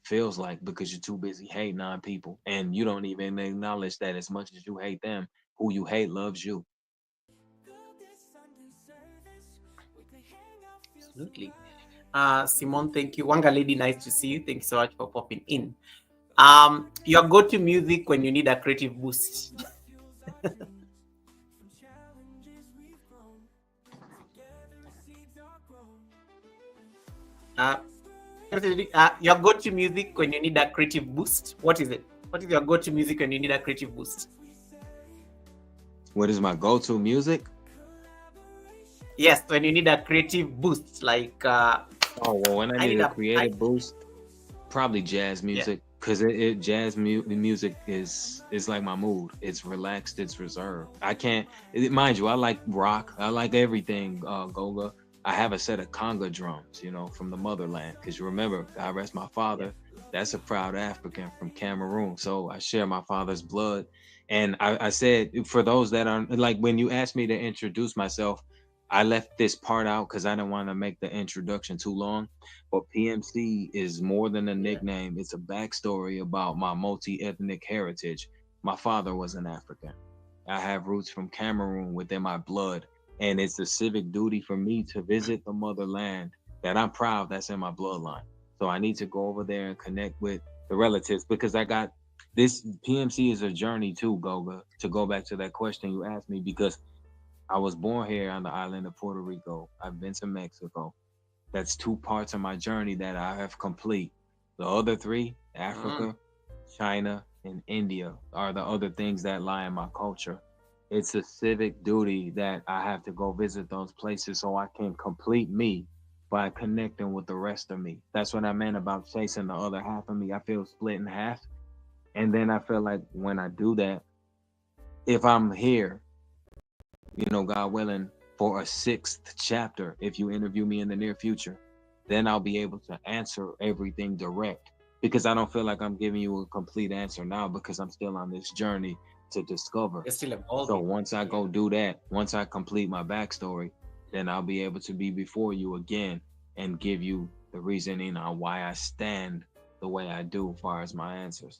feels like because you're too busy hating on people, and you don't even acknowledge that as much as you hate them, who you hate loves you. Absolutely. Simone, thank you. Wanga lady, nice to see you. Thank you so much for popping in. Your go-to music when you need a creative boost. Your go-to music when you need a creative boost. What is it? What is your go-to music when you need a creative boost? What is my go-to music? Yes, when you need a creative boost, like Oh well, when I I need need a a I creative boost, probably jazz yeah. music, because music is like my mood. It's relaxed, it's reserved. I can't mind you, I like rock, I like everything, Goga. I have a set of conga drums, from the motherland, because you remember, God rest my Yeah. father, that's a proud African from Cameroon, so I share my father's blood. And I said, for those that are like, when you asked me to introduce myself, I left this part out because I didn't want to make the introduction too long. But PMC is more than a Yeah. nickname. It's a backstory about my multi-ethnic heritage. My father was an African. I have roots from Cameroon within my blood. And it's a civic duty for me to visit the motherland that I'm proud that's in my bloodline. So I need to go over there and connect with the relatives, because I got this. PMC is a journey too, Goga, to go back to that question you asked me, because I was born here on the island of Puerto Rico. I've been to Mexico. That's two parts of my journey that I have complete. The other three, Mm. Africa, China, and India, are the other things that lie in my culture. It's a civic duty that I have to go visit those places so I can complete me by connecting with the rest of me. That's what I meant about chasing the other half of me. I feel split in half. And then I feel like when I do that, if I'm here, God willing, for a sixth chapter, if you interview me in the near future, then I'll be able to answer everything direct, because I don't feel like I'm giving you a complete answer now, because I'm still on this journey to discover. You're still So evolving. once I Yeah. go do that, once I complete my backstory, then I'll be able to be before you again and give you the reasoning on why I stand the way I do as far as my answers.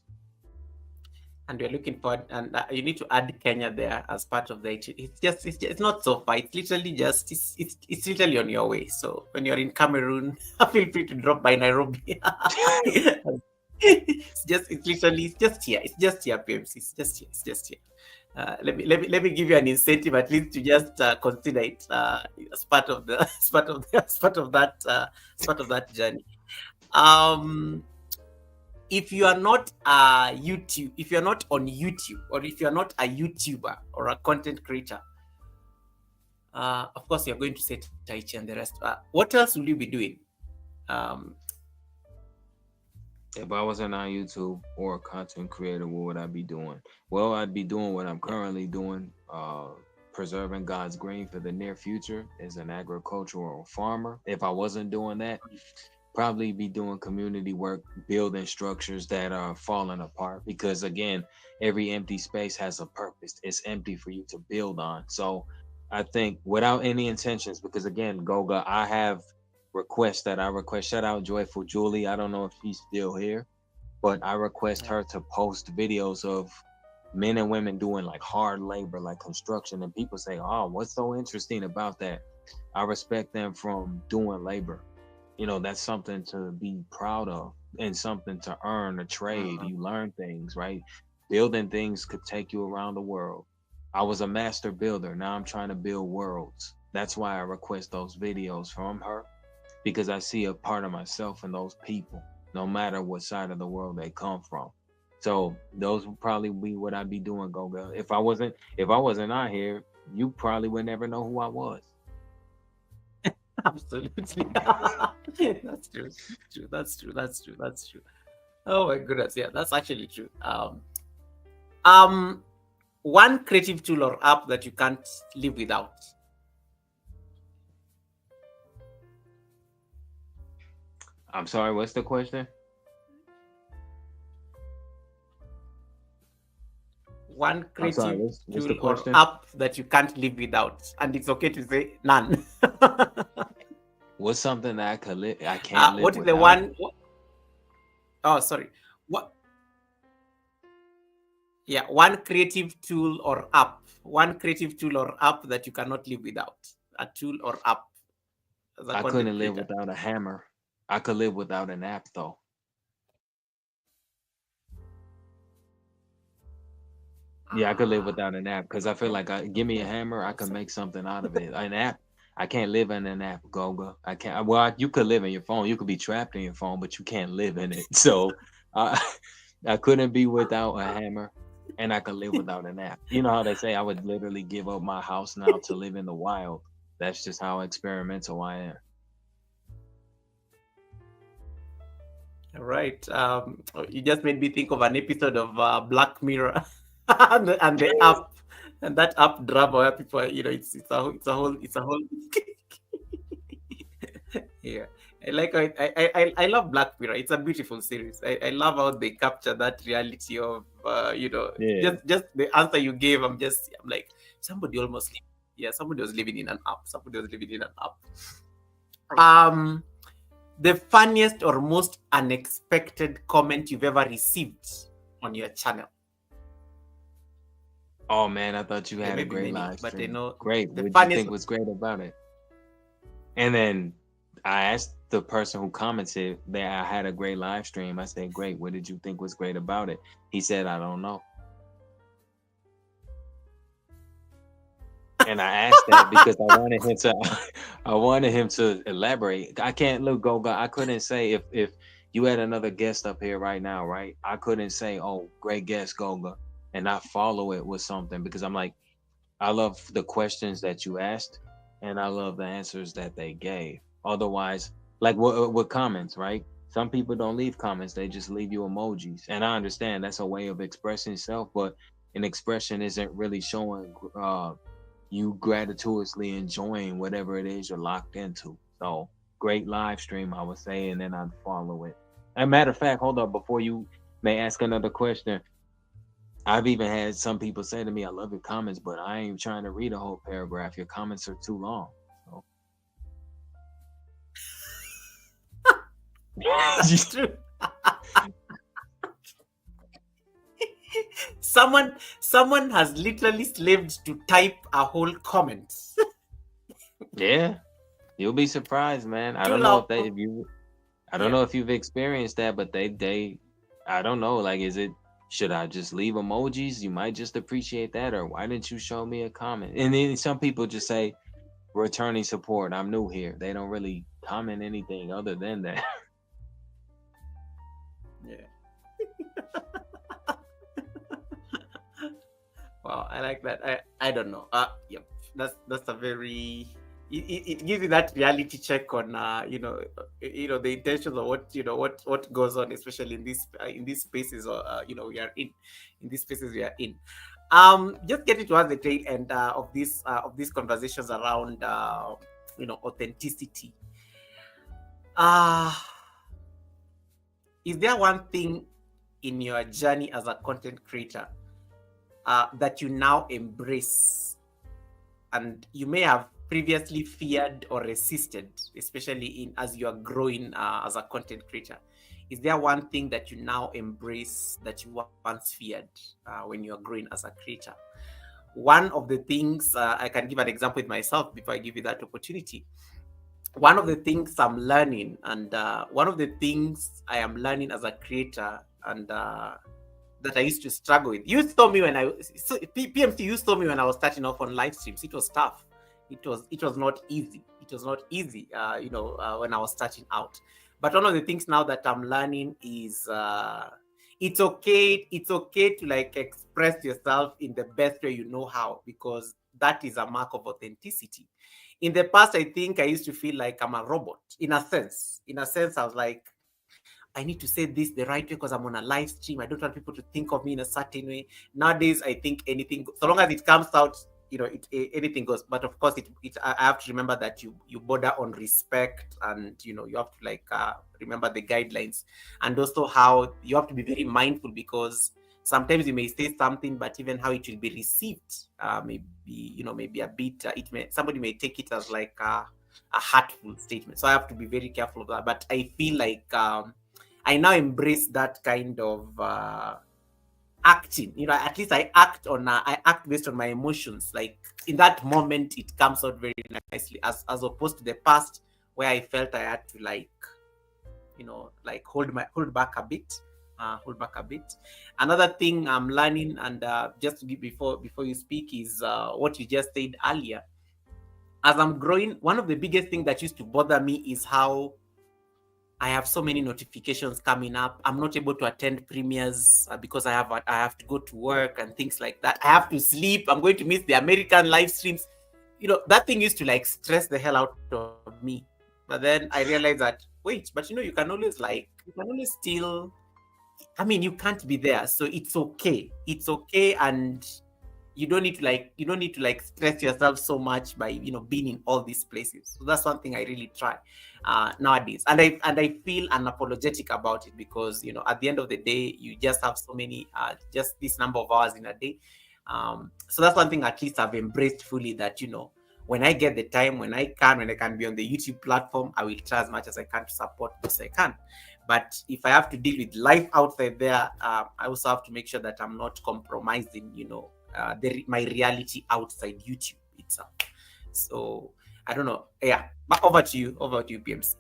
And we're looking forward, and you need to add Kenya there as part of the it's not so far, it's literally just it's literally on your way. So when you're in Cameroon, feel free to drop by Nairobi. It's just here, PMC, it's just here, let me give you an incentive at least to just consider it as part of the as part of that journey. um if you are not if you're not on YouTube, or if you're not a YouTuber or a content creator, of course you're going to say Tai Chi and the rest. What else will you be doing? Um, If I wasn't on YouTube or a content creator, what would I be doing? Well, I'd be doing what I'm yeah, currently doing, preserving God's green for the near future as an agricultural farmer. If I wasn't doing that, probably be doing community work, building structures that are falling apart. Because again, every empty space has a purpose. It's empty for you to build on. So I think without any intentions, because again, Goga, I have requests that I request. Shout out Joyful Julie. I don't know if she's still here, but I request yeah. her to post videos of men and women doing like hard labor, like construction. And people say, "Oh, what's so interesting about that?" I respect them from doing labor. That's something to be proud of and something to earn a trade. Mhm. You learn things, right? Building things could take you around the world. I was a master builder. Now I'm trying to build worlds. That's why I request those videos from her, because I see a part of myself in those people, no matter what side of the world they come from. So those would probably be what I'd be doing, Goga. If I wasn't out here, you probably would never know who I was. Absolutely. That's true. That's true. Oh my goodness, yeah, that's actually true. Um, one creative tool or app that you can't live without. I'm sorry, what's the question? One I'm sorry, creative what's the tool or question? app that you can't live without, and it's okay to say none. What's something that I can't live What is the without? one? Oh, sorry. What? Yeah, one creative tool or app. One creative tool or app that you cannot live without. A tool or app as a I content couldn't live creator. without a hammer. I could live without an app though. Yeah, I could live Ah, without an app because I feel like give me a okay. hammer, I can So, make something out of it. An app, I can't live in an app, Goga. I can't. Well, you could live in your phone. You could be trapped in your phone, but you can't live in it. So, uh, I couldn't be without a hammer, and I could live without a nap. You know how they say I would literally give up my house now to live in the wild. That's just how experimental I am. Right. You just made me think of an episode of Black Mirror and the app and that app drama where people, it's a whole. Yeah. I like how I love Black Mirror. It's a beautiful series. I love how they capture that reality of Yeah. just the answer you gave. I'm like somebody almost somebody was living in an app. Somebody was living in an app. Um the funniest or most unexpected comment you've ever received on your channel. Oh man, I thought you There had may a be great many, live but I stream. know Great. the What'd you funniest. think was great about it? And then I asked the person who commented that I had a great live stream. I said, "Great. What did you think was great about it?" He said, "I don't know." And I asked that because I wanted him to I wanted him to elaborate. I can't look Goga. I couldn't say if you had another guest up here right now, right? I couldn't say, "Oh, great guest Goga," and not follow it with something because I'm like, I love the questions that you asked and I love the answers that they gave. Otherwise, like with comments, right? Some people don't leave comments, they just leave you emojis. And I understand that's a way of expressing yourself, but an expression isn't really showing you gratuitously enjoying whatever it is you're locked into. So great live stream, I would say, and then I'd follow it. And matter of fact, hold up, before you may ask another question, I've even had some people say to me, "I love your comments, but I ain't trying to read a whole paragraph. Your comments are too long." So, That's true. Someone has literally slaved to type a whole comment. yeah, you'll be surprised, man. I Too don't know long. if they, if you, I don't Yeah. know if you've experienced that, but I don't know. Like, should I just leave emojis? You might just appreciate that, or why didn't you show me a comment? And then some people just say, returning support. I'm new here. They don't really comment anything other than that. Yeah. Wow, I like that. I don't know. Yeah, that's a very it gives you that reality check on the intentions of what goes on, especially in these spaces or we are in these spaces we are in. Just getting towards the tail end of these conversations around authenticity. Uh is there one thing in your journey as a content creator that you now embrace and you may have previously feared or resisted, especially in as you are growing as a content creator? Is there one thing that you now embrace that you once feared when you are growing as a creator? One of the things, I can give an example with myself before I give you that opportunity. One of the things I'm learning, and one of the things I am learning as a creator, and that I used to struggle with. You saw me when PMC. You saw me when I was starting off on live streams. It was tough. It was not easy. It was not easy. When I was starting out. But one of the things now that I'm learning is it's okay. It's okay to like express yourself in the best way you know how, because that is a mark of authenticity. In the past, I think I used to feel like I'm a robot in a sense. In a sense, I was like, I need to say this the right way because I'm on a live stream. I don't want people to think of me in a certain way. Nowadays, I think anything, so long as it comes out, anything goes. But of course, I have to remember that you border on respect, and you have to like remember the guidelines, and also how you have to be very mindful, because sometimes you may say something, but even how it will be received, maybe a bit. Somebody may take it as like a hurtful statement. So I have to be very careful of that. But I feel like I now embrace that kind of acting. At least I act based on my emotions. Like in that moment, it comes out very nicely, as opposed to the past where I felt I had to like hold back a bit. Hold back a bit. Another thing I'm learning, and just to give before you speak, is what you just said earlier. As I'm growing, one of the biggest things that used to bother me is how I have so many notifications coming up. I'm not able to attend premieres because I have to go to work and things like that. I have to sleep. I'm going to miss the American live streams. That thing used to like stress the hell out of me. But then I realized that, wait, but you can always still, I mean, you can't be there, so it's okay. It's okay, and you don't need to stress yourself so much by being in all these places. So that's one thing I really try nowadays, and I feel unapologetic about it, because at the end of the day, you just have so many, just this number of hours in a day. So that's one thing at least I've embraced fully, that when I get the time, when I can be on the YouTube platform, I will try as much as I can to support those I can. But if I have to deal with life outside there, I also have to make sure that I'm not compromising, my reality outside YouTube itself. So I don't know. Yeah, but over to you, PMC.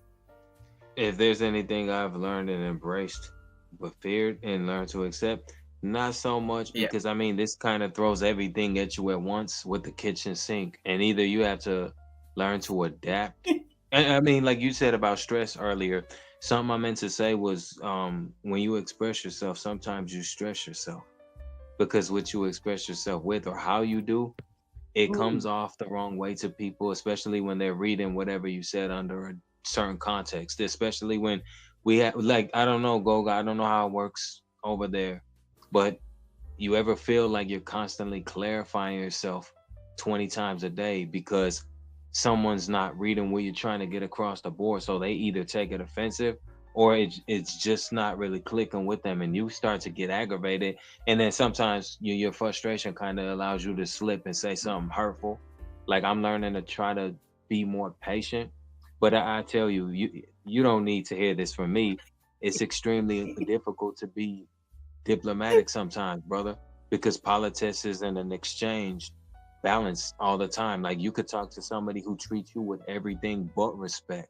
If there's anything I've learned and embraced, but feared and learned to accept, not so much, Yeah. because I mean, this kind of throws everything at you at once with the kitchen sink. And either you have to learn to adapt. And I mean, like you said about stress earlier, something I meant to say was when you express yourself, sometimes you stress yourself because what you express yourself with or how you do, it comes Mm. off the wrong way to people, especially when they're reading whatever you said under a certain context. Especially when we have, like, I don't know, Goga, I don't know how it works over there, but you ever feel like you're constantly clarifying yourself 20 times a day because someone's not reading what you're trying to get across the board, so they either take it offensive or it's just not really clicking with them, and you start to get aggravated. And then sometimes your frustration kind of allows you to slip and say something hurtful. Like, I'm learning to try to be more patient, but I tell you, you don't need to hear this from me. It's extremely difficult to be diplomatic sometimes, brother, because politics isn't an exchange balance all the time. Like, you could talk to somebody who treats you with everything but respect.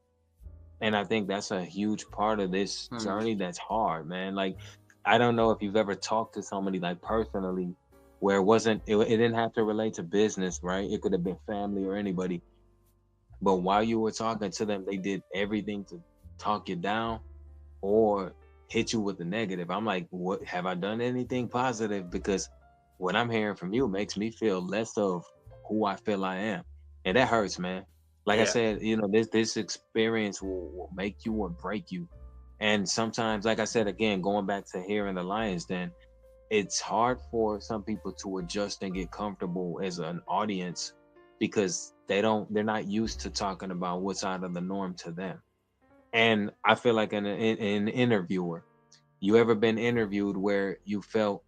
And I think that's a huge part of this Mm. journey that's hard, man. Like, I don't know if you've ever talked to somebody like personally where it didn't have to relate to business, right? It could have been family or anybody. But while you were talking to them, they did everything to talk you down or hit you with the negative. I'm like, what have I done anything positive? Because what I'm hearing from you makes me feel less of who I feel I am. And that hurts, man. Like I Yeah. said, this experience will make you or break you. And sometimes, like I said again, going back to here in the Lions Den, it's hard for some people to adjust and get comfortable as an audience because they're not used to talking about what's out of the norm to them. And I feel like an interviewer, you ever been interviewed where you felt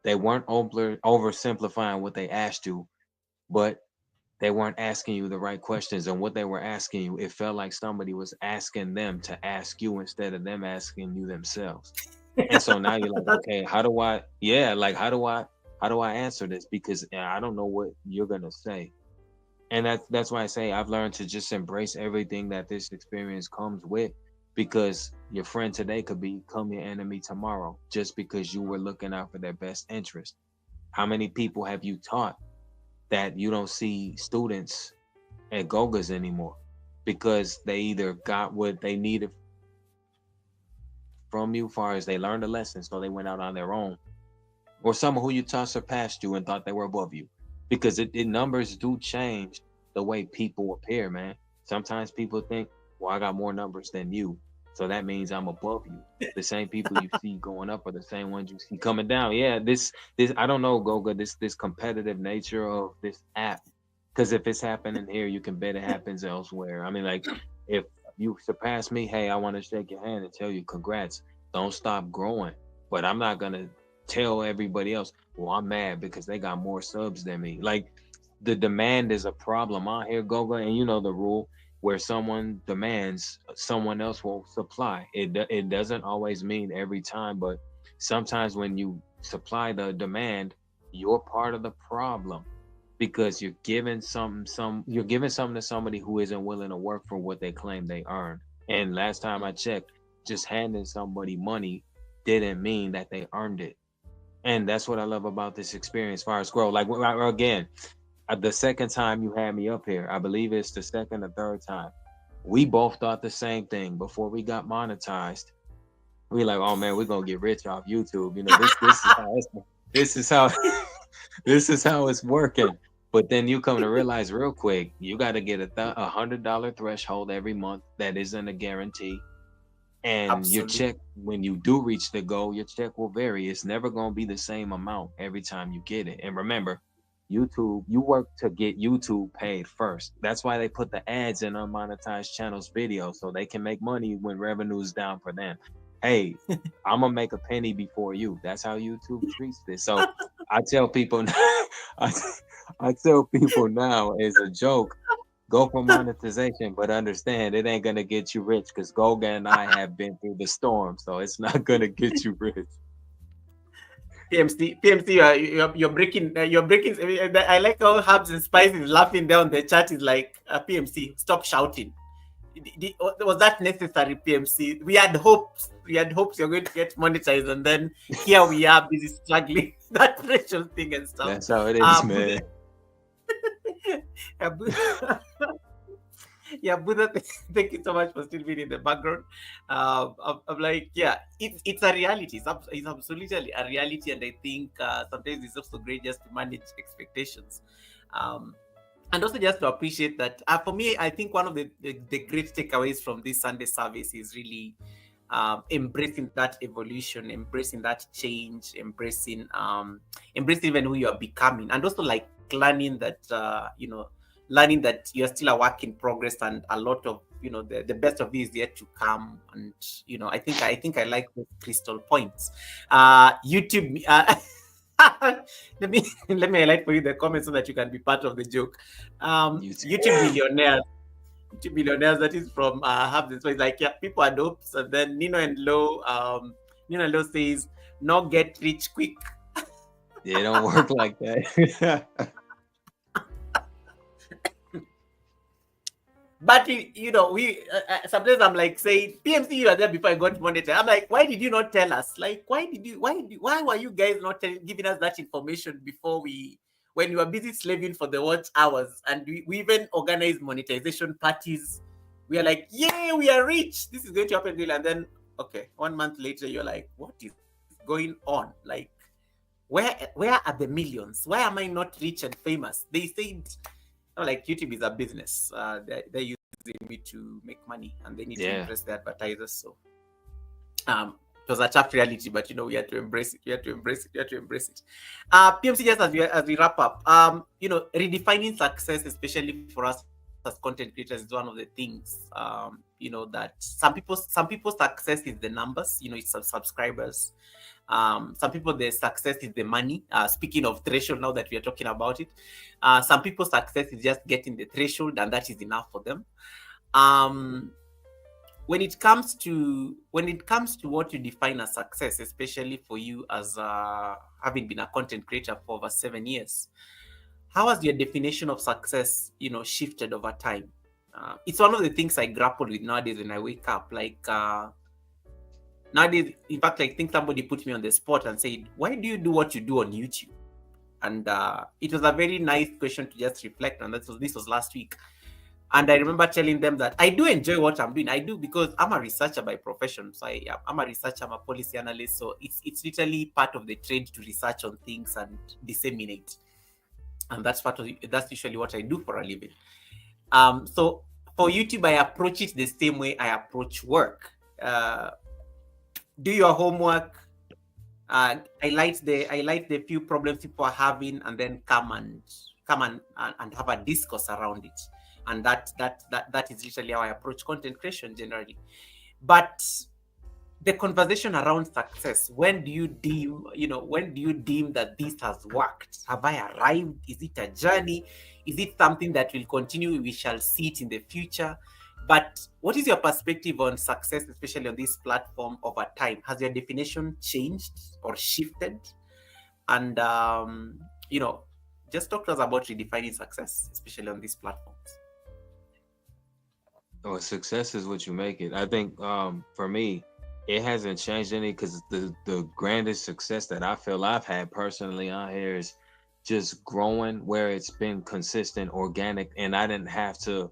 they weren't oversimplifying what they asked you, but they weren't asking you the right questions, and what they were asking you, it felt like somebody was asking them to ask you instead of them asking you themselves. And so now you're like, That's okay, how do I, yeah, like how do I answer this? Because I don't know what you're gonna say. And that's why I say I've learned to just embrace everything that this experience comes with, because your friend today could become your enemy tomorrow just because you were looking out for their best interest. How many people have you taught that you don't see students at Goga's anymore because they either got what they needed from you, far as they learned a lesson, so they went out on their own, or someone who you taught surpassed you and thought they were above you, because numbers do change the way people appear, man. Sometimes people think, well, I got more numbers than you, so that means I'm above you. The same people you see going up are the same ones you see coming down. Yeah, this I don't know, Goga, this competitive nature of this app, because if it's happening here, you can bet it happens elsewhere. I mean, like, if you surpass me, hey, I want to shake your hand and tell you congrats. Don't stop growing. But I'm not gonna tell everybody else, well, I'm mad because they got more subs than me. Like, the demand is a problem out here, Goga, and you know the rule, where someone demands, someone else will supply. It doesn't always mean every time, but sometimes when you supply the demand, you're part of the problem because you're giving something to somebody who isn't willing to work for what they claim they earned. And last time I checked, just handing somebody money didn't mean that they earned it. And that's what I love about this experience, as far as growth. Like, again, the second time you had me up here, I believe it's the second or third time. We both thought the same thing before we got monetized. We like, oh man, we're gonna get rich off YouTube. You know, this is how this is how it's working. But then you come to realize real quick, you got to get $100 threshold every month. That isn't a guarantee. And your Absolutely. check, when you do reach the goal, your check will vary. It's never going to be the same amount every time you get it. And remember, YouTube, you work to get YouTube paid first. That's why they put the ads in unmonetized channels video so they can make money when revenue's down for them. Hey, I'm gonna make a penny before you. That's how YouTube treats this. So I tell people, I, I tell people now as a joke, go for monetization, but understand it ain't gonna get you rich because Goga and I have been through the storm, so it's not gonna get you rich. PMC, you're breaking, you're breaking. I like how Hubs and Spice is laughing down the chat. Is like, PMC, stop shouting. Was that necessary, PMC? We had hopes you're going to get monetized, and then here we are busy struggling that threshold thing and stuff. That's how it is, man. Yeah, Buddha, thank you so much for still being in the background. I'm like, yeah, it's a reality. It's absolutely a reality, and I think sometimes it's also great just to manage expectations. And also just to appreciate that, for me, I think one of the great takeaways from this Sunday service is really embracing that evolution, embracing that change, embracing even who you are becoming, and also like learning that learning that you're still a work in progress, and a lot of the best of you is yet to come. And I think I like those crystal points. YouTube. Let me highlight for you the comments so that you can be part of the joke. YouTube billionaires, that is from Hubs. So it's like, yeah, people are dopes. And then Nino and Low says, no get rich quick. Yeah, it don't work like that. But we sometimes I'm like saying, PMC, you are there before I got monetized. I'm like, why did you not tell us? Like, why were you guys not giving us that information before when you were busy slaving for the watch hours? And we even organized monetization parties. We are like, yeah, we are rich. This is going to happen. And then, okay, 1 month later, you're like, what is going on? Like, where are the millions? Why am I not rich and famous? They said, like, YouTube is a business. They're using me to make money, and they need to impress the advertisers. So it was a tough reality, but we had to embrace it. PMC, just as we wrap up, redefining success, especially for us as content creators, is one of the things that some people's success is the numbers, it's subscribers. Some people, their success is the money. Speaking of threshold, now that we are talking about it, some people's success is just getting the threshold, and that is enough for them. When it comes to what you define as success, especially for you as having been a content creator for over 7 years, how has your definition of success, shifted over time? It's one of the things I grapple with nowadays when I wake up. Like, nowadays, in fact, I think somebody put me on the spot and said, why do you do what you do on YouTube? And it was a very nice question to just reflect on. This was last week. And I remember telling them that I do enjoy what I'm doing. I do, because I'm a researcher by profession. So I'm a researcher, I'm a policy analyst. So it's literally part of the trade to research on things and disseminate. And that's usually what I do for a living. So for YouTube, I approach it the same way I approach work. Do your homework. Highlight the few problems people are having, and then come and have a discourse around it. And that is literally how I approach content creation generally. But the conversation around success, when do you deem that this has worked? Have I arrived? Is it a journey? Is it something that will continue? We shall see it in the future. But what is your perspective on success, especially on this platform, over time? Has your definition changed or shifted? And just talk to us about redefining success, especially on these platforms. Oh, success is what you make it. I think for me, it hasn't changed any, because the grandest success that I feel I've had personally on here is just growing, where it's been consistent, organic, and I didn't have to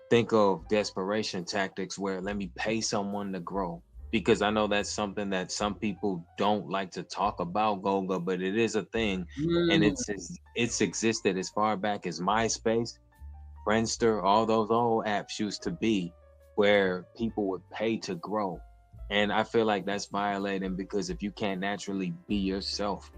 think of desperation tactics where let me pay someone to grow, because I know that's something that some people don't like to talk about, Goga, but it is a thing, and Mm, it's existed as far back as MySpace, Friendster, all those old apps used to be, where people would pay to grow. And I feel like that's violating, because if you can't naturally be yourself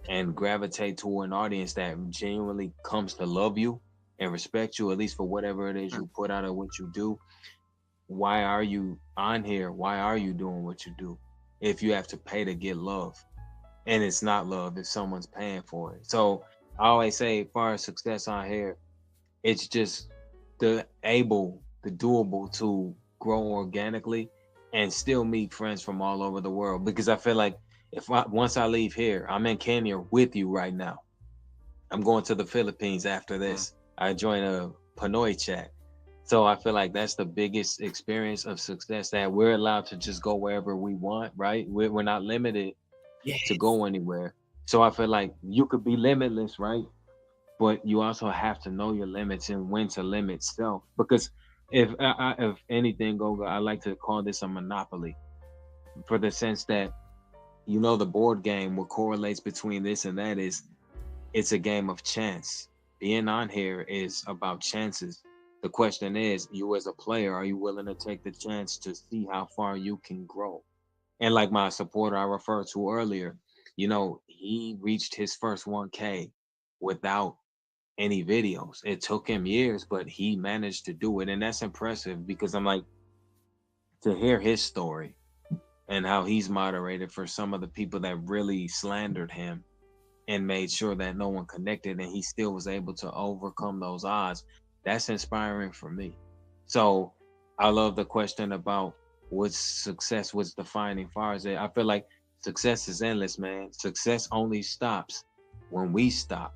and gravitate to an audience that genuinely comes to love you and respect you, at least for whatever it is mm, you put out or what you do, why are you on here? Why are you doing what you do? If you have to pay to get love, and it's not love if someone's paying for it. So I always say, as far as success on here, it's just the doable to grow organically and still meet friends from all over the world. Because I feel like once I leave here, I'm in Kenya with you right now. I'm going to the Philippines after mm. this. I join a Pinoy chat. So I feel like that's the biggest experience of success, that we're allowed to just go wherever we want, right? We're not limited to Yes. go anywhere. So I feel like you could be limitless, right? But you also have to know your limits and when to limit self. Because if anything, Goga, I like to call this a monopoly, for the sense that, the board game, what correlates between this and that is it's a game of chance. Being on here is about chances. The question is, you as a player, are you willing to take the chance to see how far you can grow? And like my supporter I referred to earlier, he reached his first 1K without any videos. It took him years, but he managed to do it. And that's impressive, because I'm like, to hear his story and how he's moderated for some of the people that really slandered him and made sure that no one connected, and he still was able to overcome those odds. That's inspiring for me. So I love the question about what's success, what's defining far as it. I feel like success is endless, man. Success only stops when we stop.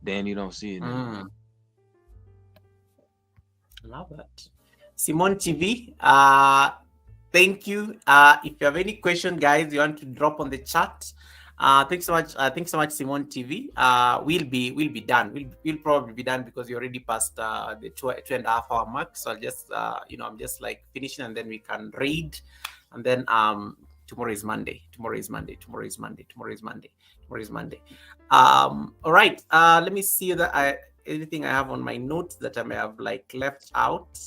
Then you don't see it Mm. anymore. Love that. Simon TV, thank you. If you have any question, guys, you want to drop on the chat. Thanks so much. Thanks so much, Simon TV. We'll be done. We'll probably be done because you already passed the 2.5 hour mark. So I'll just I'm just like finishing, and then we can read, and then tomorrow is Monday. Tomorrow is Monday. Tomorrow is Monday. Tomorrow is Monday. Tomorrow is Monday. All right. Let me see that anything I have on my notes that I may have like left out.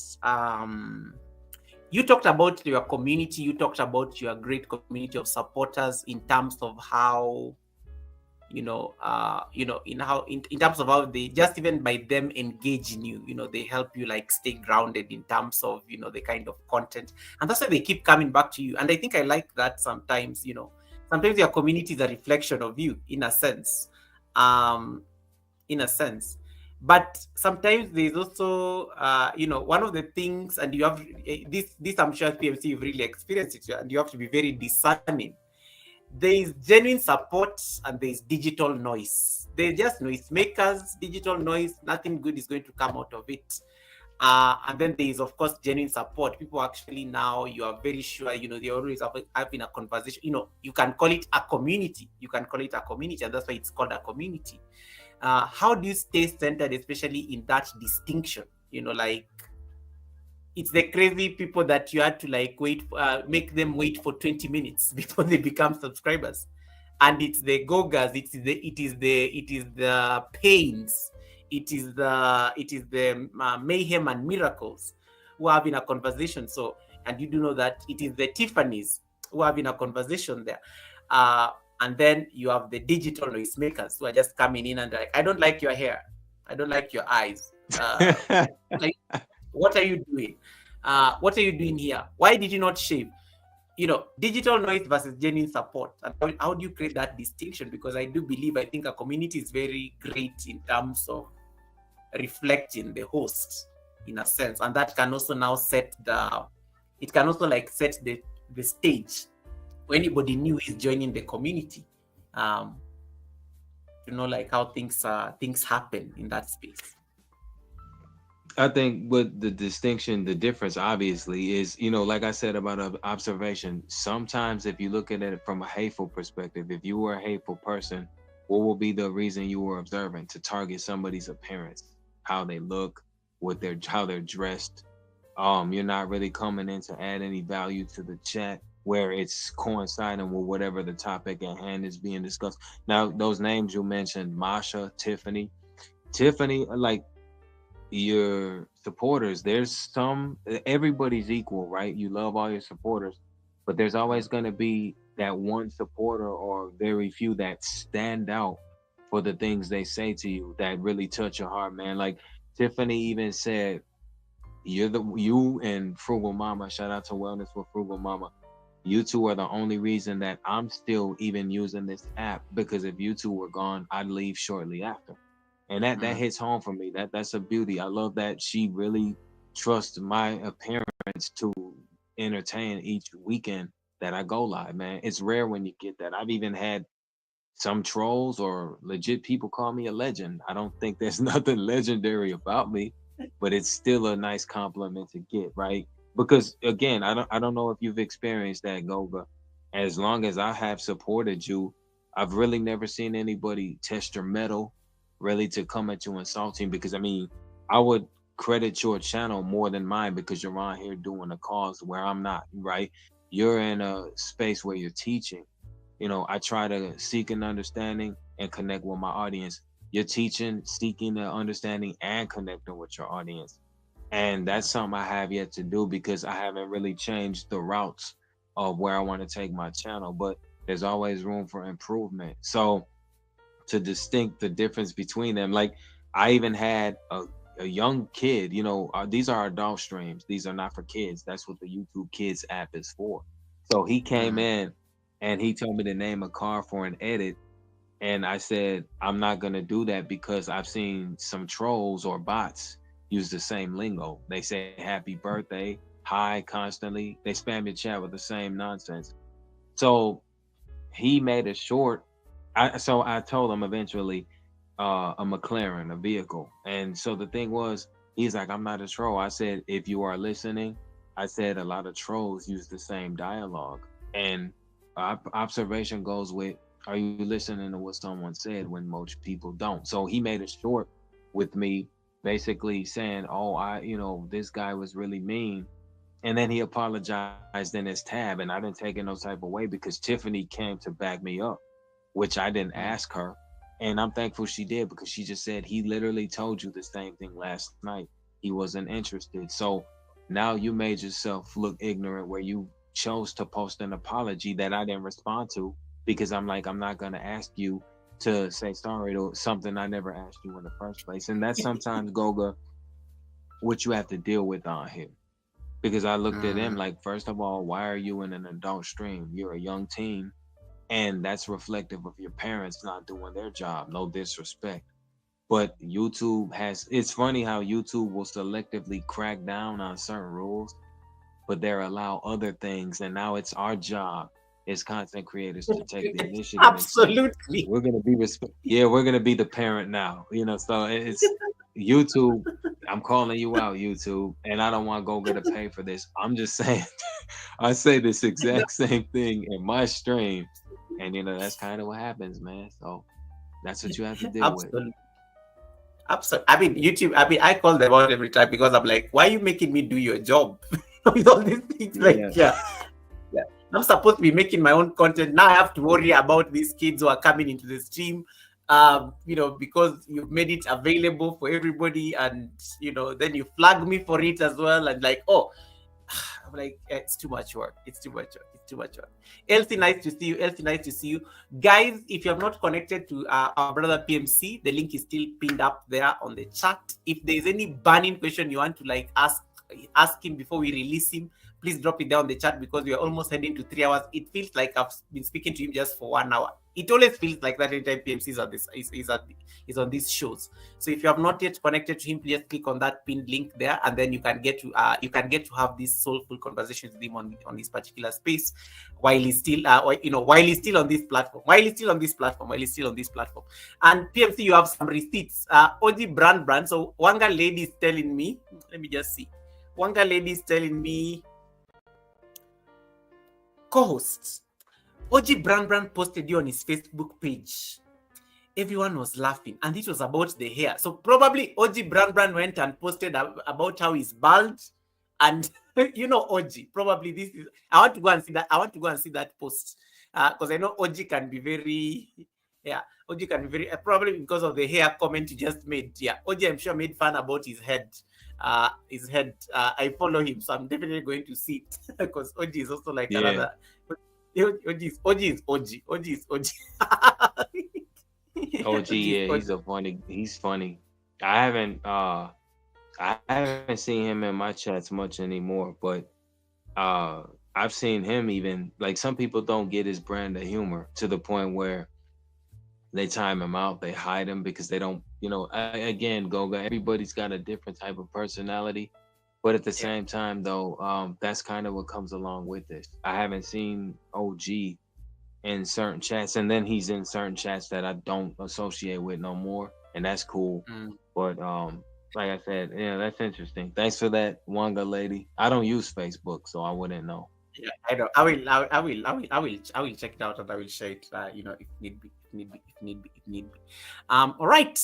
You talked about your community. You talked about your great community of supporters in terms of how in terms of how they just even by them engaging you, they help you like stay grounded in terms of the kind of content, and that's why they keep coming back to you. And I think I like that sometimes. Sometimes your community is a reflection of you in a sense. um in a sense. But sometimes there's also, one of the things, and you have this I'm sure PMC you've really experienced it, and you have to be very discerning. There is genuine support and there is digital noise. They're just noise makers, digital noise. Nothing good is going to come out of it. And then there is, of course, genuine support. People actually now, you are very sure, they always having a conversation. You can call it a community. You can call it a community, and that's why it's called a community. How do you stay centered, especially in that distinction? Like, it's the crazy people that you had to like make them wait for 20 minutes before they become subscribers. And it's the gogas, it is the pains, it is the mayhem and miracles who are having a conversation. So, and you do know that it is the Tiffany's who are having a conversation there. And then you have the digital noise makers who are just coming in and like, I don't like your hair, I don't like your eyes. Like, what are you doing? What are you doing here? Why did you not shave? Digital noise versus genuine support. And how do you create that distinction? Because I think a community is very great in terms of reflecting the host in a sense. And that can also now it can also like set the stage for anybody new is joining the community. Um, like how things happen in that space. I think what the distinction, the difference obviously is, like I said about observation, sometimes if you look at it from a hateful perspective, if you were a hateful person, what will be the reason you were observing? To target somebody's appearance, how they look, with their how they're dressed. You're not really coming in to add any value to the chat where it's coinciding with whatever the topic at hand is being discussed. Now, those names you mentioned, Masha, Tiffany, like your supporters, there's some, everybody's equal, right? You love all your supporters, but there's always going to be that one supporter or very few that stand out for the things they say to you that really touch your heart, man. Like Tiffany even said, you and Frugal Mama, shout out to Wellness with Frugal Mama. You two are the only reason that I'm still even using this app, because if you two were gone, I'd leave shortly after. And that hits home for me. That's a beauty. I love that she really trusts my appearance to entertain each weekend that I go live, man. It's rare when you get that. I've even had some trolls or legit people call me a legend. I don't think there's nothing legendary about me, but it's still a nice compliment to get, right? Because again, I don't know if you've experienced that, Goga. As long as I have supported you, I've really never seen anybody test your metal, really to come at you insulting. Because I mean, I would credit your channel more than mine because you're on here doing a cause where I'm not, right? You're in a space where you're teaching. I try to seek an understanding and connect with my audience. You're teaching, seeking the understanding, and connecting with your audience. And that's something I have yet to do because I haven't really changed the routes of where I want to take my channel, but there's always room for improvement. So to distinct the difference between them, like I even had a young kid, these are adult streams. These are not for kids. That's what the YouTube Kids app is for. So he came in and he told me to name a car for an edit. And I said, I'm not going to do that because I've seen some trolls or bots use the same lingo. They say happy birthday, hi constantly. They spam your chat with the same nonsense. So he made it short. So I told him eventually a McLaren, a vehicle. And so the thing was, he's like, I'm not a troll. I said, if you are listening, I said a lot of trolls use the same dialogue. And observation goes with, are you listening to what someone said when most people don't? So he made it short with me, basically saying, oh, this guy was really mean. And then he apologized in his tab, and I didn't take it no type of way because Tiffany came to back me up, which I didn't ask her. And I'm thankful she did because she just said he literally told you the same thing last night. He wasn't interested. So now you made yourself look ignorant where you chose to post an apology that I didn't respond to because I'm like, I'm not going to ask you to say sorry to something I never asked you in the first place. And that's sometimes, Goga, what you have to deal with on here. Because I looked at him like, first of all, why are you in an adult stream? You're a young teen, and that's reflective of your parents not doing their job. No disrespect. But YouTube it's funny how YouTube will selectively crack down on certain rules, but they allow other things. And now it's our job as content creators to take the initiative and say, Absolutely. we're going to be we're going to be the parent now, so it's YouTube. I'm calling you out, YouTube, and I don't want Goga to pay for this. I'm just saying, I say this exact same thing in my stream, and that's kind of what happens, man. So that's what you have to deal with. Absolutely. Absolutely. I mean, YouTube, I call them out every time because I'm like, why are you making me do your job? With all these things, like, yeah. I'm supposed to be making my own content. Now I have to worry about these kids who are coming into the stream, because you've made it available for everybody, and then you flag me for it as well, and like, oh, I'm like, it's too much work. It's too much work. It's too much work. Elsie, nice to see you. Elsie, nice to see you. Guys, if you have not connected to our brother PMC, the link is still pinned up there on the chat. If there's any burning question you want to like ask him before we release him, please drop it down in the chat because we are almost heading to 3 hours. It feels like I've been speaking to him just for 1 hour. It always feels like that anytime PMC is on this is on these shows. So if you have not yet connected to him, please click on that pinned link there, and then you can get to have these soulful conversations with him on this particular space while he's still while he's still on this platform. And PMC, you have some receipts. OG brand. So Wanga lady is telling me, let me just see. Wanga lady is telling me, co-hosts, OG Brand posted you on his Facebook page. everyone was laughing, and this was about the hair. So probably OG Brand went and posted about how he's bald, and OG. Probably this is. I want to go and see that. I want to go and see that post because I know OG can be very, yeah. OG can be very probably because of the hair comment you just made. Yeah, OG I'm sure made fun about his head. I follow him, so I'm definitely going to see it because OG is also like Yeah. another. OG is OG. OG, OG is yeah, OG. he's funny. I haven't seen him in my chats much anymore, but uh I've seen him even like some people don't get his brand of humor to the point where they time him out, they hide him because they don't, again, Goga, everybody's got a different type of personality. But at the Yeah. same time, though, that's kind of what comes along with this. I haven't seen OG in certain chats, and then he's in certain chats that I don't associate with no more, and that's cool. Mm. But like I said, yeah, that's interesting. Thanks for that, Wanga lady. I don't use Facebook, so I wouldn't know. Yeah, I know. I will check it out and I will share it. If need be, if need be, if need be, if need be. All right.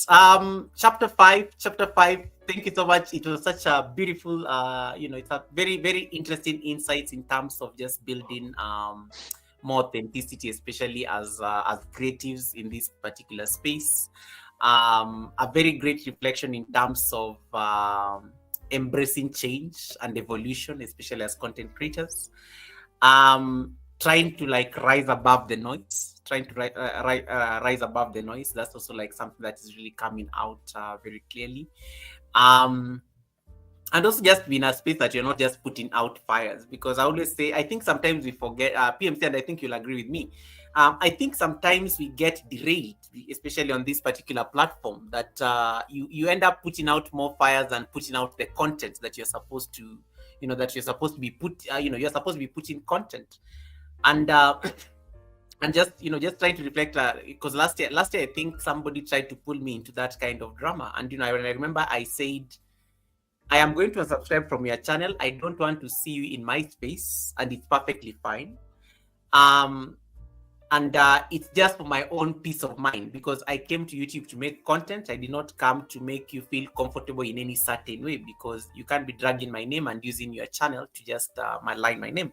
Chapter five. Chapter five. Thank you so much. It was such a beautiful. It's a very very interesting insights in terms of just building more authenticity, especially as creatives in this particular space. A very great reflection in terms of embracing change and evolution, especially as content creators. Trying to like rise above the noise, trying to rise above the noise. That's also like something that is really coming out very clearly. Um, and also just be in a space that you're not just putting out fires, because I always say I think sometimes we forget PMC, and I think you'll agree with me. I think sometimes we get derailed, especially on this particular platform, that you end up putting out more fires and putting out the content that you're supposed to, that you're supposed to be you're supposed to be putting content. And and just trying to reflect, because last year I think somebody tried to pull me into that kind of drama. And when I remember, I said, I am going to unsubscribe from your channel. I don't want to see you in my space, and it's perfectly fine. Um, and it's just for my own peace of mind, because I came to YouTube to make content. I did not come to make you feel comfortable in any certain way, because you can't be dragging my name and using your channel to just malign my name.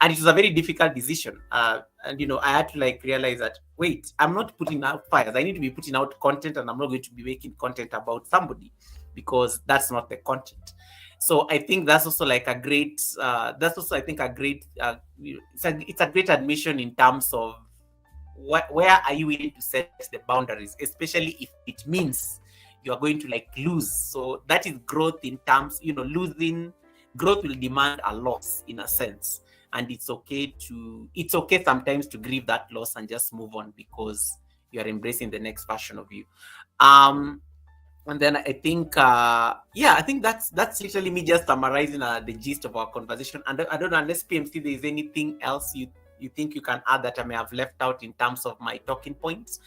And it was a very difficult decision. And I had to like realize that, wait, I'm not putting out fires. I need to be putting out content, and I'm not going to be making content about somebody, because that's not the content. So I think that's also like a great. That's also, I think, a great. It's a great admission in terms of where are you willing to set the boundaries, especially if it means you are going to like lose. So that is growth in terms, losing. Growth will demand a loss in a sense, and it's okay sometimes to grieve that loss and just move on, because you are embracing the next version of you. And then I think I think that's literally me just summarizing the gist of our conversation. And I don't know, unless PMC there is anything else you think you can add that I may have left out in terms of my talking points,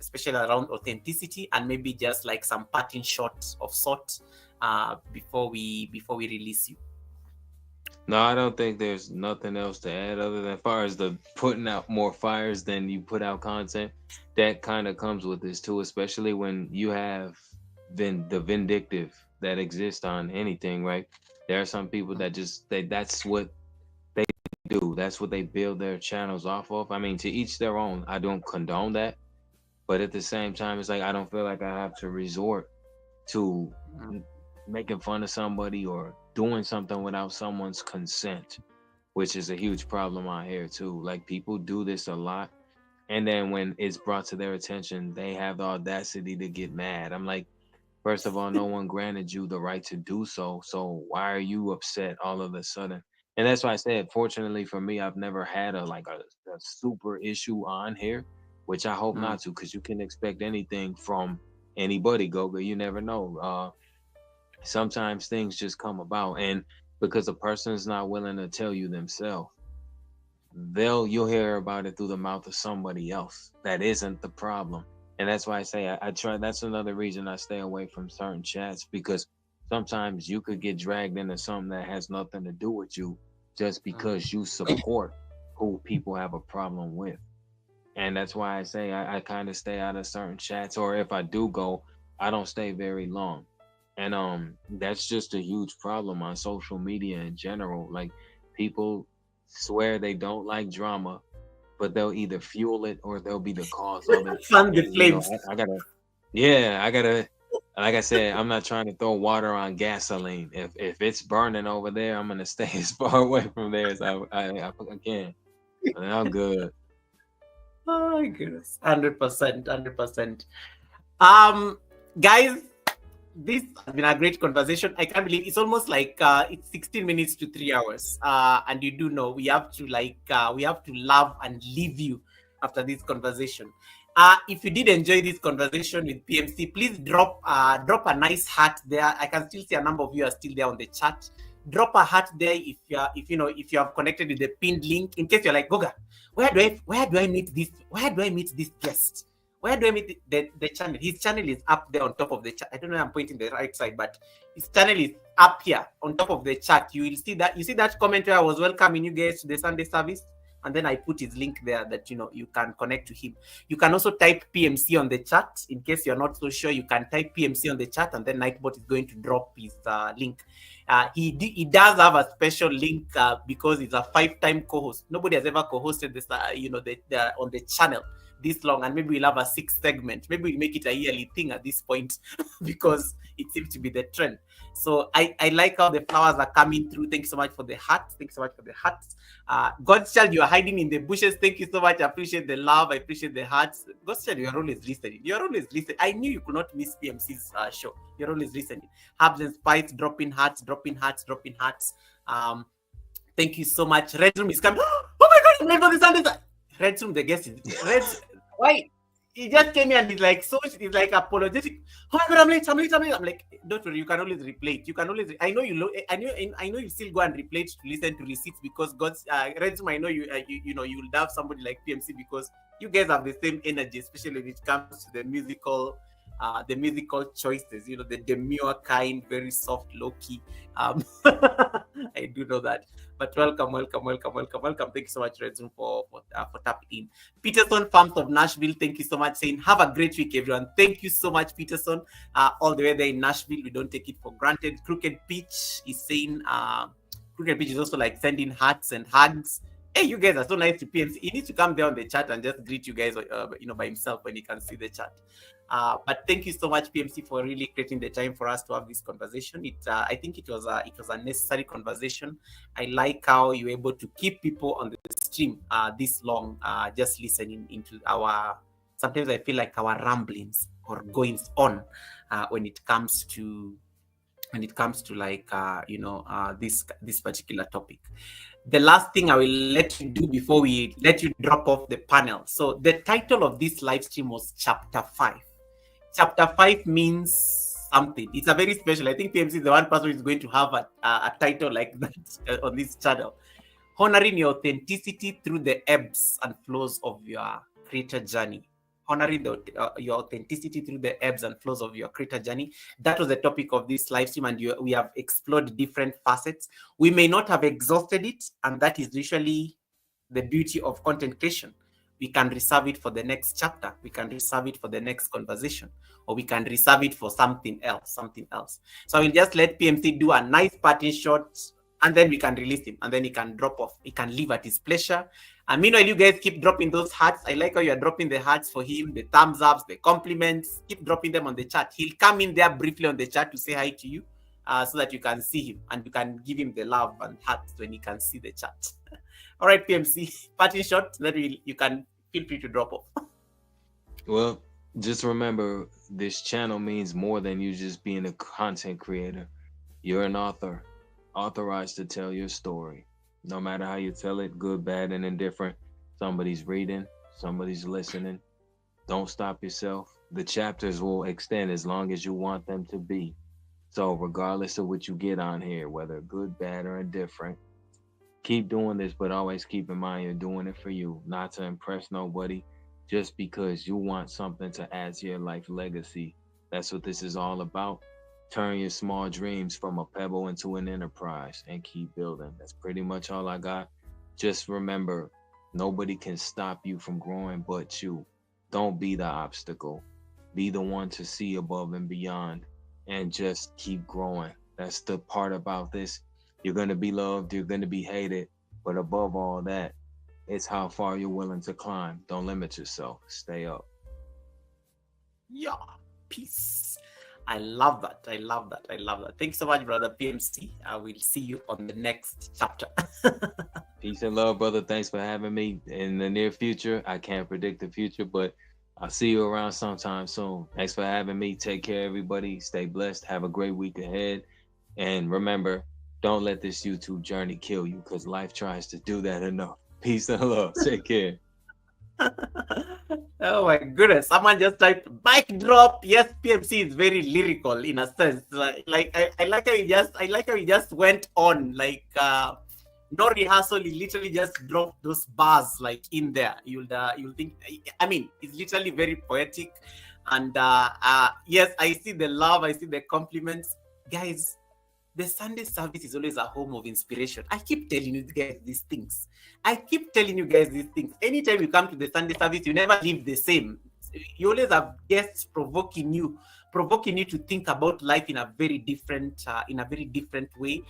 especially around authenticity, and maybe just like some parting shots of sorts before we release you. No, I don't think there's nothing else to add other than, as far as the putting out more fires than you put out content. That kind of comes with this too, especially when you have the vindictive that exists on anything, right? There are some people that that's what they do. That's what they build their channels off of. I mean, to each their own. I don't condone that, but at the same time, it's like I don't feel like I have to resort to making fun of somebody or doing something without someone's consent, which is a huge problem out here too. Like, people do this a lot, and then when it's brought to their attention, they have the audacity to get mad. I'm like, first of all, no one granted you the right to do so, so why are you upset all of a sudden? And that's why I said, fortunately for me, I've never had a super issue on here, which I hope Mm. not to, because you can expect anything from anybody, Goga. You never know. Sometimes things just come about, and because a person is not willing to tell you themselves, you'll hear about it through the mouth of somebody else that isn't the problem. And that's why I say I try. That's another reason I stay away from certain chats, because sometimes you could get dragged into something that has nothing to do with you, just Mm. because you support who people have a problem with. And that's why I say I kind of stay out of certain chats, or if I do go, I don't stay very long. And that's just a huge problem on social media in general. Like, people swear they don't like drama, but they'll either fuel it or they'll be the cause of it. Fan the And flames. I gotta, yeah, I gotta. Like I said, I'm not trying to throw water on gasoline. If it's burning over there, I'm gonna stay as far away from there as I can. And I'm good. Oh my goodness. 100%. 100%. Um, guys, this has been a great conversation. I can't believe it's almost like it's 16 minutes to 3 hours. And you do know we have to love and leave you after this conversation. If you did enjoy this conversation with PMC, please drop a nice heart there. I can still see a number of you are still there on the chat. Drop a heart there if you have connected with the pinned link. In case you're like, Goga, where do I meet this guest? Where do I meet the channel? His channel is up there on top of the chat. I don't know, I'm pointing the right side, but his channel is up here on top of the chat. You will see that. You see that comment where I was welcoming you guys to the Sunday service, and then I put his link there that you can connect to him. You can also type PMC on the chat in case you're not so sure. You can type PMC on the chat, and then Nightbot is going to drop his link. He does have a special link because he's a 5-time co-host. Nobody has ever co-hosted this, on the channel this long, and maybe we'll have a 6th segment. Maybe we make it a yearly thing at this point because it seems to be the trend. So I like how the flowers are coming through. Thank you so much for the hearts. Thank you so much for the hearts. God's child, you are hiding in the bushes. Thank you so much. I appreciate the love. I appreciate the hearts. God's child, you are always listening. You are always listening. I knew you could not miss PMC's show. You're always listening. Herbs and Spice, dropping hearts, dropping hearts, dropping hearts. Thank you so much. Red Room is coming. Oh my God, I'm late for the Sunday. Red Room, the guest is Red. Why? He just came here and he's like apologetic. Oh my God, I'm late. I'm like, don't worry, you can always replay it. You can always. I know you still go and replay it to listen to receipts because God's Red Room. I know you will have somebody like PMC because you guys have the same energy, especially when it comes to the musical choices. The demure kind, very soft, low key. I do know that. But welcome. Thank you so much, Redzone, for tapping in. Peterson Farms of Nashville, thank you so much. Saying, have a great week, everyone. Thank you so much, Peterson. All the way there in Nashville, we don't take it for granted. Crooked Peach is saying, Crooked Peach is also like sending hearts and hugs. Hey, you guys are so nice to PMC. He needs to come there on the chat and just greet you guys, by himself when he can see the chat. But thank you so much, PMC, for really creating the time for us to have this conversation. I think it was a necessary conversation. I like how you're able to keep people on the stream this long, just listening into our. Sometimes I feel like our ramblings or goings on when it comes to this particular topic. The last thing I will let you do before we let you drop off the panel. So the title of this live stream was Chapter 5. Chapter 5 means something. It's a very special. I think PMC is the one person who is going to have a title like that on this channel. Honoring your authenticity through the ebbs and flows of your creator journey. Honoring your authenticity through the ebbs and flows of your creator journey. That was the topic of this live stream, and we have explored different facets. We may not have exhausted it, and that is usually the beauty of content creation. We can reserve it for the next chapter. We can reserve it for the next conversation, or we can reserve it for something else. So I will just let PMC do a nice parting shot, and then we can release him, and then he can drop off. He can leave at his pleasure. And meanwhile, you guys keep dropping those hearts. I like how you are dropping the hearts for him, the thumbs ups, the compliments. Keep dropping them on the chat. He'll come in there briefly on the chat to say hi to you, so that you can see him and you can give him the love and hearts when he can see the chat. All right, PMC, parting shot. Then you can feel free to drop off. Well, just remember, this channel means more than you just being a content creator. You're an author, authorized to tell your story. No matter how you tell it, good, bad, and indifferent, somebody's reading, somebody's listening. Don't stop yourself. The chapters will extend as long as you want them to be. So regardless of what you get on here, whether good, bad, or indifferent, keep doing this, but always keep in mind you're doing it for you, not to impress nobody, just because you want something to add to your life legacy. That's what this is all about. Turn your small dreams from a pebble into an enterprise and keep building. That's pretty much all I got. Just remember, Nobody can stop you from growing but you. Don't be the obstacle. Be the one to see above and beyond and just keep growing. That's the part about this. You're going to be loved, you're going to be hated, but above all that, it's how far you're willing to climb. Don't limit yourself. Stay up. Yeah, peace. I love that. I love that. I love that. Thanks so much, brother PMC. I will see you on the next chapter. Peace and love, brother. Thanks for having me. In the near future, I can't predict the future, but I'll see you around sometime soon. Thanks for having me. Take care, everybody. Stay blessed. Have a great week ahead. And remember, don't let this YouTube journey kill you because life tries to do that enough. Peace and love. Take care. Oh my goodness! Someone just typed mic drop. Yes, PMC is very lyrical in a sense. I like how he just went on like no rehearsal. He literally just dropped those bars like in there. You'll think. I mean, it's literally very poetic. And yes, I see the love. I see the compliments, guys. The Sunday service is always a home of inspiration. I keep telling you guys these things. Anytime you come to the Sunday service, you never live the same. You always have guests provoking you to think about life in a very different way,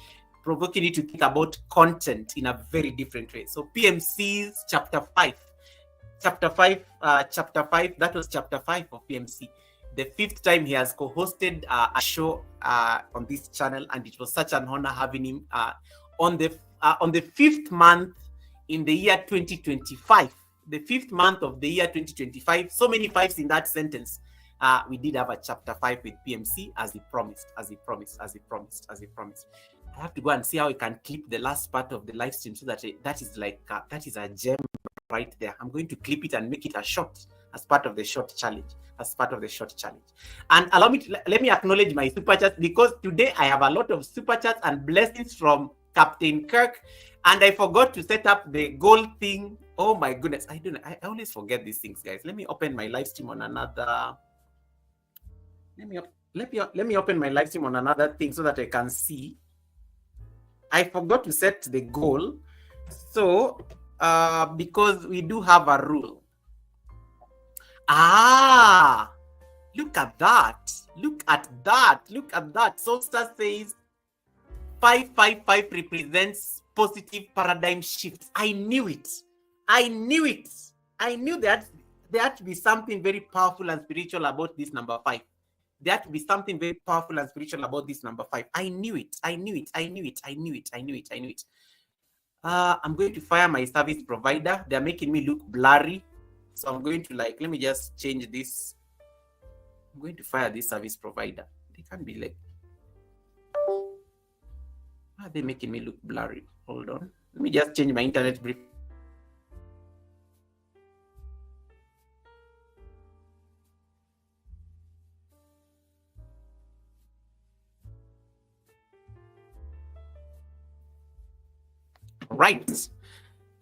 provoking you to think about content in a very different way. So PMC's chapter 5. That was chapter 5 of PMC. The 5th time he has co-hosted a show on this channel, and it was such an honor having him on the 5th month in the year 2025. The 5th month of the year 2025. So many fives in that sentence. We did have a chapter 5 with PMC as he promised. I have to go and see how I can clip the last part of the live stream so that that is a gem right there. I'm going to clip it and make it a short as part of the short challenge. And let me acknowledge my super chats, because today I have a lot of super chats and blessings from Captain Kirk, and I forgot to set up the goal thing. Oh my goodness, I always forget these things, guys. Let me open my live stream on another. Let me open my live stream on another thing so that I can see. I forgot to set the goal, so because we do have a rule. Look at that. Solstar says 555 represents positive paradigm shifts. I knew it. I knew that there had to be something very powerful and spiritual about this number 5. I knew it. I'm going to fire my service provider. They're making me look blurry. So I'm going to let me just change this. I'm going to fire this service provider. They can't be like, why are they making me look blurry? Hold on. Let me just change my internet brief. Right.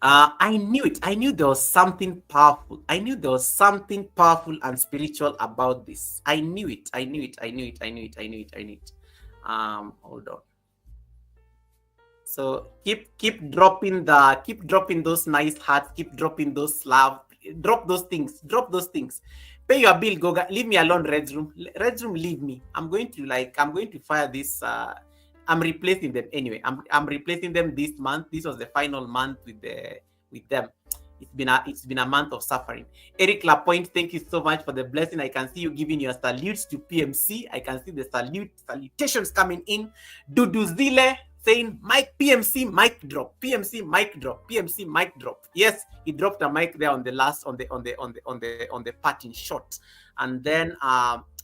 I knew it. I knew there was something powerful. And spiritual about this. I knew it. Hold on. So keep dropping those nice hearts. Keep dropping those love. Drop those things. Pay your bill, Goga. Leave me alone, Red Room. Leave me. I'm going to fire this. I'm replacing them anyway. I'm replacing them this month. This was the final month with them. It's been a month of suffering. Eric Lapointe, thank you so much for the blessing. I can see you giving your salutes to PMC. I can see the salutations coming in. Dudu Zile saying Mike PMC mic drop. PMC mic drop. Yes, he dropped a mic there on the last on the parting shot. And then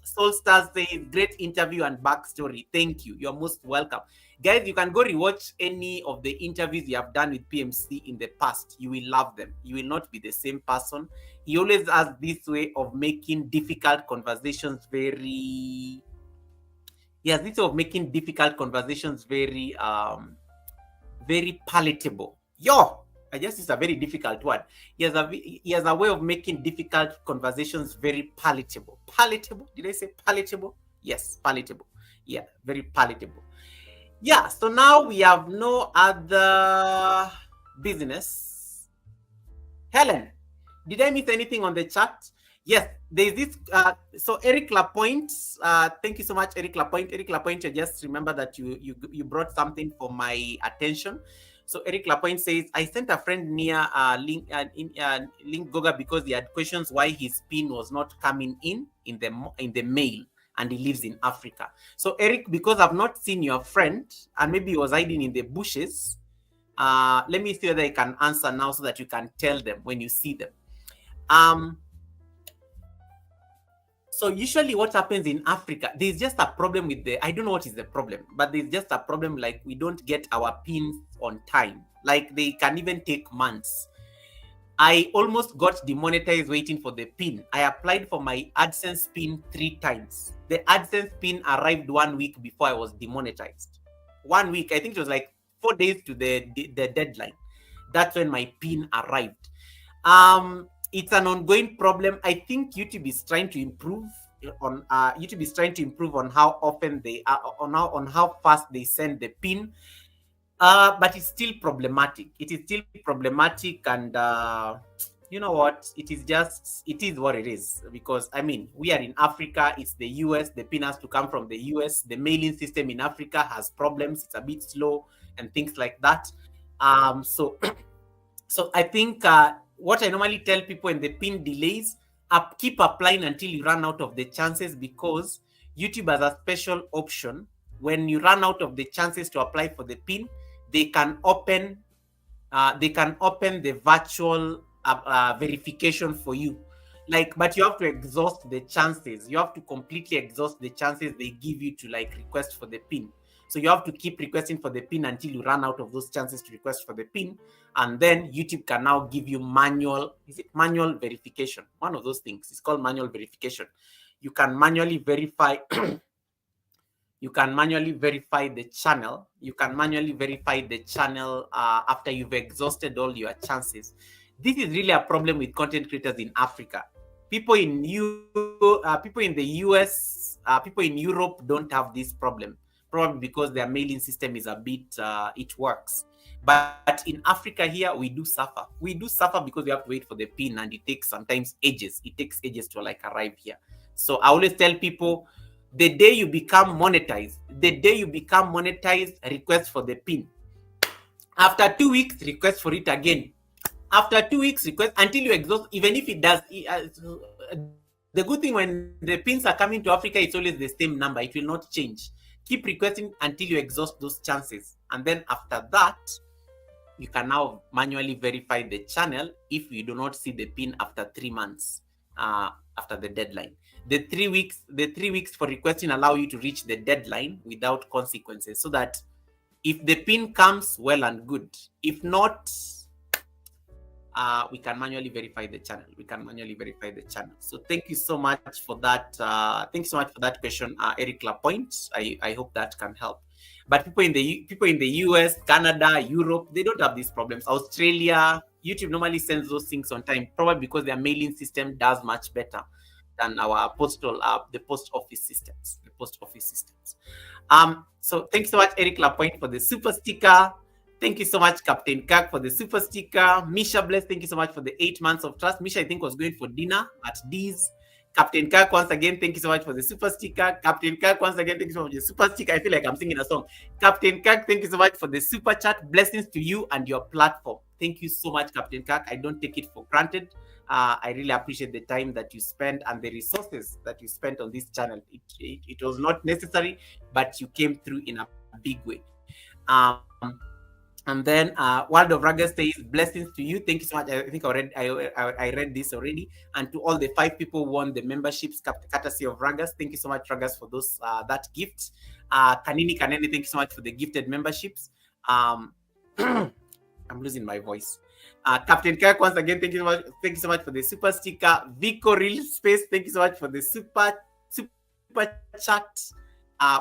Soulstars says great interview and backstory. Thank you. You're most welcome. Guys, you can go rewatch any of the interviews you have done with PMC in the past. You will love them. You will not be the same person. He always has this way of making difficult conversations very palatable. I guess it's a very difficult word. He has a way of making difficult conversations very palatable. Palatable? Did I say palatable? Yes, palatable. Yeah, very palatable. Yeah, so now we have no other business. Helen, did I miss anything on the chat? Yes, there's this. So Eric Lapointe, thank you so much, Eric Lapointe. Eric Lapointe, I just remember that you brought something for my attention. So Eric Lapointe says, I sent a friend near link Goga because he had questions why his pin was not coming in the mail, and he lives in Africa. So Eric, because I've not seen your friend, and maybe he was hiding in the bushes, let me see whether I can answer now so that you can tell them when you see them. So usually what happens in Africa, there's just a problem with I don't know what is the problem, but there's just a problem, like we don't get our pins on time. Like they can even take months. I almost got demonetized waiting for the pin. I applied for my AdSense pin 3 times. The AdSense pin arrived 1 week before I was demonetized. 1 week, I think it was like 4 days to the deadline. That's when my pin arrived. It's an ongoing problem. I think YouTube is trying to improve on how often they on how fast they send the pin. But it's still problematic. It is still problematic, and you know what? It is what it is. Because I mean, we are in Africa. It's the US. The pin has to come from the US. The mailing system in Africa has problems. It's a bit slow and things like that. So I think what I normally tell people in the pin delays, keep applying until you run out of the chances, because YouTube has a special option. When you run out of the chances to apply for the pin, they can open the virtual verification for you. But you have to exhaust the chances. You have to completely exhaust the chances they give you to request for the pin. So you have to keep requesting for the pin until you run out of those chances to request for the pin. And then YouTube can now give you manual verification? One of those things. It's called manual verification. You can manually verify you can manually verify the channel. After you've exhausted all your chances. This is really a problem with content creators in Africa. People in the US, people in Europe don't have this problem, probably because their mailing system is a bit, it works. But in Africa here, we do suffer. We do suffer because we have to wait for the pin, and it takes sometimes ages. It takes ages to arrive here. So I always tell people, the day you become monetized, request for the pin. After 2 weeks, request for it again. After 2 weeks, request until you exhaust. Even if it does, the good thing when the pins are coming to Africa, it's always the same number. It will not change. Keep requesting until you exhaust those chances. And then after that, you can now manually verify the channel if you do not see the pin after 3 months after the deadline. The 3 weeks for requesting allow you to reach the deadline without consequences, so that if the pin comes, well and good. If not, we can manually verify the channel. So thank you so much for that. Thank you so much for that question, Eric Lapointe. I hope that can help. But people in the US, Canada, Europe, they don't have these problems. Australia, YouTube normally sends those things on time, probably because their mailing system does much better than our the post office systems. So thanks so much, Eric Lapointe, for the super sticker. Thank you so much, Captain Kirk, for the super sticker. Misha Bless, thank you so much for the 8 months of trust. Misha, I think, was going for dinner at D's. Captain Kirk, once again, thank you so much for the super sticker. Captain Kirk, once again, thank you so much for the super sticker. I feel like I'm singing a song. Captain Kirk, thank you so much for the super chat. Blessings to you and your platform. Thank you so much, Captain Kirk. I don't take it for granted. I really appreciate the time that you spend and the resources that you spent on this channel. It was not necessary, but you came through in a big way. And then World of Ragas says, blessings to you. Thank you so much. I think I read this already. And to all the 5 people who won the memberships courtesy of Ragas, thank you so much, Ragas, for those that gift. Kanini Kanene, thank you so much for the gifted memberships. I'm losing my voice. Captain Kirk, once again, thank you so much for the super sticker. Vico Real Space, thank you so much for the super chat.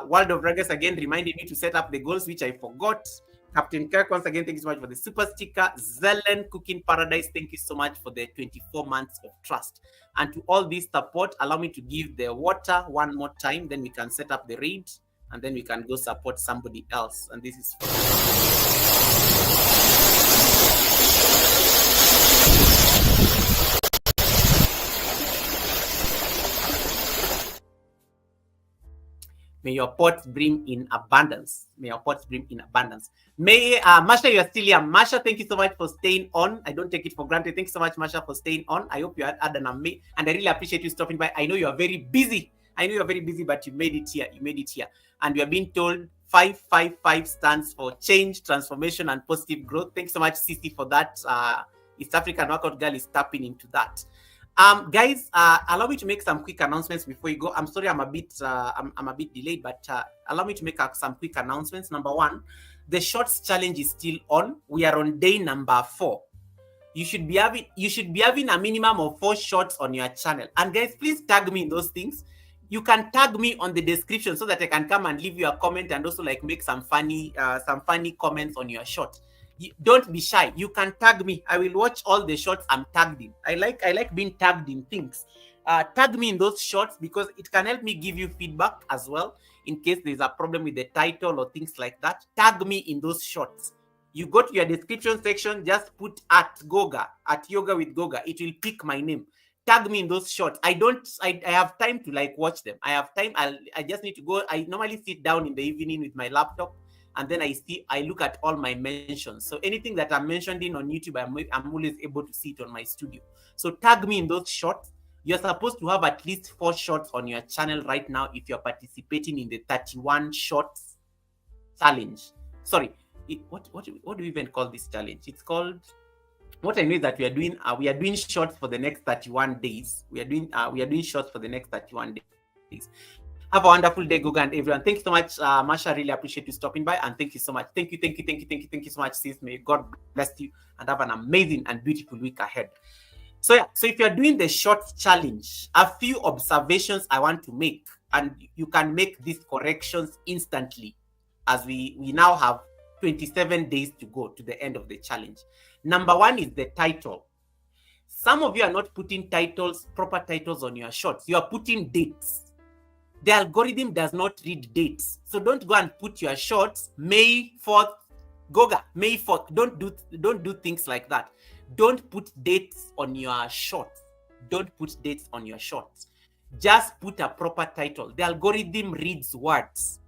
World of Ragas again reminded me to set up the goals, which I forgot. Captain Kirk, once again, thank you so much for the super sticker. Zelen Cooking Paradise, thank you so much for the 24 months of trust. And to all this support, allow me to give the water one more time, then we can set up the raid, and then we can go support somebody else. And this is for May your pots brim in abundance. May your pots brim in abundance. May Masha, you are still here. Masha, thank you so much for staying on. I don't take it for granted. Thank you so much, Masha, for staying on. I hope you had an amazing, and I really appreciate you stopping by. I know you are very busy. I know you are very busy, but you made it here. You made it here. And we are being told 555 stands for change, transformation, and positive growth. Thanks so much, Sisi, for that. East African Workout Girl is tapping into that. Guys, allow me to make some quick announcements before you go. I'm sorry, I'm a bit delayed, but allow me to make some quick announcements. Number one, the shorts challenge is still on. We are on day number 4. You should be having a minimum of 4 shots on your channel. And guys, please tag me in those things. You can tag me on the description so that I can come and leave you a comment and also like make some funny comments on your shot. Don't be shy. You can tag me. I will watch all the shots I'm tagged in. I like being tagged in things. Tag me in those shots because it can help me give you feedback as well in case there's a problem with the title or things like that. Tag me in those shots. You go to your description section, just put at Goga, at Yoga with Goga. It will pick my name. Tag me in those shots. I have time to like watch them. I have time. I just need to go. I normally sit down in the evening with my laptop and then I look at all my mentions. So anything that I'm mentioned in on YouTube, I'm always able to see it on my studio. So tag me in those shots. You're supposed to have at least 4 shots on your channel right now if you're participating in the 31 shots challenge. Sorry, what do we even call this challenge? It's called, what I know is that we are doing shots for the next 31 days. We are doing shots for the next 31 days. Have a wonderful day, Goga, and everyone. Thank you so much, Masha. Really appreciate you stopping by, and thank you so much. Thank you so much, sis. May God bless you and have an amazing and beautiful week ahead. So if you're doing the short challenge, a few observations I want to make, and you can make these corrections instantly, as we now have 27 days to go to the end of the challenge. Number 1 is the title. Some of you are not putting proper titles on your shorts. You are putting dates. The algorithm does not read dates. So don't go and put your shorts May 4th, Goga, May 4th. Don't do things like that. Don't put dates on your shorts. Don't put dates on your shorts. Just put a proper title. The algorithm reads words.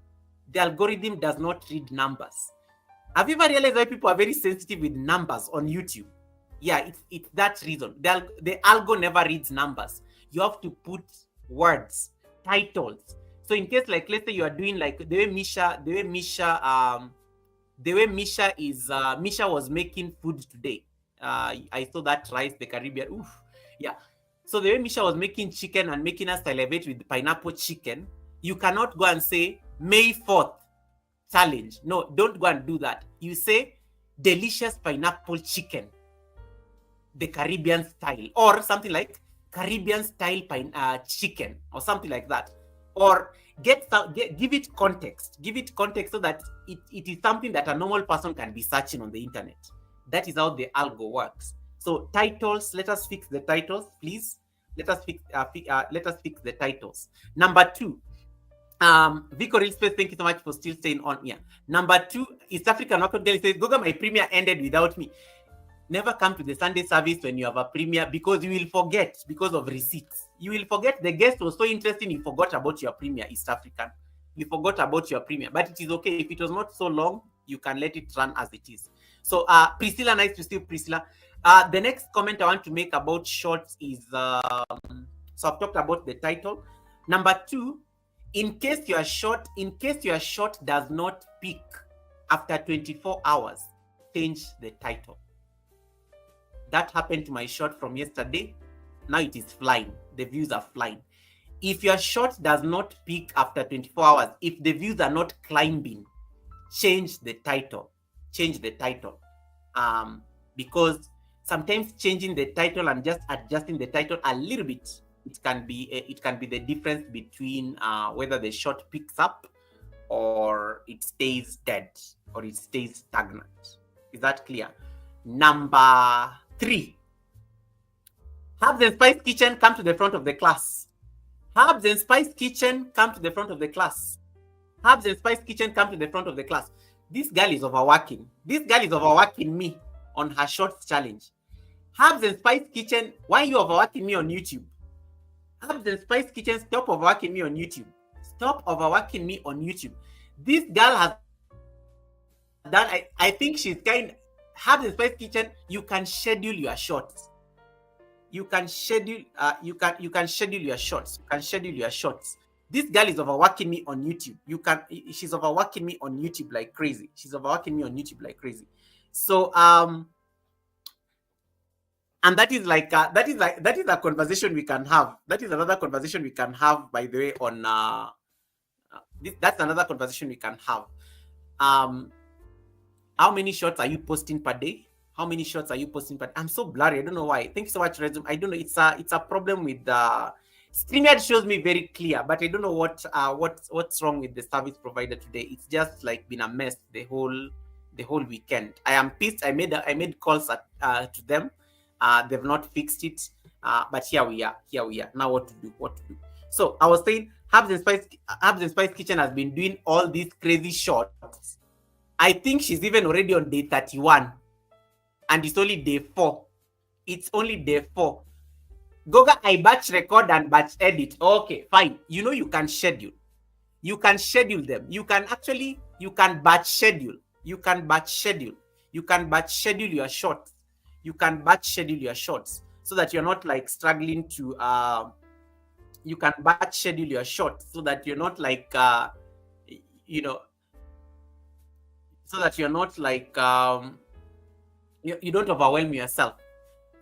The algorithm does not read numbers. Have you ever realized why people are very sensitive with numbers on YouTube? Yeah, it's that reason. The algo never reads numbers. You have to put words, titles. So in case, like, let's say you are doing like the way Misha was making food today. I saw that rice, the Caribbean. Oof. Yeah. So the way Misha was making chicken and making us salivate with pineapple chicken, you cannot go and say May 4th challenge. No, don't go and do that. You say delicious pineapple chicken, the Caribbean style, or something like Caribbean style chicken, or something like that. Or give it context. Give it context so that it is something that a normal person can be searching on the internet. That is how the algo works. So titles, let us fix the titles, please. Let us fix the titles. Number 2, Vico Space, thank you so much for still staying on here. Number 2, East African Workout Girl says, Goga, my premiere ended without me. Never come to the Sunday service when you have a premiere because you will forget because of receipts. You will forget the guest was so interesting, you forgot about your premiere, East African. You forgot about your premiere, but it is okay. If it was not so long, you can let it run as it is. So Priscilla, nice to see you, Priscilla. The next comment I want to make about shorts is, so I've talked about the title. Number 2, in case your short does not peak after 24 hours, change the title. That happened to my short from yesterday. Now it is flying. The views are flying. If your short does not peak after 24 hours, if the views are not climbing, change the title. Change the title. Because sometimes changing the title and just adjusting the title a little bit, it can be the difference between whether the short picks up or it stays dead or it stays stagnant. Is that clear? Number 3, Herbs and Spice Kitchen, come to the front of the class. Herbs and Spice Kitchen, come to the front of the class. Herbs and Spice Kitchen, come to the front of the class. This girl is overworking. This girl is overworking me on her shorts challenge. Herbs and Spice Kitchen, why are you overworking me on YouTube? Herbs and Spice Kitchen, stop overworking me on YouTube. Stop overworking me on YouTube. This girl has done, I think she's kind, have the Spice Kitchen, you can schedule your shorts. You can schedule your shorts. You can schedule your shorts. This girl is overworking me on YouTube. She's overworking me on YouTube like crazy. She's overworking me on YouTube like crazy. So and that is a conversation we can have. That is another conversation we can have, by the way, on that's another conversation we can have. How many shots are you posting per day? How many shots are you posting per day? I'm so blurry. I don't know why. Thank you so much, Resume. I don't know. It's a problem with the StreamYard shows me very clear, but I don't know what's wrong with the service provider today. It's just like been a mess the whole weekend. I am pissed. I made calls to them. They've not fixed it. But here we are. Now what to do? So I was saying, Herbs and Spice Kitchen has been doing all these crazy shots. I think she's even already on day 31. And it's only day 4. It's only day 4. Goga, I batch record and batch edit. Okay, fine. You can schedule. You can schedule them. You can batch schedule. You can batch schedule. You can batch schedule your shots. You can batch schedule your shots so that you're not like struggling to you can batch schedule your shots so that you're not like so that you're not like you don't overwhelm yourself.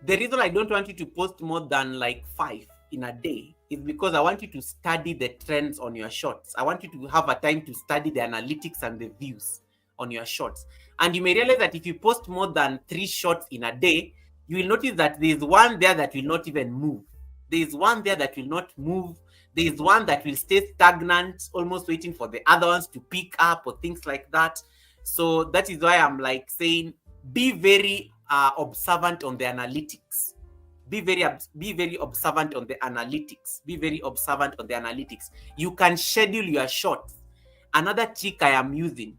The reason I don't want you to post more than like 5 in a day is because I want you to study the trends on your shots. I want you to have a time to study the analytics and the views on your shots. And you may realize that if you post more than 3 shots in a day, you will notice that there's one there that will not even move. There's one there that will not move. There's one that will stay stagnant, almost waiting for the other ones to pick up or things like that. So that is why I'm like saying, be very observant on the analytics. Be very observant on the analytics. Be very observant on the analytics. You can schedule your shots. Another trick I am using,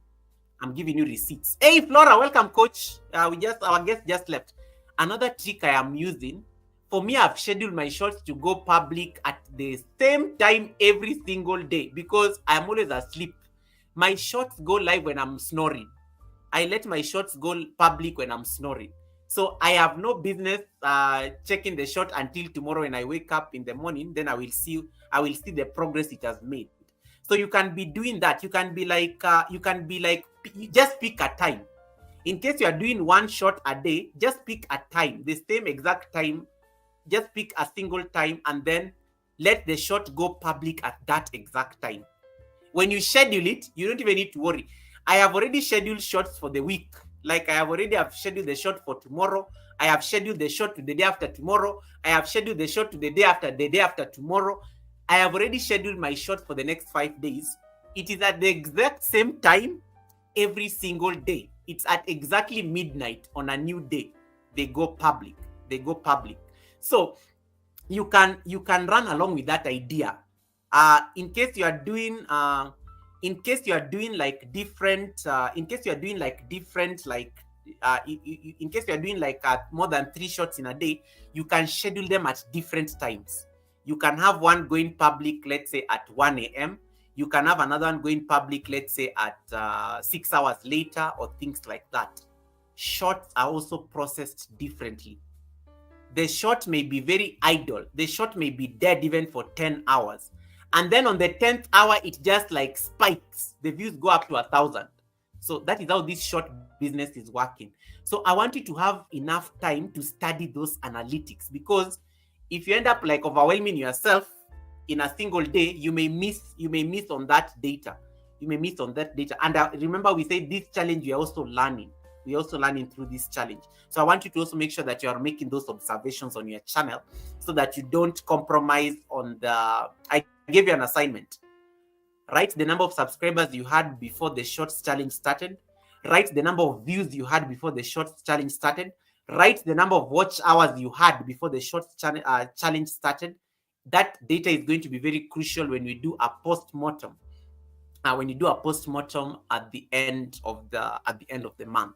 I'm giving you receipts. Hey Flora, welcome, coach. Our guest just left. Another trick I am using, for me, I've scheduled my shots to go public at the same time every single day because I'm always asleep. My shots go live when I'm snoring. I let my shots go public when I'm snoring. So I have no business checking the shot until tomorrow when I wake up in the morning. Then I will see the progress it has made. So you can be doing that. You can be like just pick a time. In case you are doing 1 shot a day, just pick a time, the same exact time. Just pick a single time and then let the shot go public at that exact time. When you schedule it, you don't even need to worry. I have already scheduled shots for the week. Like I have scheduled the shot for tomorrow. I have scheduled the shot to the day after tomorrow. I have scheduled the shot to the day after tomorrow. I have already scheduled my shot for the next 5 days. It is at the exact same time every single day. It's at exactly midnight on a new day. They go public. So you can run along with that idea. In case you are doing like more than 3 shots in a day, you can schedule them at different times. You can have one going public, let's say at 1 a.m. You can have another one going public, let's say at 6 hours later or things like that. Shots are also processed differently. The shot may be very idle. The shot may be dead even for 10 hours. And then on the 10th hour, it just like spikes. The views go up to 1,000. So that is how this short business is working. So I want you to have enough time to study those analytics, because if you end up like overwhelming yourself in a single day, you may miss on that data. And remember, we say this challenge, we are also learning. We're also learning through this challenge. So I want you to also make sure that you are making those observations on your channel so that you don't compromise on I gave you an assignment. Write the number of subscribers you had before the shorts challenge started. Write the number of views you had before the shorts challenge started. Write the number of watch hours you had before the shorts challenge started. That data is going to be very crucial when we do a post-mortem. When you do a post-mortem at the end of the month.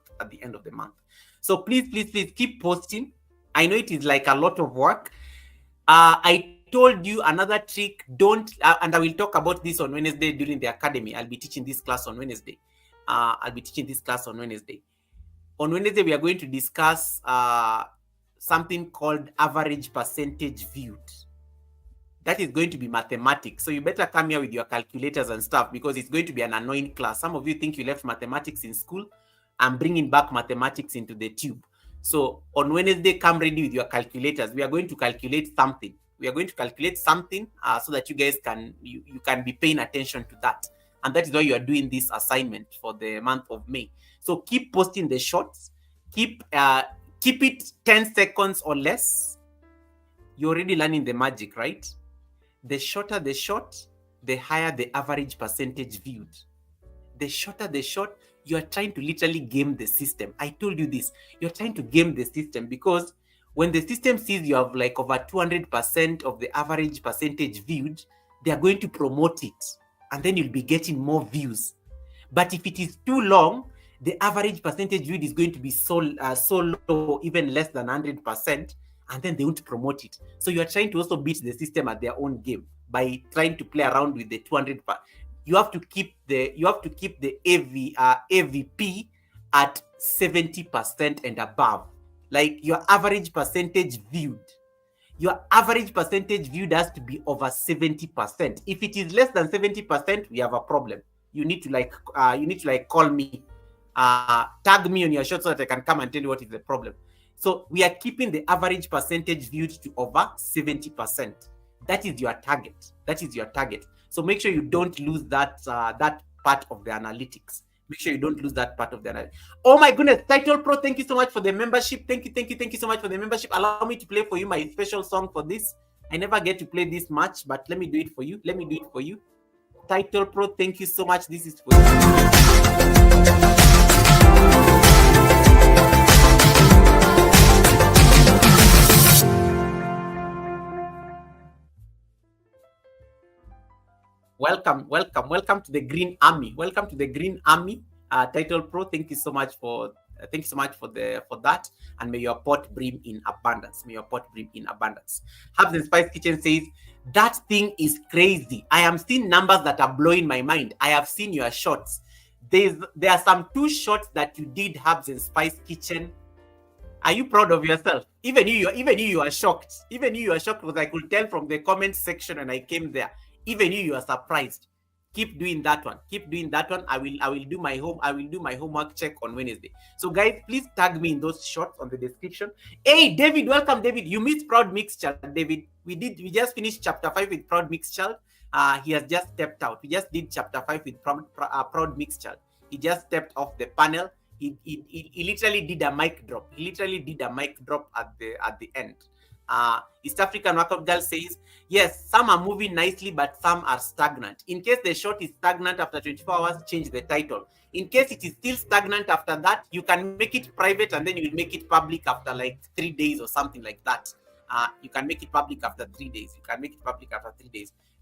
So please keep posting. I know it is like a lot of work. I told you another trick. Don't, and I will talk about this on Wednesday during the academy. I'll be teaching this class on Wednesday. I'll be teaching this class on Wednesday. On Wednesday, we are going to discuss something called average percentage viewed. That is going to be mathematics. So you better come here with your calculators and stuff, because it's going to be an annoying class. Some of you think you left mathematics in school. I'm bringing back mathematics into the tube. So on Wednesday, come ready with your calculators. We are going to calculate something. We are going to calculate something so that you guys can you can be paying attention to that. And that is why you are doing this assignment for the month of May. So keep posting the shorts. Keep it 10 seconds or less. You're already learning the magic, right? The shorter the short, the higher the average percentage viewed. The shorter the short, you are trying to literally game the system. I told you this. You're trying to game the system, because when the system sees you have like over 200% of the average percentage viewed, they are going to promote it, and then you'll be getting more views. But if it is too long, the average percentage viewed is going to be so low, even less than 100%, and then they won't promote it. So you are trying to also beat the system at their own game by trying to play around with the 200. You have to keep the AVP at 70% and above. Like your average percentage viewed. Your average percentage viewed has to be over 70%. If it is less than 70%, we have a problem. You need to call me, tag me on your shot so that I can come and tell you what is the problem. So we are keeping the average percentage viewed to over 70%. That is your target. That is your target. So make sure you don't lose that part of the analytics. Make sure you don't lose that part of the analytics. Oh my goodness, Title Pro, thank you so much for the membership. Thank you so much for the membership. Allow me to play for you my special song for this. I never get to play this much, but let me do it for you. Title Pro, thank you so much. This is for you. Welcome to the Green Army. Welcome to the Green Army. Title Pro, thank you so much for that, and may your pot brim in abundance. Herbs and Spice Kitchen says that thing is crazy. I am seeing numbers that are blowing my mind. I have seen your shots. There are some 2 shots that you did, Herbs and Spice Kitchen. Are you proud of yourself? Even you are shocked. Because I could tell from the comment section when I came there. Even you are surprised. Keep doing that one. I will do my homework check on Wednesday. So guys, please tag me in those shots on the description. Hey David, welcome David. You missed Proud Mixed Child, David. We just finished chapter 5 with Proud Mixed Child. He has just stepped out. We just did chapter 5 with Proud Mixed Child. He just stepped off the panel. He literally did a mic drop. At the end. East African Workout Girl says, yes, some are moving nicely, but some are stagnant. In case the shot is stagnant after 24 hours, change the title. In case it is still stagnant after that, you can make it private and then you will make it public after like 3 days or something like that. You can make it public after 3 days.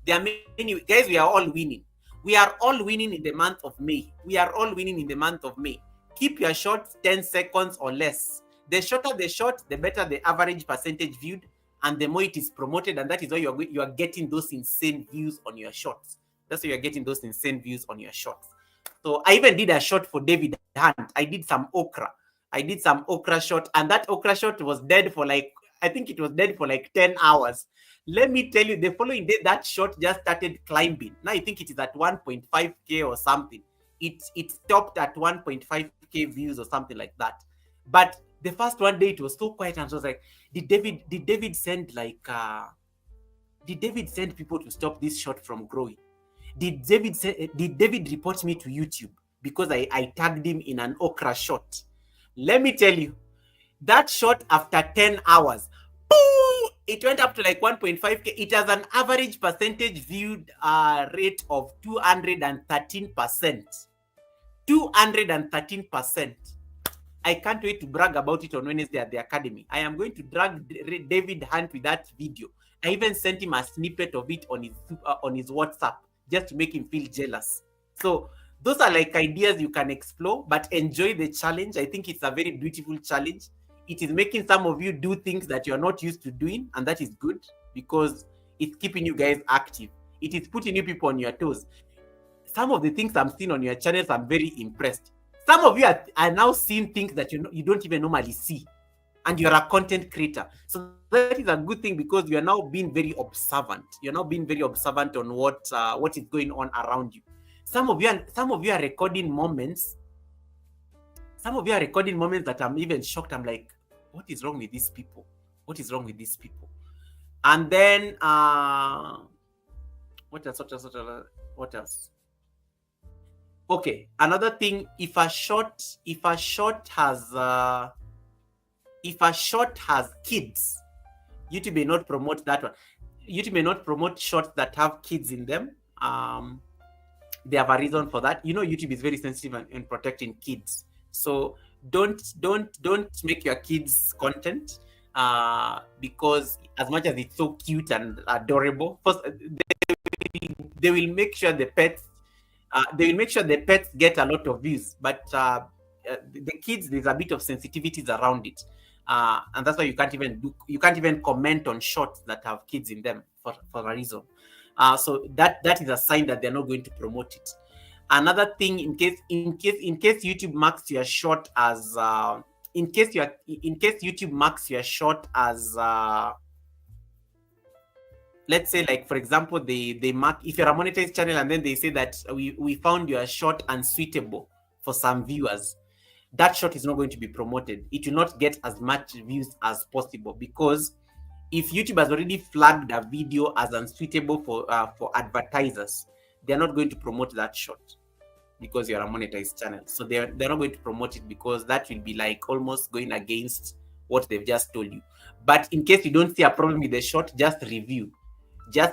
There are many guys. We are all winning. In the month of May. Keep your shots 10 seconds or less. The shorter the shot, the better the average percentage viewed, and the more it is promoted, and that is why you are getting those insane views on your shots. So I even did a shot for David Hunt. I did some okra shot, and that okra shot was dead for like 10 hours. Let me tell you, the following day, that shot just started climbing. Now I think it is at 1.5K or something. It stopped at 1.5K views or something like that. But the first one day it was so quiet, and I was like, did David send people to stop this shot from growing? Did David report me to YouTube because I tagged him in an okra shot? Let me tell you, that shot after 10 hours, boom, it went up to like 1.5K. It has an average percentage viewed rate of 213%. 213%. I can't wait to brag about it on Wednesday at the academy. I am going to drag David Hunt with that video. I even sent him a snippet of it on his WhatsApp just to make him feel jealous. So those are like ideas you can explore, but enjoy the challenge. I think it's a very beautiful challenge. It is making some of you do things that you're not used to doing, and that is good, because It's keeping you guys active. It is putting you people on your toes. Some of the things I'm seeing on your channels, I'm very impressed. Some of you are now seeing things that you don't even normally see, and you're a content creator. So that is a good thing, because you are now being very observant. You're now being very observant on what is going on around you. Some of you are recording moments. Some of you are recording moments that I'm even shocked. I'm like, what is wrong with these people? What is wrong with these people? And then what else? Okay, another thing, if a short has kids, YouTube may not promote that one. YouTube may not promote shorts that have kids in them. They have a reason for that. YouTube is very sensitive in protecting kids. So don't make your kids content because as much as it's so cute and adorable, first they will make sure the pets get a lot of views, but the kids, there's a bit of sensitivities around it, and that's why you can't even comment on shorts that have kids in them for a reason. So that is a sign that they're not going to promote it. Another thing, in case YouTube marks your short as YouTube marks your short as let's say, like, for example, they mark, if you're a monetized channel and then they say that we found your short unsuitable for some viewers, that short is not going to be promoted. It will not get as much views as possible, because if YouTube has already flagged a video as unsuitable for advertisers, they're not going to promote that short because you're a monetized channel. So they're not going to promote it, because that will be like almost going against what they've just told you. But in case you don't see a problem with the short, just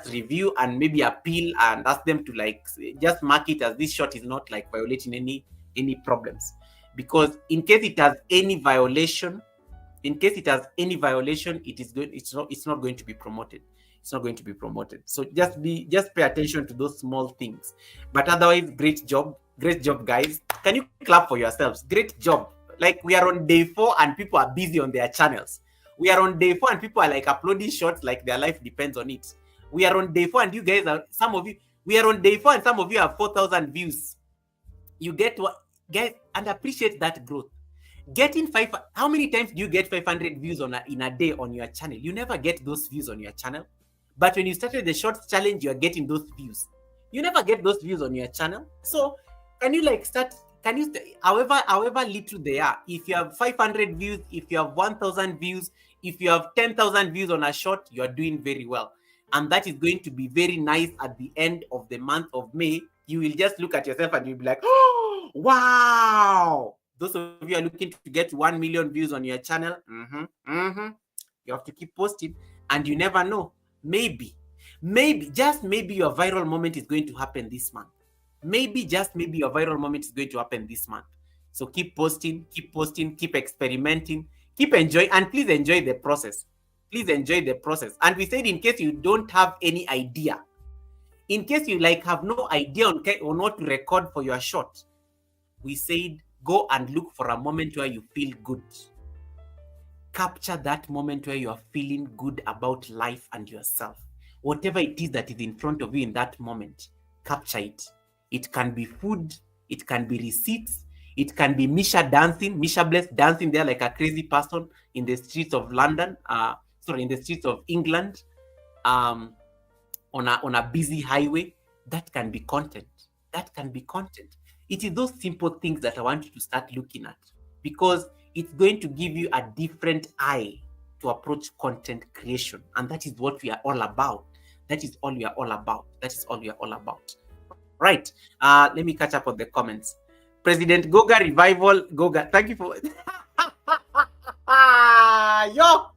review and maybe appeal and ask them to, like, just mark it as this short is not like violating any problems. Because in case it has any violation, it's not going to be promoted. It's not going to be promoted. So just pay attention to those small things. But otherwise, great job, guys. Can you clap for yourselves? Great job. Like, we are on day 4 and people are busy on their channels. We are on day 4 and people are like uploading shorts like their life depends on it. We are on day 4 and you guys are, we are on day 4 and some of you have 4,000 views. You get what, guys, and appreciate that growth. Getting how many times do you get 500 views in a day on your channel? You never get those views on your channel. But when you started the shorts challenge, you are getting those views. You never get those views on your channel. So can you however little they are, if you have 500 views, if you have 1,000 views, if you have 10,000 views on a short, you are doing very well. And that is going to be very nice at the end of the month of May. You will just look at yourself and you'll be like, oh, wow. Those of you are looking to get 1 million views on your channel, you have to keep posting, and you never know. Maybe, just maybe your viral moment is going to happen this month. Maybe, just maybe your viral moment is going to happen this month. So keep posting, keep experimenting, keep enjoying, and please enjoy the process. Please enjoy the process. And we said, in case you don't have any idea, in case you have no idea on what to record for your short, we said, go and look for a moment where you feel good. Capture that moment where you are feeling good about life and yourself. Whatever it is that is in front of you in that moment, capture it. It can be food, it can be receipts, it can be Misha Bless dancing there like a crazy person in the streets of London, in the streets of England, on a busy highway. That can be content. It is those simple things that I want you to start looking at, because it's going to give you a different eye to approach content creation. And that is what we are all about. That is all we are all about. Right. Let me catch up on the comments. President Goga Revival. Goga, thank you for... Yo!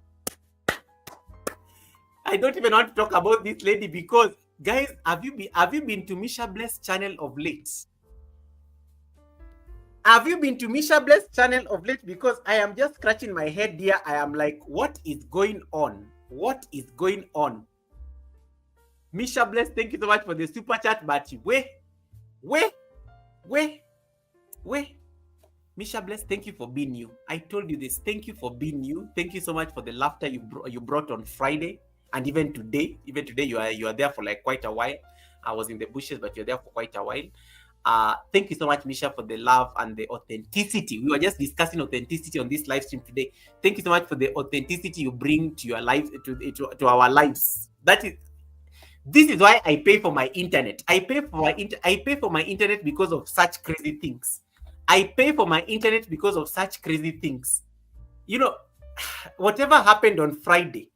I don't even want to talk about this lady, because, guys, have you been to Misha Bless channel of late? Have you been to Misha Bless channel of late? Because I am just scratching my head here. I am like, what is going on? Misha Bless, thank you so much for the super chat. But wait. Misha Bless, thank you for being you. I told you this. Thank you for being you. Thank you so much for the laughter you brought on Friday. And even today, you are there for like quite a while. I was in the bushes, but you're there for quite a while. Thank you so much, Misha, for the love and the authenticity. We were just discussing authenticity on this live stream today. Thank you so much for the authenticity you bring to your life, to our lives. This is why I pay for my internet. I pay for my internet because of such crazy things. I pay for my internet because of such crazy things. You know, whatever happened on Friday,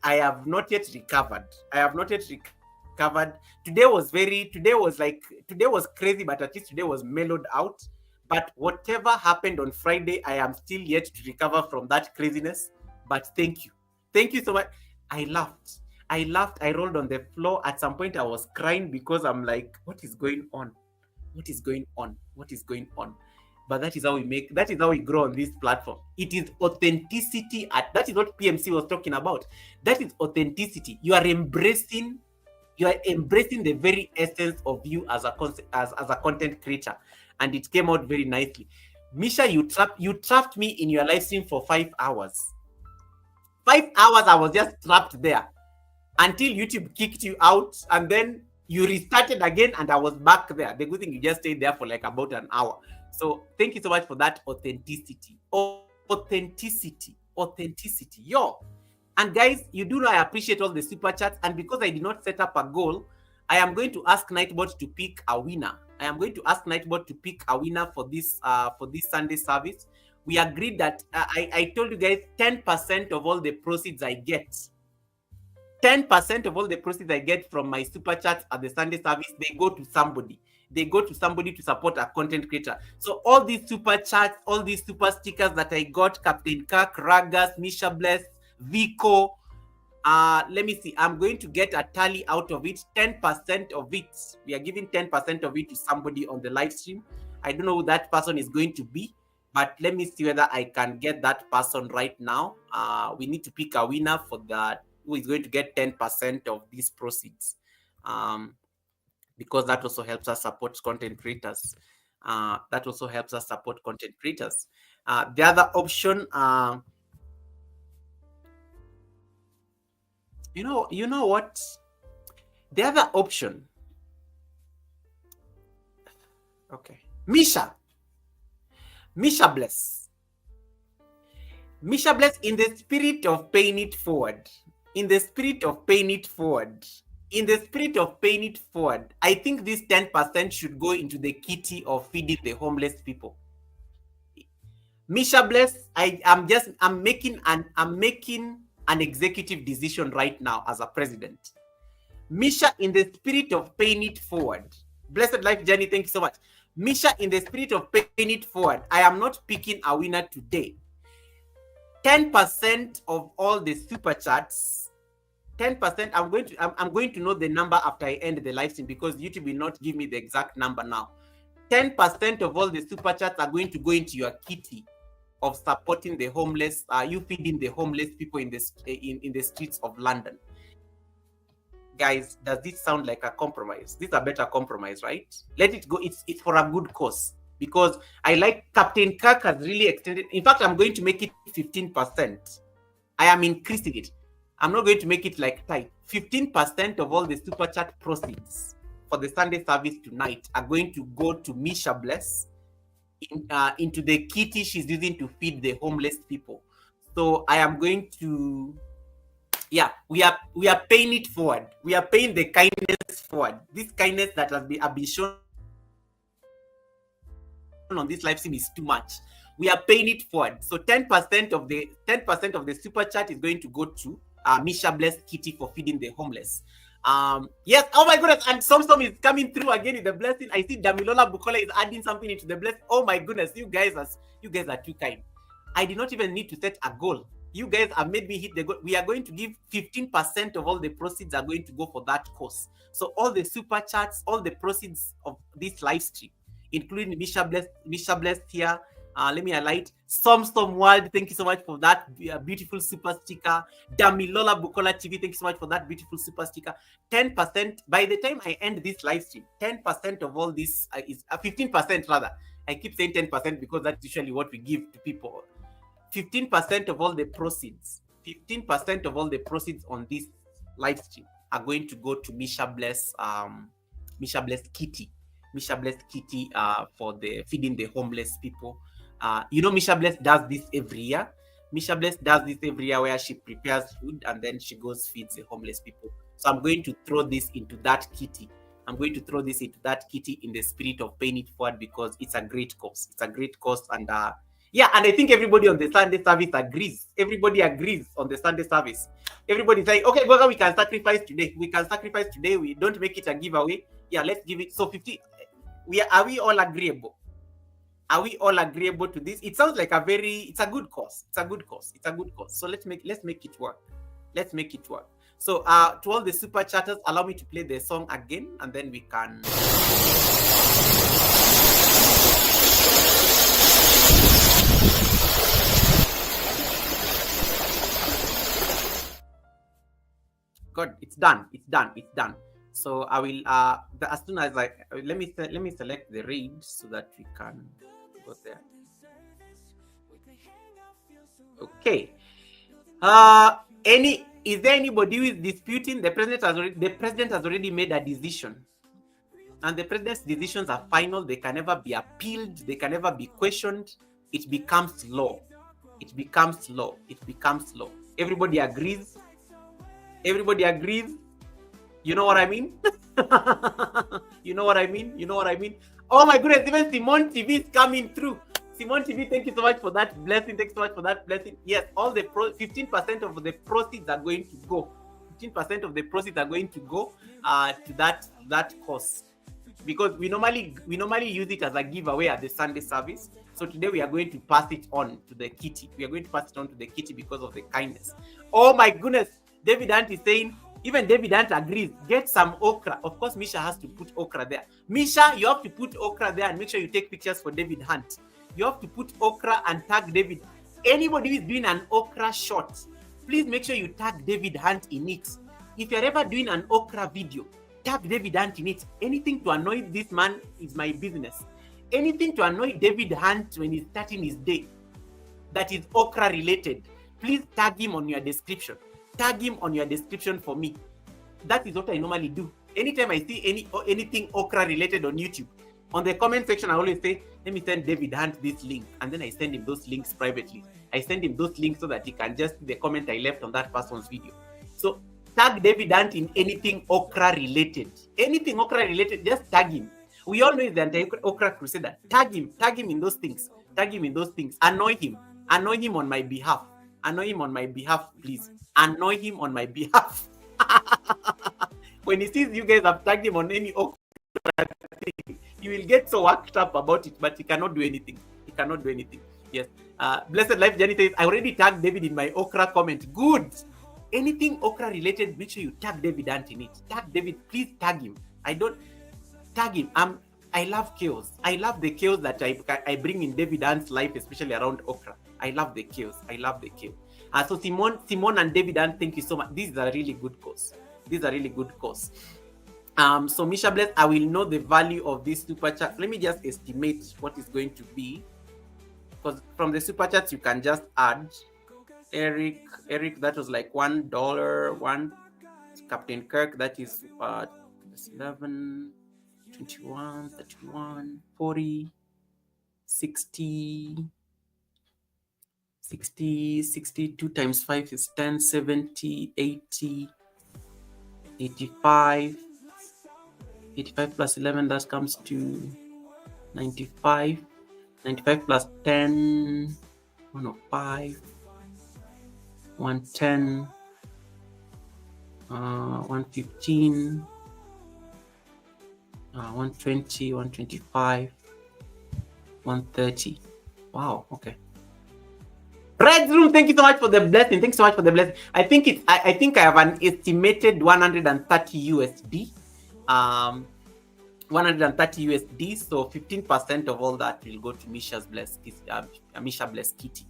I have not yet recovered. Today was crazy, but at least today was mellowed out. But whatever happened on Friday, I am still yet to recover from that craziness. But thank you so much. I laughed. I rolled on the floor. At some point, I was crying because I'm like, what is going on? What is going on? But that is how we grow on this platform. It is authenticity. That is what PMC was talking about. That is authenticity. You are embracing the very essence of you as a content creator, and it came out very nicely. Misha, you trapped me in your live stream for 5 hours. 5 hours I was just trapped there until YouTube kicked you out, and then you restarted again, and I was back there. The good thing, you just stayed there for like about an hour. So thank you so much for that authenticity. Yo. And guys, you do know I appreciate all the super chats, and because I did not set up a goal, I am going to ask Nightbot to pick a winner. For this Sunday service. We agreed that I told you guys 10% of all the proceeds I get. 10% of all the proceeds I get from my super chats at the Sunday service, they go to somebody. To support a content creator. So all these super chats, all these super stickers that I got, Captain Kirk, Ragas, Misha Bless, Vico, let me see. I'm going to get a tally out of it. 10% of it. We are giving 10% of it to somebody on the live stream. I don't know who that person is going to be, but let me see whether I can get that person right now. We need to pick a winner for that, who is going to get 10% of these proceeds. Because that also helps us support content creators. The other option, you know what? The other option. Okay. Misha Bless. In the spirit of paying it forward. I think this 10% should go into the kitty of feeding the homeless people. Misha Bless, I'm making an executive decision right now as a president. Misha, in the spirit of paying it forward. Blessed Life Journey, thank you so much. Misha, in the spirit of paying it forward, I am not picking a winner today. 10% of all the super chats, 10%, I'm going to know the number after I end the live stream, because YouTube will not give me the exact number now. 10% of all the super chats are going to go into your kitty of supporting the homeless, you feeding the homeless people in the streets of London. Guys, does this sound like a compromise? This is a better compromise, right? Let it go. It's for a good cause, because I like Captain Kirk has really extended. In fact, I'm going to make it 15%. I am increasing it. I'm not going to make it like tight. 15% of all the super chat proceeds for the Sunday service tonight are going to go to Misha Bless into the kitty she's using to feed the homeless people. So I am going to, we are paying it forward. We are paying the kindness forward. This kindness that has been shown on this live stream is too much. We are paying it forward. So 10% of the super chat is going to go to Misha Bless Kitty for feeding the homeless. Yes, oh my goodness, and Somsom is coming through again in the blessing. I see Damilola Bukola is adding something into the blessing. Oh my goodness, you guys are too kind. I did not even need to set a goal. You guys have made me hit the goal. We are going to give 15% of all the proceeds are going to go for that cause. So all the super chats, all the proceeds of this live stream, including Misha Bless here. Let me highlight Somstom World. Thank you so much for that beautiful super sticker. Damilola Bukola TV. Thank you so much for that beautiful super sticker. 10%. By the time I end this live stream, 10% of all this is 15% rather. I keep saying 10% because that's usually what we give to people. 15% of all the proceeds. 15% of all the proceeds on this live stream are going to go to Misha Bless Kitty. Misha Bless Kitty for the feeding the homeless people. Misha Bless does this every year. Misha Bless does this every year where she prepares food and then she goes feeds the homeless people. So I'm going to throw this into that kitty. I'm going to throw this into that kitty in the spirit of paying it forward because it's a great cause. It's a great cause. And yeah, and I think everybody on the Sunday service agrees. Everybody agrees on the Sunday service. Everybody's like, okay, we can sacrifice today. We can sacrifice today. We don't make it a giveaway. Yeah, let's give it. So 50. Are we all agreeable? Are we all agreeable to this? It sounds like it's a good cause. It's a good cause. It's a good cause. So let's make it work. Let's make it work. So to all the super chatters, allow me to play the song again and then we can. God, it's done. So I will as soon as let me select the read so that we can go there. Okay. Is there anybody who is disputing? The president has already made a decision, and the president's decisions are final. They can never be appealed. They can never be questioned. It becomes law. It becomes law. Everybody agrees. You know what I mean? You know what I mean? Oh my goodness, even Simone TV is coming through. Simone TV, thank you so much for that blessing. Yes, all the 15% of the proceeds are going to go. 15% of the proceeds are going to go to that cause. Because we normally use it as a giveaway at the Sunday service. So today we are going to pass it on to the kitty. Because of the kindness. Oh my goodness. David Hunt is saying, even David Hunt agrees, get some okra. Of course, Misha has to put okra there. Misha, you have to put okra there and make sure you take pictures for David Hunt. You have to put okra and tag David. Anybody who is doing an okra shot, please make sure you tag David Hunt in it. If you're ever doing an okra video, tag David Hunt in it. Anything to annoy this man is my business. Anything to annoy David Hunt when he's starting his day that is okra related, please tag him on your description. Tag him on your description for me. That is what I normally do. Anytime I see anything okra related on YouTube, on the comment section, I always say, let me send David Hunt this link. And then I send him those links privately. I send him those links so that he can just see the comment I left on that person's video. So tag David Hunt in anything okra related. Anything okra related, just tag him. We all know he's the anti-okra crusader. Tag him in those things. Annoy him on my behalf. Please. Annoy him on my behalf. When he sees you guys have tagged him on any okra thing, he will get so worked up about it, but he cannot do anything. Yes. Blessed Life Jenny says, I already tagged David in my okra comment. Good. Anything okra related, make sure you tag David Hunt in it. Tag David, please tag him. I don't tag him. I love chaos. I love the chaos that I bring in David Hunt's life, especially around okra. I love the chaos. So Simone and David Hunt, thank you so much. This is a really good cause. So Misha Bless, I will know the value of this super chat. Let me just estimate what is going to be, because from the super chats you can just add. Eric, that was like $1. One Captain Kirk, that is 11, 21, 31, 40, 60, 2 times 5 is 10, 70, 80, 85. 85 plus 11, that comes to 95. 95 plus 10, 105, 110, 115, 120, 125, 130. Wow, okay. Red Room, thank you so much for the blessing. I think I have an estimated 130 USD. 130 USD. So 15% of all that will go to Misha Bless Kitty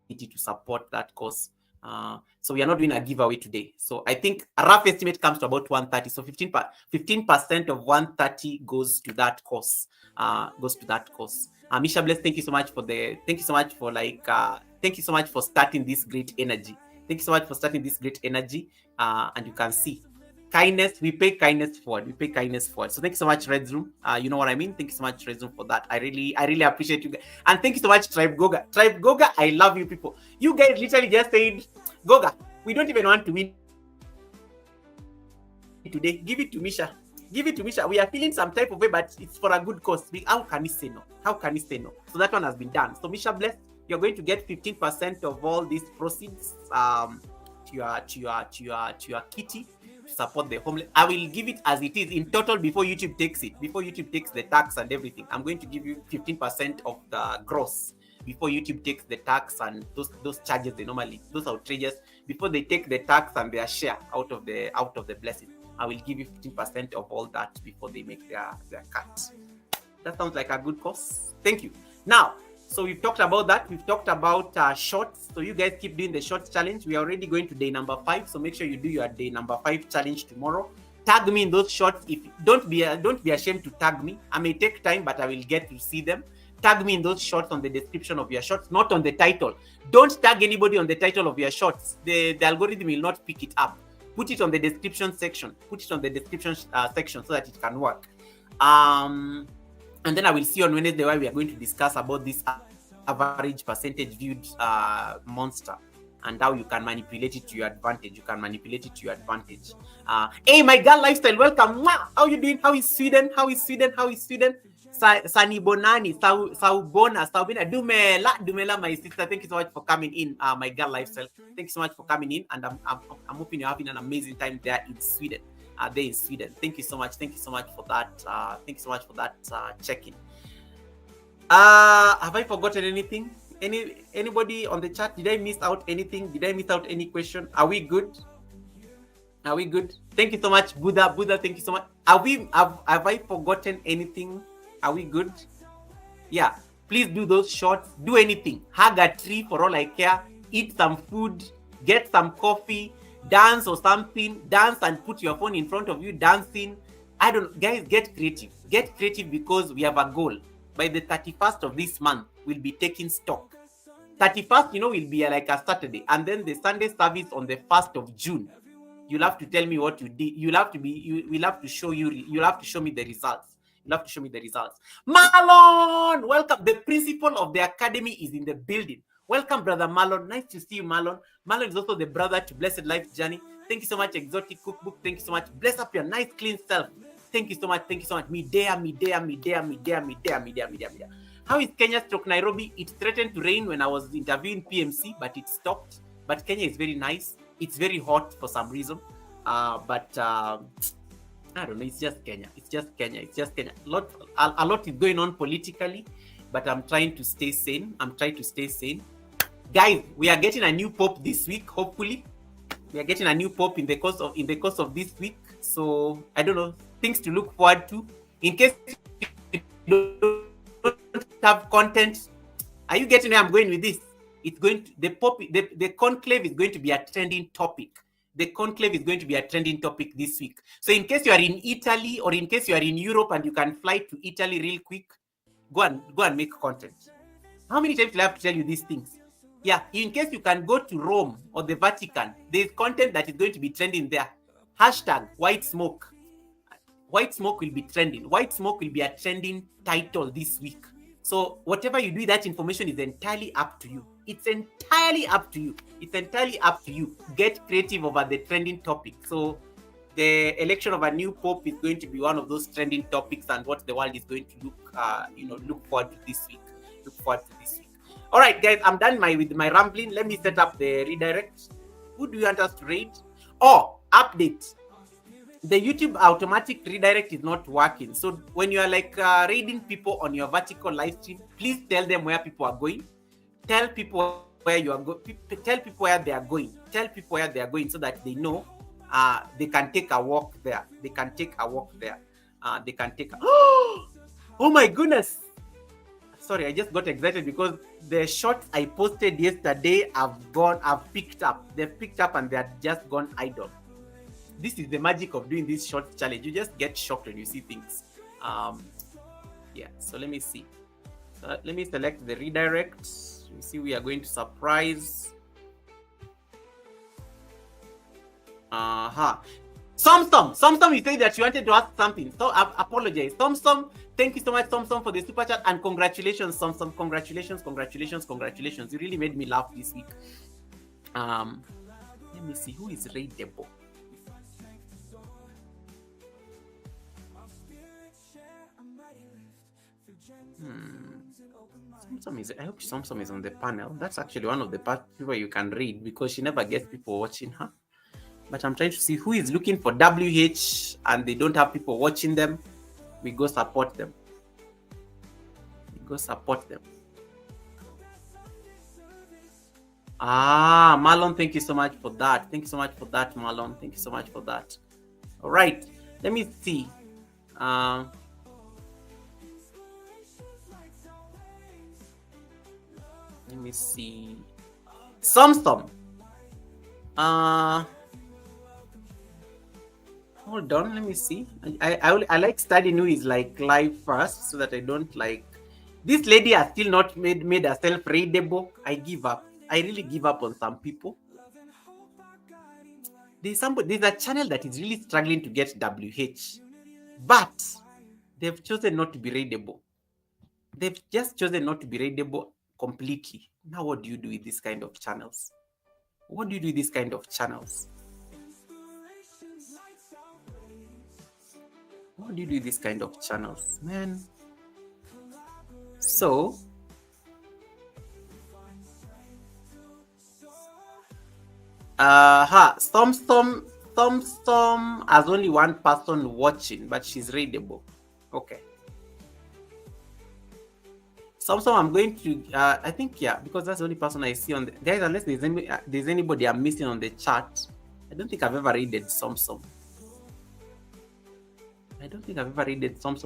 to support that cause. So we are not doing a giveaway today. So I think a rough estimate comes to about 130. So 15% of 130 goes to that cause. Misha Bless, thank you so much for thank you so much for starting this great energy. Thank you so much for starting this great energy. And you can see kindness, we pay kindness forward. We pay kindness forward. So thank you so much, Red Room. You know what I mean? Thank you so much, Red Room, for that. I really appreciate you guys. And thank you so much, Tribe Goga. Tribe Goga, I love you people. You guys literally just said, Goga, we don't even want to win today. Give it to Misha. Give it to Misha. We are feeling some type of way, but it's for a good cause. How can we say no? How can we say no? So that one has been done. So Misha Bless, you're going to get 15% of all these proceeds to your kitty to support the homeless. I will give it as it is in total before YouTube takes it. Before YouTube takes the tax and everything, I'm going to give you 15% of the gross before YouTube takes the tax and those charges they normally, those outrageous, before they take the tax and their share out of the blessing. I will give you 15% of all that before they make their cut. That sounds like a good cause. Thank you. Now, so we've talked about that. We've talked about shorts. So you guys keep doing the shorts challenge. We are already going to day number 5. So make sure you do your day number 5 challenge tomorrow. Tag me in those shorts. If don't be ashamed to tag me. I may take time, but I will get to see them. Tag me in those shorts on the description of your shorts, not on the title. Don't tag anybody on the title of your shorts. The algorithm will not pick it up. Put it on the description section. Put it on the description section so that it can work. And then I will see on Wednesday why we are going to discuss about this average percentage viewed monster and how you can manipulate it to your advantage. You can manipulate it to your advantage. Hey, my girl lifestyle, welcome. How you doing? How is Sweden? How is Sweden? How is Sweden? Sani Bonani, Saubona, Dumela, my sister. Thank you so much for coming in, my girl lifestyle. Thank you so much for coming in, and I'm hoping you're having an amazing time there in Sweden. There in Sweden. Thank you so much. Thank you so much for that. Thank you so much for that check-in. Have I forgotten anything? Anybody on the chat? Did I miss out anything? Did I miss out any question? Are we good? Are we good? Thank you so much, Buddha. Thank you so much. Have I forgotten anything? Are we good? Yeah. Please do those shots. Do anything. Hug a tree for all I care. Eat some food. Get some coffee. Dance or something. Dance and put your phone in front of you dancing. I don't know. Guys, get creative. Get creative because we have a goal. By the 31st of this month, we'll be taking stock. 31st, will be like a Saturday. And then the Sunday service on the 1st of June. You'll have to tell me what you did. You'll have to show me the results. You'll have to show me the results. Marlon, welcome. The principal of the academy is in the building. Welcome, brother Marlon. Nice to see you, Marlon. Marlon is also the brother to Blessed Life Journey. Thank you so much, Exotic Cookbook. Thank you so much. Bless up your nice, clean self. Thank you so much. Thank you so much. Midea. How is Kenya stroke Nairobi? It threatened to rain when I was interviewing PMC, but it stopped. But Kenya is very nice. It's very hot for some reason. I don't know. It's just Kenya. A lot is going on politically, but I'm trying to stay sane. Guys, we are getting a new pope this week. Hopefully, we are getting a new pope in the course of this week. So I don't know, things to look forward to. In case you don't have content, are you getting where I'm going with this? It's going to the conclave is going to be a trending topic. The conclave is going to be a trending topic this week. So in case you are in Italy or in case you are in Europe and you can fly to Italy real quick, go and make content. How many times do I have to tell you these things? Yeah, in case you can go to Rome or the Vatican, there's content that is going to be trending there. Hashtag white smoke. White smoke will be trending. White smoke will be a trending title this week. So whatever you do, that information is entirely up to you. It's entirely up to you. Get creative over the trending topic. So the election of a new pope is going to be one of those trending topics, and what the world is going to look forward to this week. All right, guys, I'm done with my rambling. Let me set up the redirect. Who do you want us to raid? Oh, update. The YouTube automatic redirect is not working. So when you are raiding people on your vertical live stream, please tell them where people are going. Tell people where you are going. Tell people where they are going. So that they know they can take a walk there. Oh my goodness. Sorry, I just got excited because the shots I posted yesterday have picked up. They've picked up and they're just gone idle. This is the magic of doing this short challenge. You just get shocked when you see things. Yeah, so let me see. Let me select the redirect. You see, we are going to surprise. Somsum, you said that you wanted to ask something. So I apologize. Somsum, thank you so much, Somsum, for the super chat, and congratulations, Somsum. Congratulations. You really made me laugh this week. Let me see who is raidable. I hope Somsum is on the panel. That's actually one of the people you can read because she never gets people watching her. But I'm trying to see who is looking for WH and they don't have people watching them. We go support them. Marlon, thank you so much for that. Marlon. Thank you so much for that. All right. Let me see. Let me see. Somsum. Hold on, let me see. I like studying who is like live first so that I don't like. This lady has still not made herself readable. I give up. I really give up on some people. There's a channel that is really struggling to get WH, but they've chosen not to be readable. They've just chosen not to be readable completely. Now, what do you do with this kind of channels? Man? So, Thumstom has only one person watching, but she's readable. Okay. Thumstom, I'm going to, I think, yeah, because that's the only person I see on the, guys, unless there's anybody I'm missing on the chat. I don't think I've ever raided Thumstom.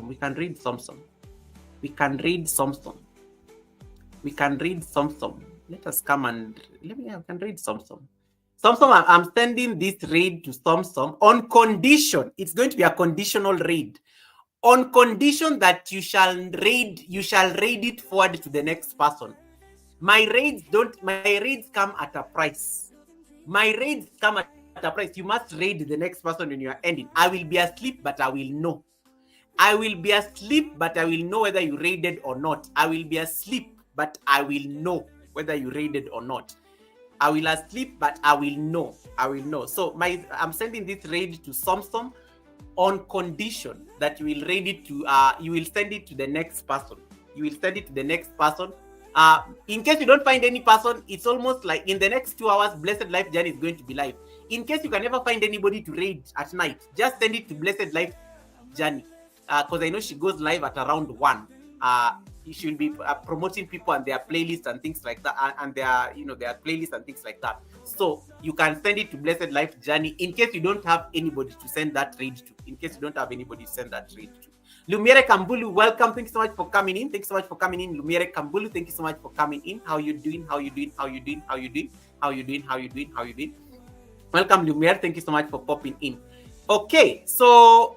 We can read Thumstom. Let us come and I can read Thumstom. Thumstom, I'm sending this raid to Thumstom on condition. It's going to be a conditional raid. On condition that you shall raid it forward to the next person. My raids come at a price. You must raid the next person when you are ending. I will be asleep, but I will know. Whether you raided or not. I will be asleep, but I will know whether you raided or not. I will asleep, but I will know. So I'm sending this raid to Thumstom on condition that you will raid it to you will send it to the next person. In case you don't find any person, it's almost like in the next 2 hours, Blessed Life Journey is going to be live. In case you can never find anybody to raid at night, just send it to Blessed Life Journey. Because I know she goes live at around 1. She will be promoting people and their playlists and things like that, and their playlists and things like that. So you can send it to Blessed Life Journey in case you don't have anybody to send that raid to. Lumiere Kambulu, welcome. Thank you so much for coming in. Lumiere Kambulu, thank you so much for coming in. How you doing? Welcome, Lumiere. Thank you so much for popping in. Okay, so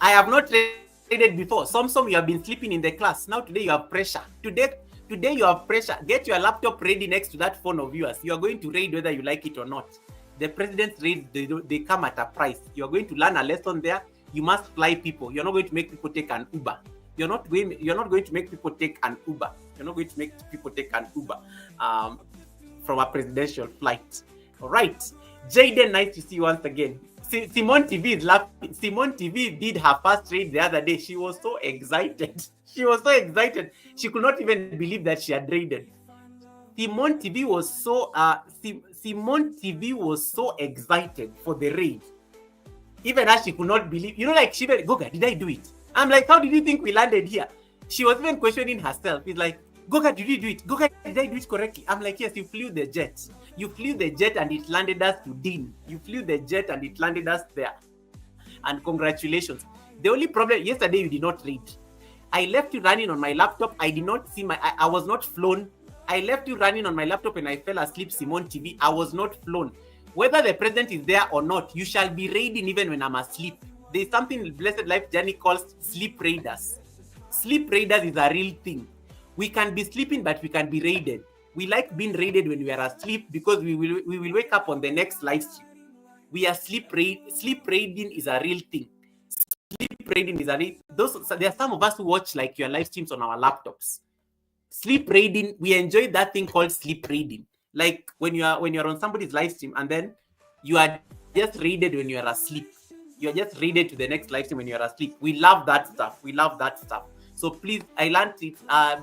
I have not raided before. Some you have been sleeping in the class. Now today you have pressure. Today you have pressure. Get your laptop ready next to that phone of yours. You are going to raid whether you like it or not. The president's raids, they come at a price. You are going to learn a lesson there. You must fly people. You're not going to make people take an Uber. You're not going to make people take an Uber. From a presidential flight. All right. Jaden, nice to see you once again. Simone TV is laughing. Simone TV did her first raid the other day. She was so excited. She could not even believe that she had raided. Simone TV was so excited for the raid. Even as she could not believe. Like she went, Goga, did I do it? I'm like, how did you think we landed here? She was even questioning herself. It's like, Goga, did you do it? Goga, did I do it correctly? I'm like, yes, you flew the jet. And it landed us to Dean. You flew the jet and it landed us there. And congratulations. The only problem, yesterday you did not read. I left you running on my laptop. I did not see I was not flown. I left you running on my laptop and I fell asleep, Simone TV. I was not flown. Whether the president is there or not, you shall be raiding even when I'm asleep. There's something Blessed Life Journey calls sleep raiders. Sleep raiders is a real thing. We can be sleeping, but we can be raided. We like being raided when we are asleep because we will wake up on the next live stream. We are sleep raiding is a real thing. Sleep raiding is a real. There are some of us who watch like your live streams on our laptops. Sleep raiding, we enjoy that thing called sleep raiding. Like when you're on somebody's live stream and then you are just raided when you are asleep. You are just raided to the next live stream when you are asleep. We love that stuff. We love that stuff. So please, I learned it.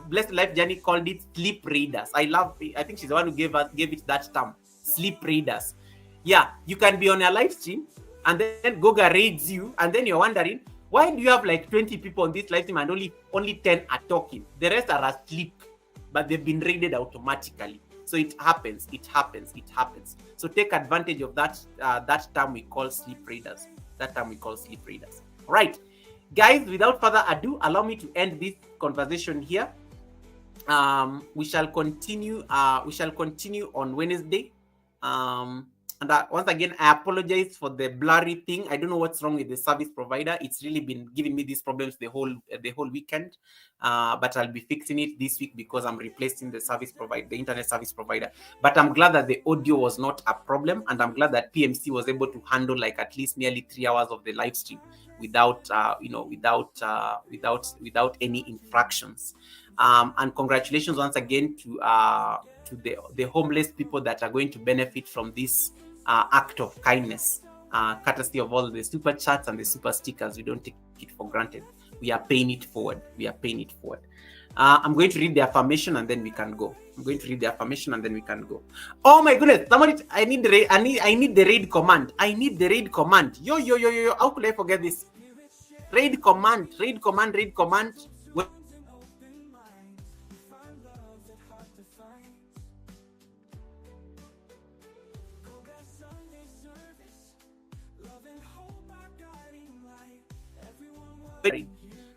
Blessed Life Journey called it sleep raiders. I love it. I think she's the one who gave it that term, sleep raiders. Yeah, you can be on a live stream and then Goga raids you, and then you're wondering, why do you have like 20 people on this live stream and only 10 are talking? The rest are asleep, but they've been raided automatically. So it happens. So take advantage of that term we call sleep raiders. All right, guys, without further ado, allow me to end this conversation here. We shall continue on Wednesday. And once again, I apologize for the blurry thing. I don't know what's wrong with the service provider. It's really been giving me these problems the whole weekend. But I'll be fixing it this week because I'm replacing the internet service provider. But I'm glad that the audio was not a problem, and I'm glad that PMC was able to handle like at least nearly 3 hours of the live stream without any infractions. And congratulations once again to the homeless people that are going to benefit from this act of kindness, courtesy of all the super chats and the super stickers. We don't take it for granted. We are paying it forward. I'm going to read the affirmation and then we can go. Oh my goodness! Somebody, I need the raid command. Yo! How could I forget this? Raid command.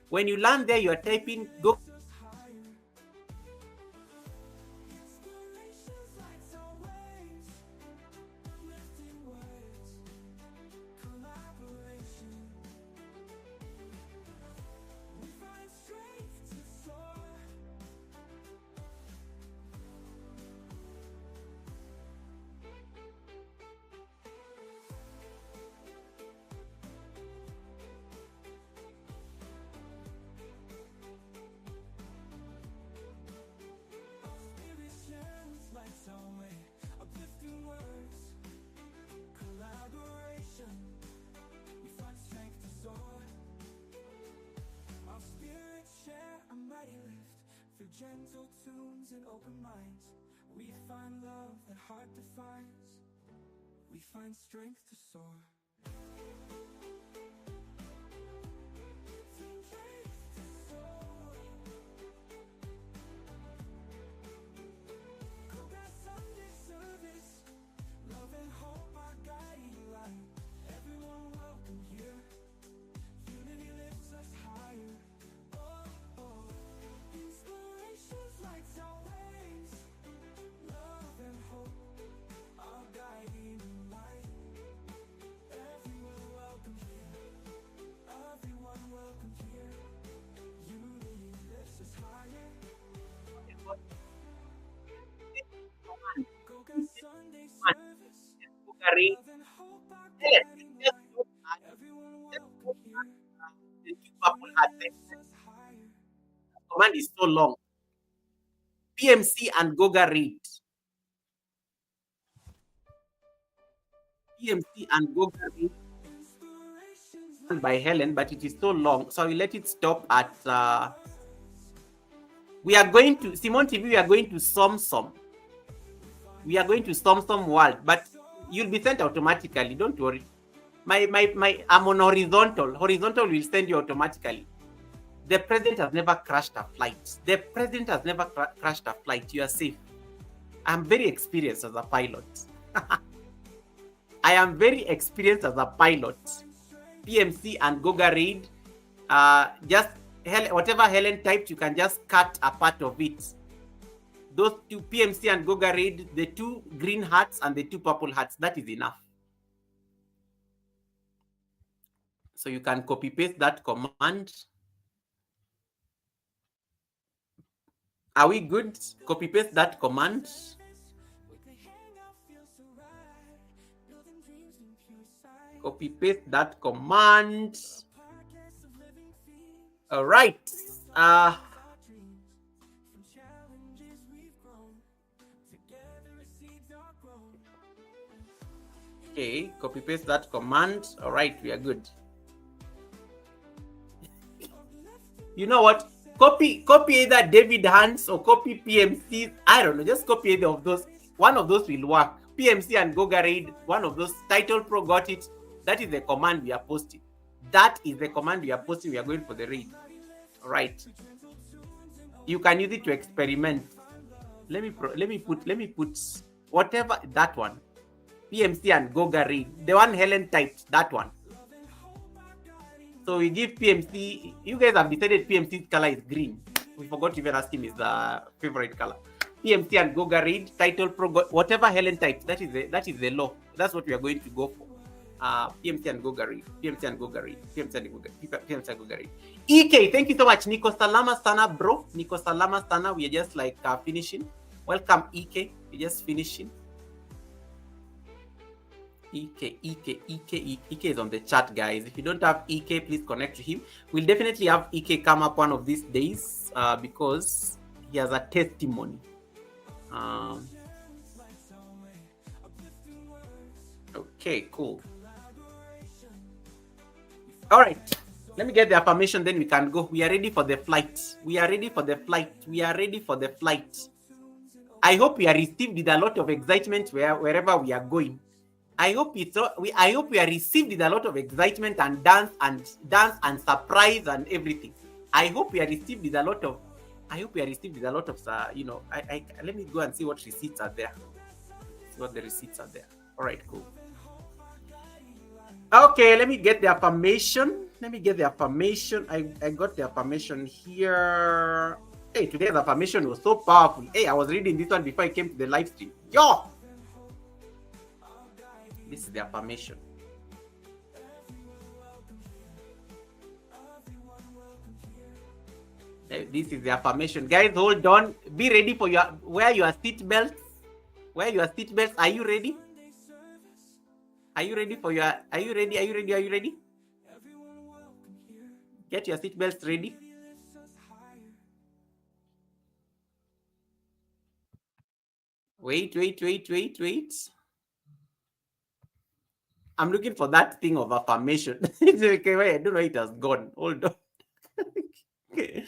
When you land there, you are typing go. Gentle tunes and open minds, we find love that heart defines. We find strength to soar. Sunday service, love and hope are guiding light. Everyone welcome here. Unity lifts us higher. Inspirations lights our ways. Love and hope are guiding light. Everyone welcome here. Everyone welcome here. Unity lifts us higher. Go get Sunday service. Love and hope are guiding light. Everyone welcome here. Unity lifts us higher. Command is so long. PMC and Goga read. By Helen, but it is so long, so I will let it stop at. We are going to Simon TV. We are going to Somsom. World, but you'll be sent automatically. Don't worry. I'm on horizontal. Horizontal will send you automatically. The president has never crashed a flight. You are safe. I'm very experienced as a pilot. PMC and Goga read. Just whatever Helen typed, you can just cut a part of it. Those two, PMC and Goga read, the 2 green hearts and the 2 purple hearts. That is enough. So you can copy paste that command. Are we good? Copy paste that command. Copy paste that command. All right. Okay, copy paste that command. All right, we are good. You know what? Copy either David Hans or copy PMC. I don't know. Just copy either of those. One of those will work. PMC and Goga Raid. One of those. Title Pro got it. That is the command we are posting. That is the command we are posting. We are going for the raid. All right. You can use it to experiment. Let me put whatever that one. PMC and Goga Raid. The one Helen typed. That one. So we give PMC. You guys have decided PMC's color is green. We forgot to even ask him his favorite color. PMC and Goga Raid. Title Pro. Whatever Helen types. That is the law. That's what we are going to go for. PMC and Goga Raid. PMC and Goga Raid. PMC and Goga Raid. EK, thank you so much. Nico Salama Sana, bro. Nico Salama Sana. We are just like finishing. Welcome, EK. We're just finishing. EK is on the chat, guys. If you don't have EK, please connect to him. We'll definitely have EK come up one of these days because he has a testimony. Okay, cool. All right. Let me get the affirmation, then we can go. We are ready for the flight. We are ready for the flight. We are ready for the flight. I hope we are received with a lot of excitement wherever we are going. I hope we are received with a lot of excitement and dance and surprise and everything. I hope we are received with a lot of. You know. Let me go and see what receipts are there. See what the receipts are there. All right, cool. Okay, let me get the affirmation. I got the affirmation here. Hey, today's affirmation was so powerful. Hey, I was reading this one before I came to the live stream. Yo! This is the affirmation. This is the affirmation. Guys, hold on. Be ready for wear your seatbelts. Wear your seatbelts. Are you ready? Are you ready? Get your seatbelts ready. Wait. I'm looking for that thing of affirmation. It's okay, wait, I don't know, it has gone. Hold on. Okay.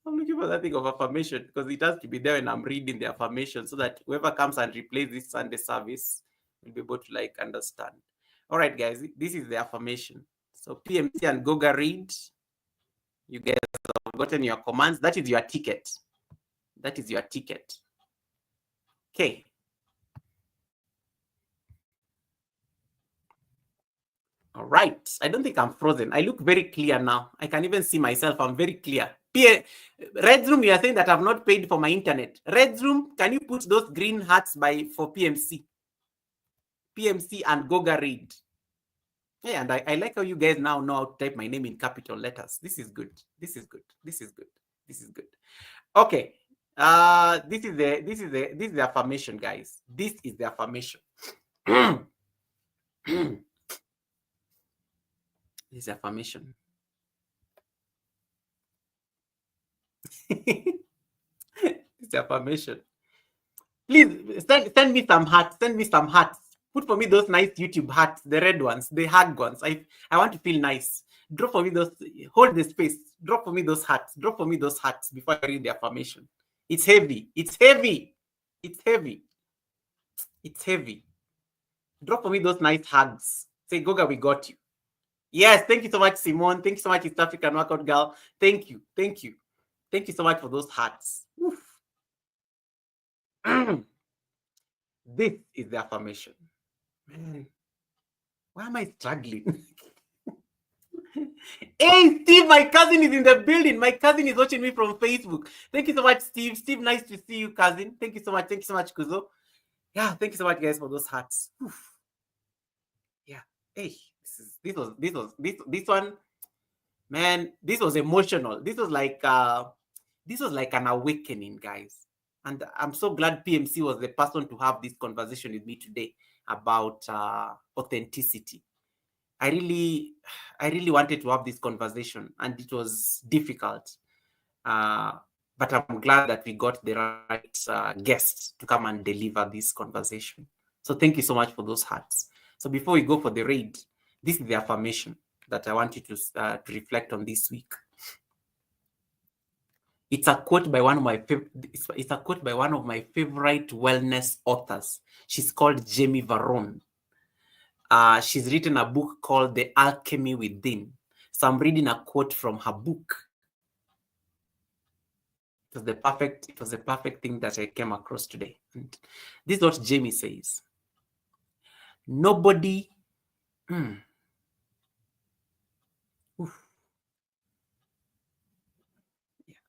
I'm looking for that thing of affirmation because it has to be there when I'm reading the affirmation so that whoever comes and replays this Sunday service will be able to like understand. All right, guys, this is the affirmation. So PMC and Goga read. You guys have gotten your commands. That is your ticket. Okay. All right. I don't think I'm frozen. I look very clear now. I can even see myself. I'm very clear. Red Room, you are saying that I've not paid for my internet. Red Room, can you put those green hearts for PMC? PMC and Goga read. Yeah, and I like how you guys now know how to type my name in capital letters. This is good. Okay. This is the affirmation, guys. This is the affirmation. This is affirmation. It's affirmation. Please send me some hearts. Put for me those nice YouTube hearts, the red ones, the hug ones. I want to feel nice. Drop for me those. Hold the space. Drop for me those hearts. Before I read the affirmation. It's heavy. Drop for me those nice hugs. Say, Goga, we got you. Yes, thank you so much, Simone. Thank you so much, East African Workout Girl. Thank you so much for those hearts. This is the affirmation. Man, why am I struggling? Hey, Steve, my cousin is in the building. My cousin is watching me from Facebook. Thank you so much, Steve. Steve, nice to see you, cousin. Thank you so much. Kuzo. Yeah, thank you so much, guys, for those hearts. Oof. Yeah. Hey, this one, man. This was emotional. This was like This was like an awakening, guys. And I'm so glad PMC was the person to have this conversation with me today about authenticity. I really wanted to have this conversation, and it was difficult. But I'm glad that we got the right guest to come and deliver this conversation. So thank you so much for those hearts. So before we go for the raid, this is the affirmation that I want you to reflect on this week. It's a quote by one of my it's a quote by one of my favorite wellness authors. She's called Jamie Varon. She's written a book called The Alchemy Within. So I'm reading a quote from her book. It was the perfect thing that I came across today. And this is what Jamie says. Nobody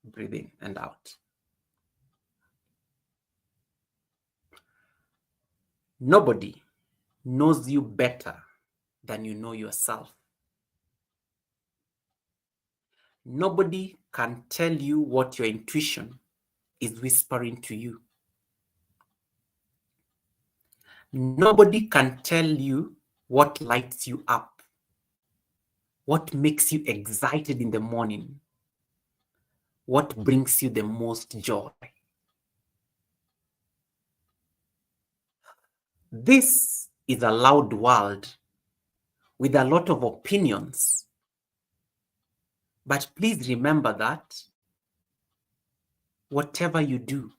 breathe in and out. Nobody knows you better than you know yourself. Nobody can tell you what your intuition is whispering to you. Nobody can tell you what lights you up, what makes you excited in the morning, what brings you the most joy. This is a loud world with a lot of opinions. But please remember that whatever you do,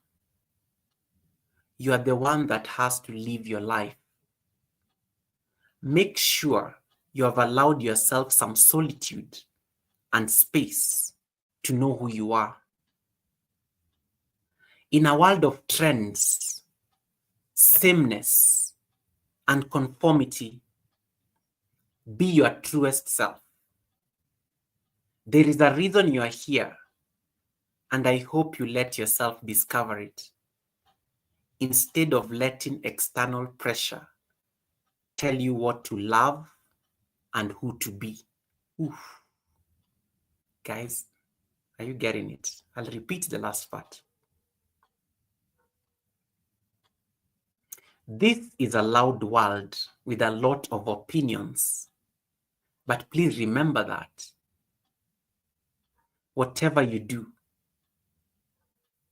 you are the one that has to live your life. Make sure you have allowed yourself some solitude and space to know who you are. In a world of trends, sameness, and conformity, be your truest self. There is a reason you are here, and I hope you let yourself discover it instead of letting external pressure tell you what to love and who to be. Oof. Guys, are you getting it? I'll repeat the last part. This is a loud world with a lot of opinions. But please remember that whatever you do,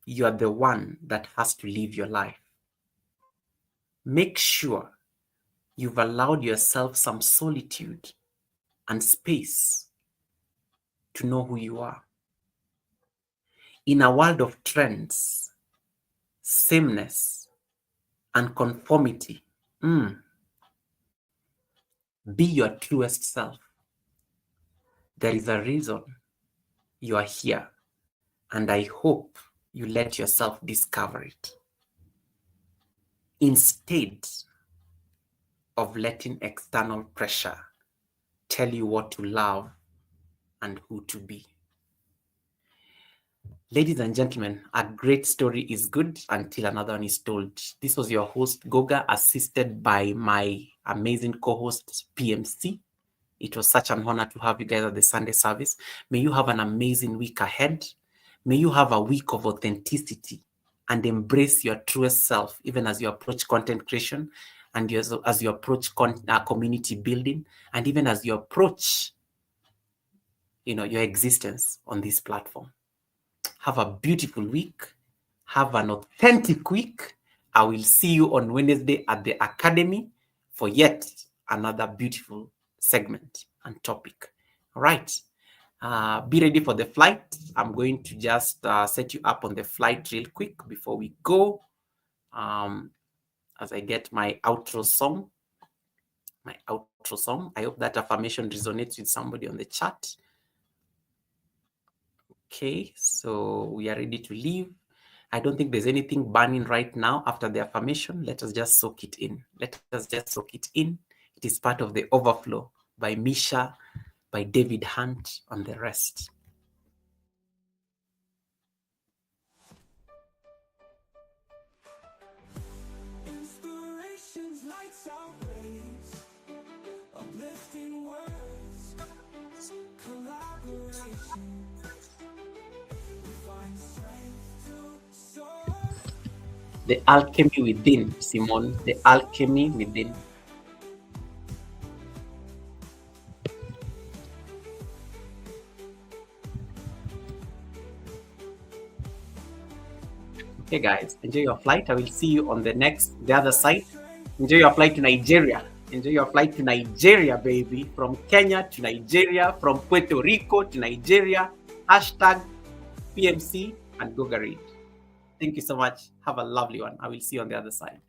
you are the one that has to live your life. Make sure you've allowed yourself some solitude and space to know who you are. In a world of trends, sameness, and conformity, be your truest self. There is a reason you are here, and I hope you let yourself discover it instead of letting external pressure tell you what to love and who to be. Ladies and gentlemen, a great story is good until another one is told. This was your host, Goga, assisted by my amazing co-host, PMC. It was such an honor to have you guys at the Sunday service. May you have an amazing week ahead. May you have a week of authenticity and embrace your truest self, even as you approach content creation and as you approach community building, and even as you approach, your existence on this platform. Have a beautiful week. Have an authentic week. I will see you on Wednesday at the Academy for yet another beautiful segment and topic. All right. Be ready for the flight. I'm going to just set you up on the flight real quick before we go. As I get my outro song. I hope that affirmation resonates with somebody on the chat. Okay, so we are ready to leave. I don't think there's anything burning right now after the affirmation. Let us just soak it in. Let us just soak it in. It is part of the overflow by Misha, by David Hunt, and the rest. Inspirations, lights out waves, uplifting words, collaboration. We find The alchemy within, Simone. The alchemy within. Okay, guys, enjoy your flight. I will see you on the other side. Enjoy your flight to Nigeria. Enjoy your flight to Nigeria, baby. From Kenya to Nigeria, from Puerto Rico to Nigeria. Hashtag PMC and Gogaread. Thank you so much. Have a lovely one. I will see you on the other side.